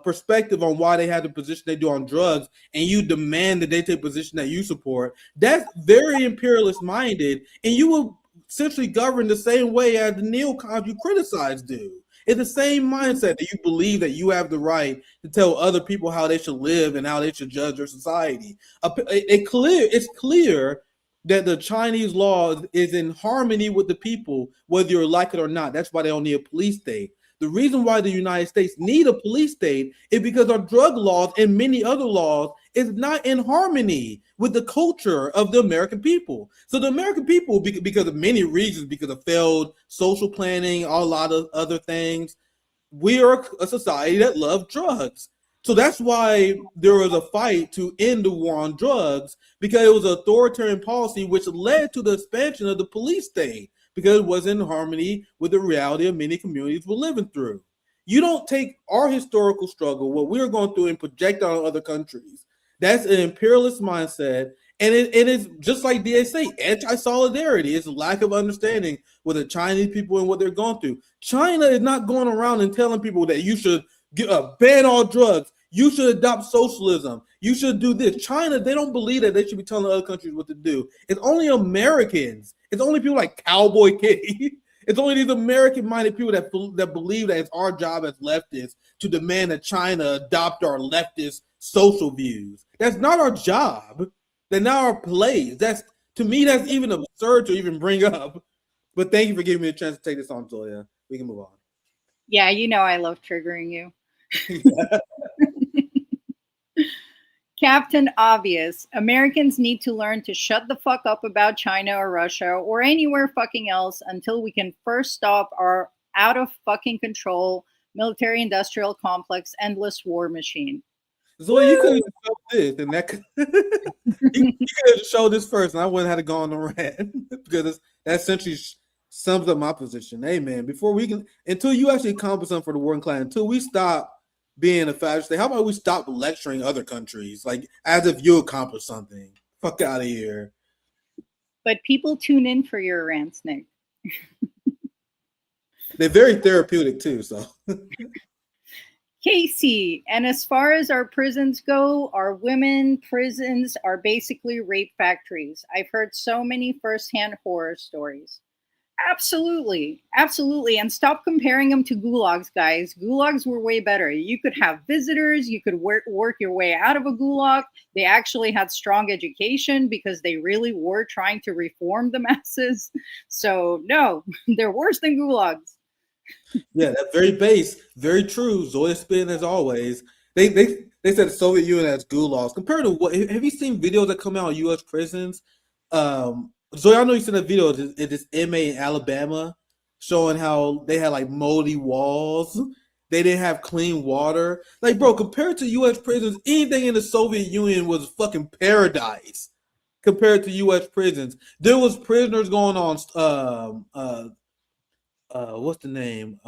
perspective on why they had the position they do on drugs, and you demand that they take a position that you support, that's very imperialist minded, and you will essentially govern the same way as the neocons you criticize do. It's the same mindset that you believe that you have the right to tell other people how they should live and how they should judge their society. It's clear that the Chinese law is in harmony with the people, whether you like it or not. That's why they don't need a police state. The reason why the United States need a police state is because our drug laws and many other laws is not in harmony with the culture of the American people. So the American people, because of many reasons, because of failed social planning, a lot of other things, we are a society that loves drugs. So that's why there was a fight to end the war on drugs, because it was an authoritarian policy which led to the expansion of the police state, because it was in harmony with the reality of many communities we're living through. You don't take our historical struggle, what we're going through, and project on other countries. That's an imperialist mindset, and it is just like DA say, anti-solidarity. It's a lack of understanding with the Chinese people and what they're going through. China is not going around and telling people that you should ban all drugs, you should adopt socialism, you should do this. China, they don't believe that they should be telling other countries what to do. It's only Americans. It's only people like Cowboy Kitty. It's only these American-minded people that believe that it's our job as leftists to demand that China adopt our leftist social views. That's not our job. They're not our place. To me, that's even absurd to even bring up. But thank you for giving me a chance to take this on, Zoya. We can move on. Yeah, you know I love triggering you. Captain Obvious. Americans need to learn to shut the fuck up about China or Russia or anywhere fucking else until we can first stop our out of fucking control military industrial complex endless war machine. Zoe, you could have showed this, and you could have showed this first, and I wouldn't have to go on the rant because that essentially sums up my position. Hey, man, until you actually accomplish something for the working class, until we stop being a fascist state, how about we stop lecturing other countries, like as if you accomplished something? Fuck out of here. But people tune in for your rants, Nick. They're very therapeutic too, so. Casey, and as far as our prisons go, our women prisons are basically rape factories. I've heard so many firsthand horror stories. Absolutely. Absolutely. And stop comparing them to gulags, guys. Gulags were way better. You could have visitors. You could work your way out of a gulag. They actually had strong education because they really were trying to reform the masses. So no, they're worse than gulags. Yeah, that's very base, very true. Zoya spin as always. They said the Soviet Union has gulags. Compared to what? Have you seen videos that come out of U.S. prisons? Zoya, I know you seen a video of this inmate in Alabama showing how they had like moldy walls. They didn't have clean water. Like, bro, compared to U.S. prisons, anything in the Soviet Union was fucking paradise. Compared to U.S. prisons, there was prisoners going on what's the name?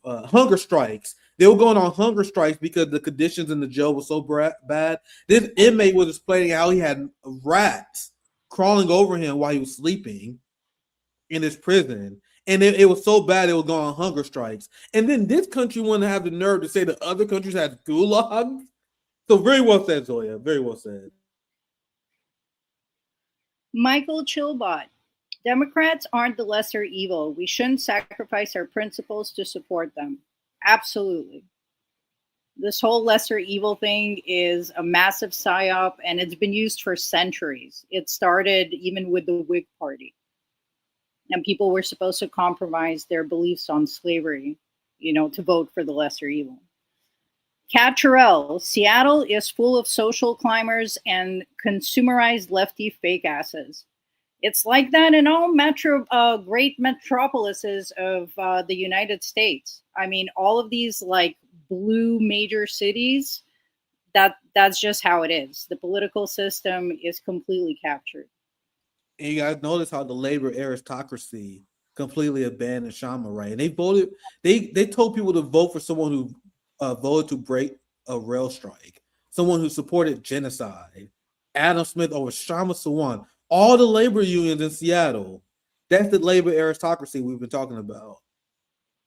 Hunger strikes. They were going on hunger strikes because the conditions in the jail were so bad. This inmate was explaining how he had rats crawling over him while he was sleeping in his prison. And it was so bad it was going on hunger strikes. And then this country wouldn't have the nerve to say that other countries had gulags. So very well said, Zoya. Very well said. Michael Chilbot. Democrats aren't the lesser evil. We shouldn't sacrifice our principles to support them. Absolutely. This whole lesser evil thing is a massive psyop, and it's been used for centuries. It started even with the Whig Party. And people were supposed to compromise their beliefs on slavery. to vote for the lesser evil. Kat Terrell, Seattle is full of social climbers and consumerized lefty fake asses. It's like that in all great metropolises of the United States. I mean, all of these like blue major cities, that's just how it is. The political system is completely captured. And you guys notice how the labor aristocracy completely abandoned Shama, right? And they told people to vote for someone who voted to break a rail strike, someone who supported genocide, Adam Smith over Shama Sawan, all the labor unions in Seattle. That's the labor aristocracy we've been talking about.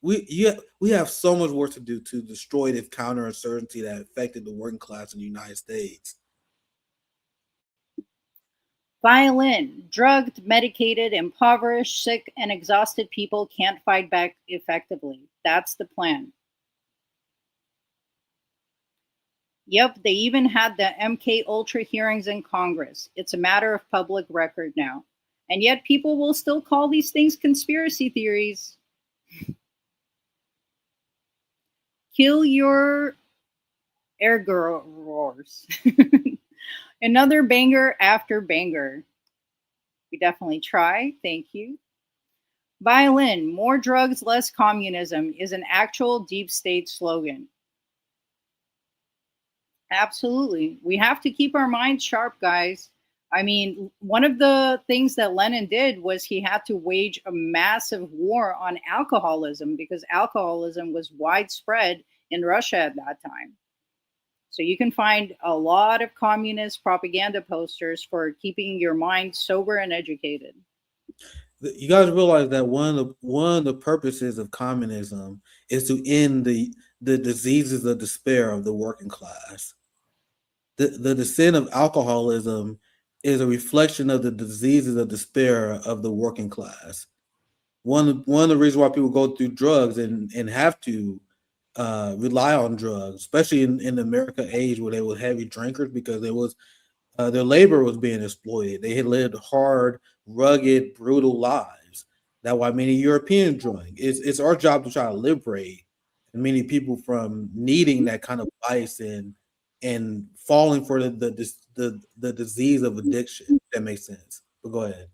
We have so much work to do to destroy this counterinsurgency that affected the working class in the United States. Violin, drugged, medicated, impoverished, sick, and exhausted people can't fight back effectively. That's the plan. Yep, they even had the MK Ultra hearings in Congress. It's a matter of public record now. And yet people will still call these things conspiracy theories. Kill your air roars. Another banger after banger. We definitely try. Thank you. Violin, more drugs, less communism is an actual deep state slogan. Absolutely. We have to keep our minds sharp, guys. I mean, one of the things that Lenin did was he had to wage a massive war on alcoholism because alcoholism was widespread in Russia at that time. So you can find a lot of communist propaganda posters for keeping your mind sober and educated. You guys realize that one of the purposes of communism is to end the diseases of despair of the working class. The descent of alcoholism is a reflection of the diseases of despair of the working class. One of the reasons why people go through drugs and have to rely on drugs, especially in the America age where they were heavy drinkers, because there was their labor was being exploited. They had lived hard, rugged, brutal lives. That's why many Europeans drink. It's our job to try to liberate many people from needing that kind of vice and falling for the disease of addiction. If that makes sense. But go ahead.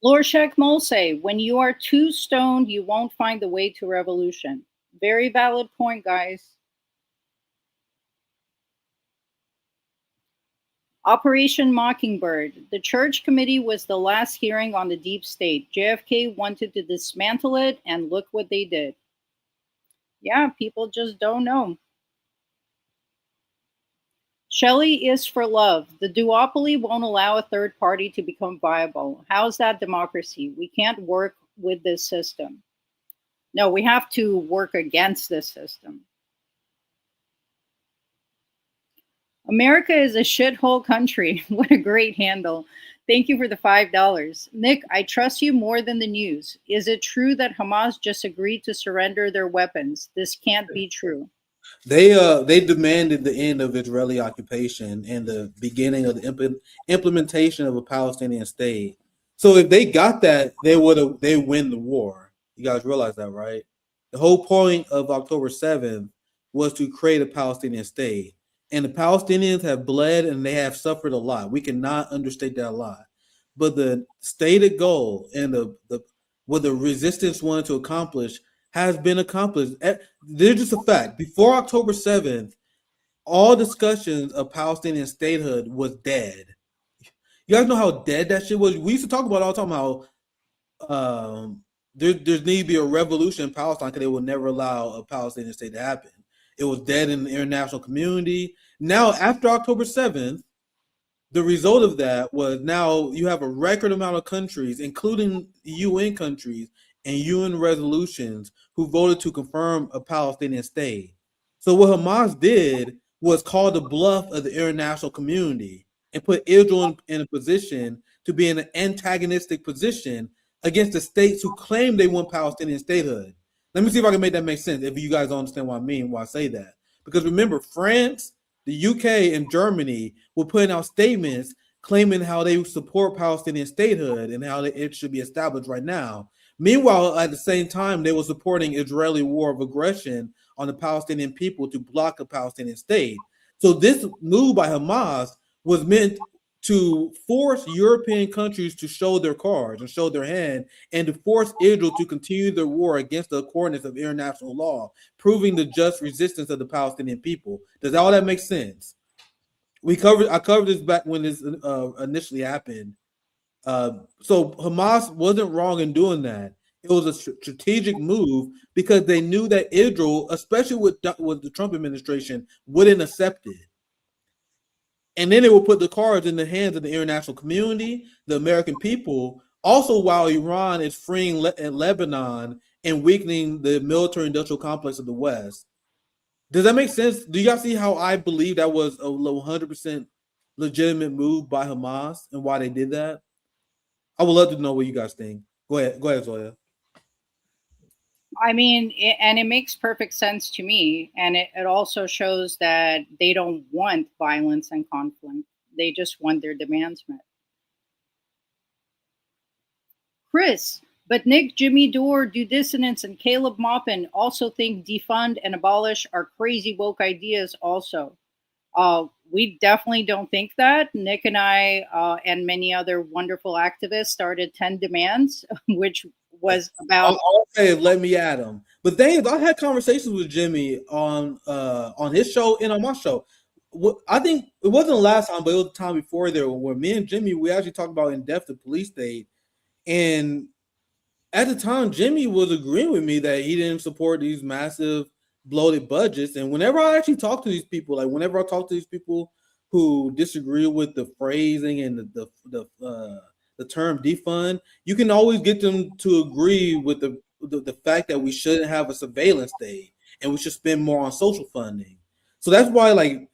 Lorshek Molse, when you are too stoned, you won't find the way to revolution. Very valid point, guys. Operation Mockingbird. The Church Committee was the last hearing on the deep state. JFK wanted to dismantle it, and look what they did. Yeah, people just don't know. Shelley is for love. The duopoly won't allow a third party to become viable. How's that democracy? We can't work with this system. No, we have to work against this system. America is a shithole country. What a great handle. Thank you for the $5. Nick, I trust you more than the news. Is it true that Hamas just agreed to surrender their weapons? This can't be true. They demanded the end of Israeli occupation and the beginning of the implementation of a Palestinian state. So if they got that, they win the war. You guys realize that, right? The whole point of October 7th was to create a Palestinian state. And the Palestinians have bled and they have suffered a lot. We cannot understate that a lot. But the stated goal and what the resistance wanted to accomplish has been accomplished. There's just a fact. Before October 7th, all discussions of Palestinian statehood was dead. You guys know how dead that shit was? We used to talk about it all the time how there need to be a revolution in Palestine because they will never allow a Palestinian state to happen. It was dead in the international community. Now, after October 7th, the result of that was now you have a record amount of countries, including UN countries and UN resolutions, who voted to confirm a Palestinian state. So what Hamas did was call the bluff of the international community and put Israel in a position to be in an antagonistic position against the states who claim they want Palestinian statehood. Let me see if I can make that make sense, if you guys don't understand what I mean when I say that. Because remember, France, the UK, and Germany were putting out statements claiming how they support Palestinian statehood and how it should be established right now. Meanwhile, at the same time, they were supporting Israeli war of aggression on the Palestinian people to block a Palestinian state. So this move by Hamas was meant to force European countries to show their cards and show their hand, and to force Israel to continue their war against the coordinates of international law, proving the just resistance of the Palestinian people. Does all that make sense? I covered this back when this initially happened. So Hamas wasn't wrong in doing that. It was a strategic move because they knew that Israel, especially with the Trump administration, wouldn't accept it. And then it will put the cards in the hands of the international community, the American people, also while Iran is freeing Lebanon and weakening the military-industrial complex of the West. Does that make sense? Do you guys see how I believe that was a 100% legitimate move by Hamas and why they did that? I would love to know what you guys think. Go ahead, Zoya. I mean, it makes perfect sense to me. And it also shows that they don't want violence and conflict. They just want their demands met. Chris, but Nick, Jimmy Dore, Do Dissonance, and Caleb Maupin also think defund and abolish are crazy woke ideas also. We definitely don't think that. Nick and I and many other wonderful activists started 10 demands, which was about. I'll say let me at him. But thing is, I had conversations with Jimmy on his show and on my show. I think it wasn't the last time, but it was the time before there where me and Jimmy, we actually talked about in depth the police state. And at the time, Jimmy was agreeing with me that he didn't support these massive bloated budgets. And whenever I actually talk to these people, like whenever I talk to these people who disagree with the phrasing and the term defund, you can always get them to agree with the fact that we shouldn't have a surveillance state and we should spend more on social funding. So that's why, like,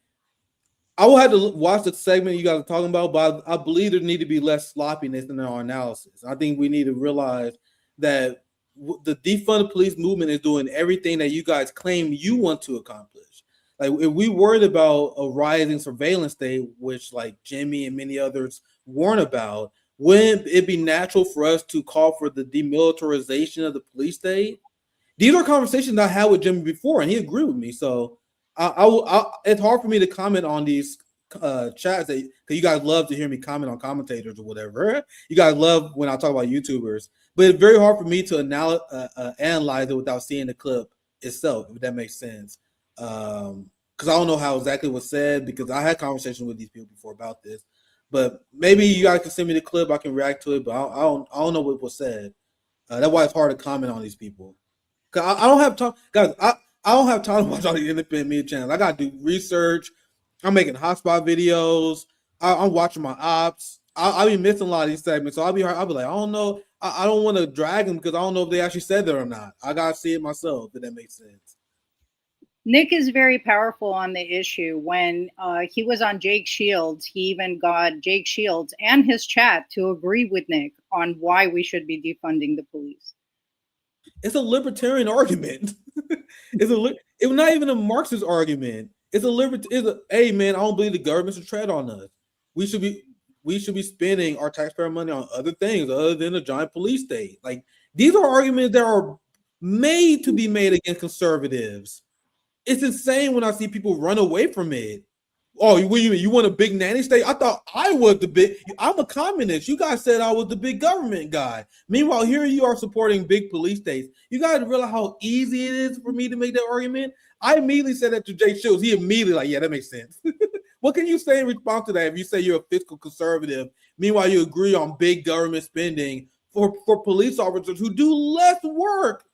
I will have to watch the segment you guys are talking about, but I believe there need to be less sloppiness in our analysis. I think we need to realize that the defund the police movement is doing everything that you guys claim you want to accomplish. Like, if we worried about a rising surveillance state, which like Jimmy and many others warn about, wouldn't it be natural for us to call for the demilitarization of the police state? These are conversations I had with Jimmy before, and he agreed with me. So it's hard for me to comment on these chats because you guys love to hear me comment on commentators or whatever. You guys love when I talk about YouTubers, but it's very hard for me to analyze it without seeing the clip itself, if that makes sense. Because I don't know how exactly was said, because I had conversations with these people before about this. But maybe you guys can send me the clip, I can react to it, but I don't know what was said. That's why it's hard to comment on these people. Because I don't have time, guys. I don't have time to watch all these independent media channels. I gotta do research. I'm making hotspot videos. I'm watching my ops. I'll be missing a lot of these segments, so I'll be like, I don't know. I don't want to drag them because I don't know if they actually said that or not. I gotta see it myself, if that makes sense. Nick is very powerful on the issue. When he was on Jake Shields, he even got Jake Shields and his chat to agree with Nick on why we should be defunding the police. It's a libertarian argument. It's not even a Marxist argument. It's a hey man, I don't believe the government should tread on us. We should be spending our taxpayer money on other things other than a giant police state. Like, these are arguments that are made to be made against conservatives. It's insane when I see people run away from it. Oh, you want a big nanny state? I thought I was I'm a communist. You guys said I was the big government guy. Meanwhile, here you are supporting big police states. You guys realize how easy it is for me to make that argument? I immediately said that to Jay Shields. He immediately like, yeah, that makes sense. What can you say in response to that if you say you're a fiscal conservative? Meanwhile, you agree on big government spending for police officers who do less work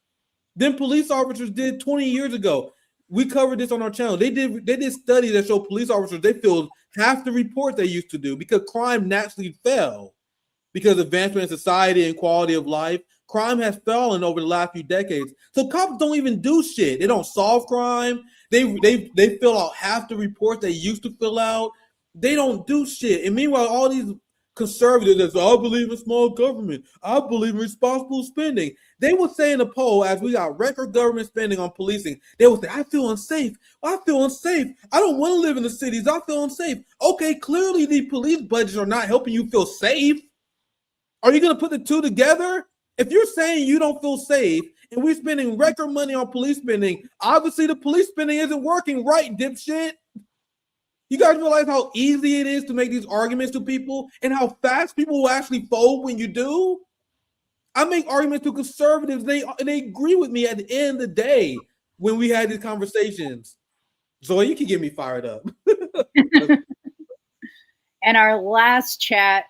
than police officers did 20 years ago. We covered this on our channel. They did studies that show police officers, they filled half the reports they used to do because crime naturally fell. Because of advancement in society and quality of life, crime has fallen over the last few decades. So cops don't even do shit. They don't solve crime. They fill out half the reports they used to fill out. They don't do shit. And meanwhile, all these conservatives that say, I believe in small government, I believe in responsible spending. They would say in a poll, as we got record government spending on policing, they would say, I feel unsafe. I feel unsafe. I don't want to live in the cities. I feel unsafe. Okay, clearly the police budgets are not helping you feel safe. Are you going to put the two together If you're saying you don't feel safe and we're spending record money on police spending, obviously the police spending isn't working, right, dipshit? You guys realize how easy it is to make these arguments to people and how fast people will actually fold when you do? I make arguments to conservatives. They agree with me at the end of the day when we had these conversations. Zoe, you can get me fired up. And our last chat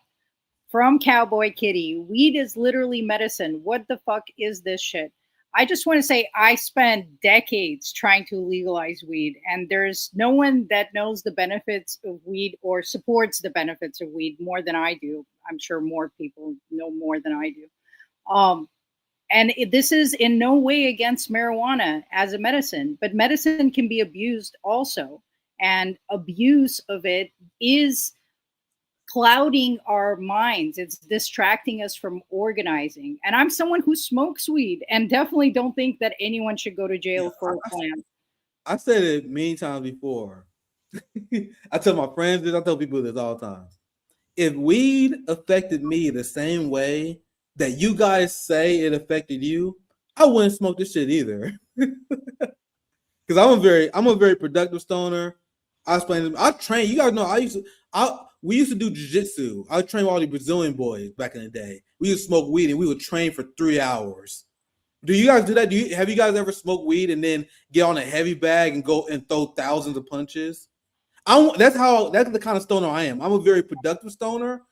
from Cowboy Kitty: weed is literally medicine. What the fuck is this shit? I just want to say I spent decades trying to legalize weed, and there's no one that knows the benefits of weed or supports the benefits of weed more than I do. I'm sure more people know more than I do. This is in no way against marijuana as a medicine, but medicine can be abused also. And abuse of it is clouding our minds. It's distracting us from organizing. And I'm someone who smokes weed and definitely don't think that anyone should go to jail for a plan. I said it many times before. I tell my friends this, I tell people this all the time. If weed affected me the same way that you guys say it affected you, I wouldn't smoke this shit either. Because I'm a very productive stoner. I train. You guys know we used to do jiu-jitsu. I trained with all the Brazilian boys back in the day. We used to smoke weed and we would train for 3 hours. Do you guys do that? Have you guys ever smoked weed and then get on a heavy bag and go and throw thousands of punches? That's the kind of stoner I am. I'm a very productive stoner.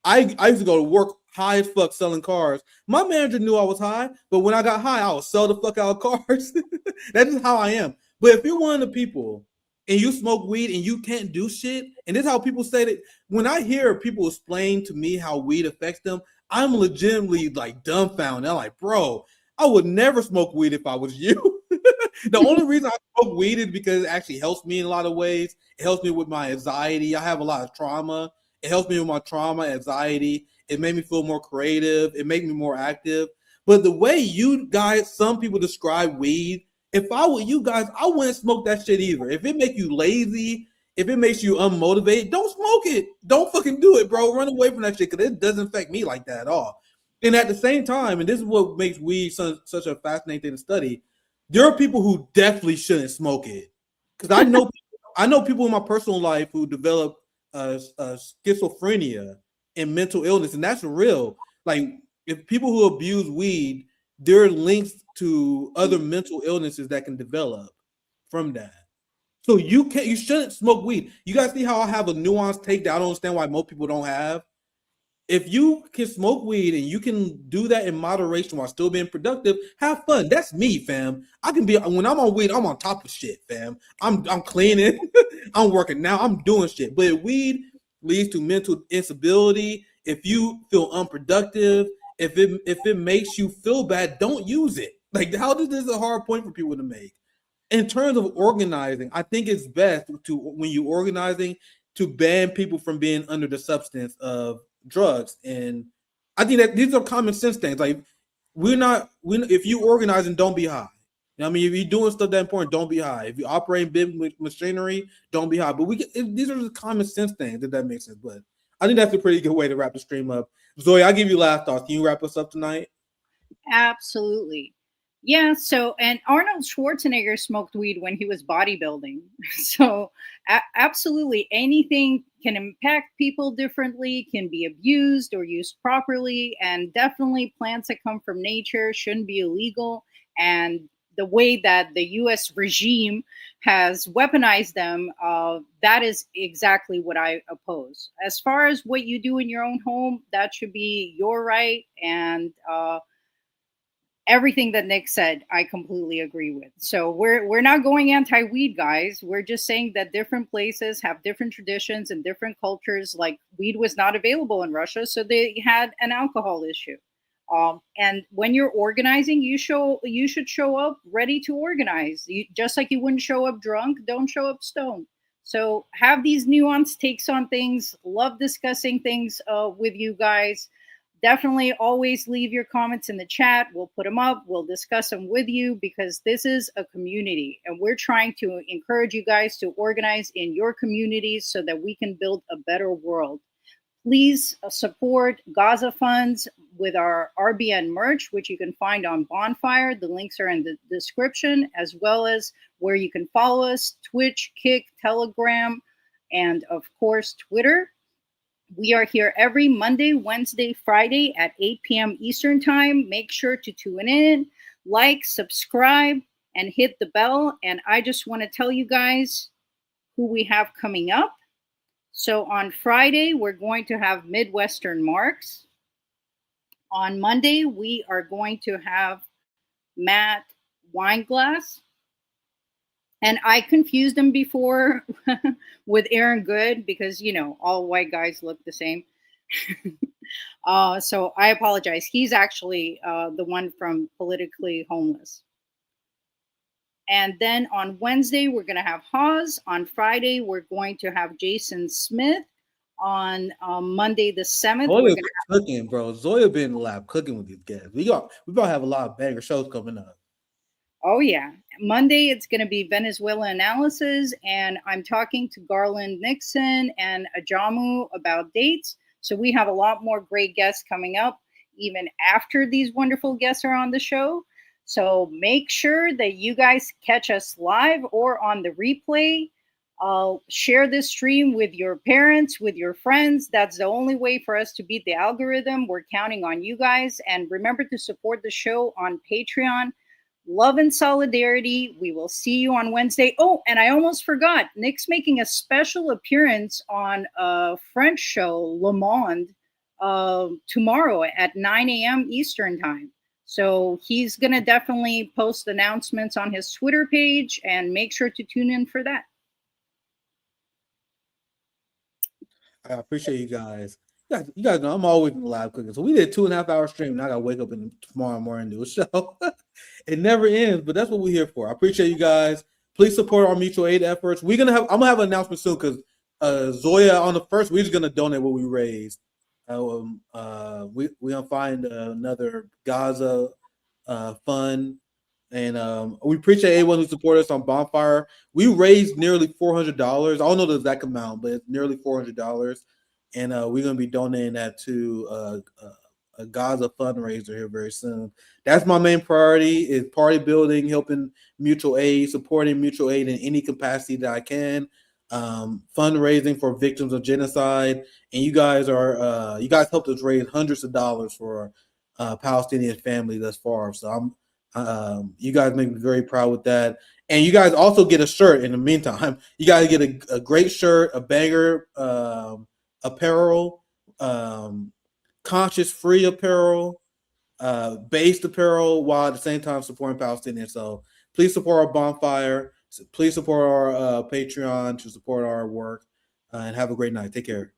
I used to go to work high as fuck selling cars. My manager knew I was high, but when I got high, I would sell the fuck out of cars. That's just how I am. But if you're one of the people and you smoke weed and you can't do shit, and this is how people say that, when I hear people explain to me how weed affects them, I'm legitimately like dumbfounded. I'm like, bro, I would never smoke weed if I was you. The only reason I smoke weed is because it actually helps me in a lot of ways. It helps me with my anxiety. I have a lot of trauma. It helps me with my trauma, anxiety. It made me feel more creative. It made me more active. But the way you guys, some people describe weed, if I were you guys, I wouldn't smoke that shit either. If it makes you lazy, if it makes you unmotivated, don't smoke it. Don't fucking do it, bro. Run away from that shit because it doesn't affect me like that at all. And at the same time, and this is what makes weed such a fascinating thing to study, there are people who definitely shouldn't smoke it. Because I know people in my personal life who develop schizophrenia and mental illness, and that's real. Like, if people who abuse weed, there are links to other mental illnesses that can develop from that. So you shouldn't smoke weed. You guys see how I have a nuanced take that I don't understand why most people don't have? If you can smoke weed and you can do that in moderation while still being productive, have fun. That's me, fam. I can be, when I'm on weed, I'm on top of shit, fam. I'm cleaning, I'm working now, I'm doing shit. But if weed leads to mental instability, if you feel unproductive, if it makes you feel bad, don't use it. Like, how does this a hard point for people to make? In terms of organizing, I think it's best to, when you're organizing, to ban people from being under the substance of drugs. And I think that these are common sense things. Like, if you organizing, don't be high. You know what I mean? If you're doing stuff that important, don't be high. If you're operating big machinery, don't be high. But these are just common sense things, if that makes sense. But I think that's a pretty good way to wrap the stream up. Zoe, I'll give you last thoughts. Can you wrap us up tonight? Absolutely. Yeah. So, and Arnold Schwarzenegger smoked weed when he was bodybuilding. So, absolutely, anything can impact people differently, can be abused or used properly. And definitely, plants that come from nature shouldn't be illegal. And the way that the US regime has weaponized them, that is exactly what I oppose. As far as what you do in your own home, that should be your right. And, everything that Nick said, I completely agree with. So we're not going anti-weed, guys. We're just saying that different places have different traditions and different cultures. Like, weed was not available in Russia, so they had an alcohol issue. And when you're organizing, you should show up ready to organize. Just like you wouldn't show up drunk, don't show up stoned. So have these nuanced takes on things. Love discussing things with you guys. Definitely always leave your comments in the chat. We'll put them up. We'll discuss them with you, because this is a community and we're trying to encourage you guys to organize in your communities so that we can build a better world. Please support Gaza funds. with our RBN merch, which you can find on Bonfire. The links are in the description, as well as where you can follow us: Twitch, Kick, Telegram, and of course, Twitter. We are here every Monday, Wednesday, Friday at 8 p.m. Eastern Time. Make sure to tune in, like, subscribe, and hit the bell. And I just want to tell you guys who we have coming up. So on Friday, we're going to have Midwestern Marks. On Monday, we are going to have Matt Wineglass. And I confused him before with Aaron Good because, you know, all white guys look the same. So I apologize. He's actually the one from Politically Homeless. And then on Wednesday, we're going to have Hawes. On Friday, we're going to have Jason Smith. On Monday the 7th, Zoya cooking, bro. Zoya been in the lab cooking with these guys. We probably have a lot of banger shows coming up. Oh, yeah. Monday, it's going to be Venezuela analysis, and I'm talking to Garland Nixon and Ajamu about dates. So we have a lot more great guests coming up, even after these wonderful guests are on the show. So make sure that you guys catch us live or on the replay. Share this stream with your parents, with your friends. That's the only way for us to beat the algorithm. We're counting on you guys. And remember to support the show on Patreon. Love and solidarity. We will see you on Wednesday. Oh, and I almost forgot. Nick's making a special appearance on a French show, Le Monde, tomorrow at 9 a.m. Eastern Time. So he's going to definitely post announcements on his Twitter page, and make sure to tune in for that. I appreciate you guys. You guys know I'm always in the lab cooking. So we did 2.5 hour stream. Now I gotta wake up tomorrow morning and do a show. It never ends, but that's what we're here for. I appreciate you guys. Please support our mutual aid efforts. I'm gonna have an announcement soon because Zoya on the 1st, we're just gonna donate what we raised. We're gonna find another Gaza fund. And we appreciate anyone who supported us on Bonfire. We raised nearly $400. I don't know the exact amount, but it's nearly $400. And we're going to be donating that to a Gaza fundraiser here very soon. That's my main priority, is party building, helping mutual aid, supporting mutual aid in any capacity that I can, fundraising for victims of genocide. And you guys helped us raise hundreds of dollars for Palestinian families thus far. So you guys make me very proud with that. And you guys also get a shirt in the meantime. You guys get a great shirt, a banger apparel, conscious-free apparel, based apparel, while at the same time supporting Palestinians. So please support our Bonfire. Please support our Patreon to support our work. And have a great night. Take care.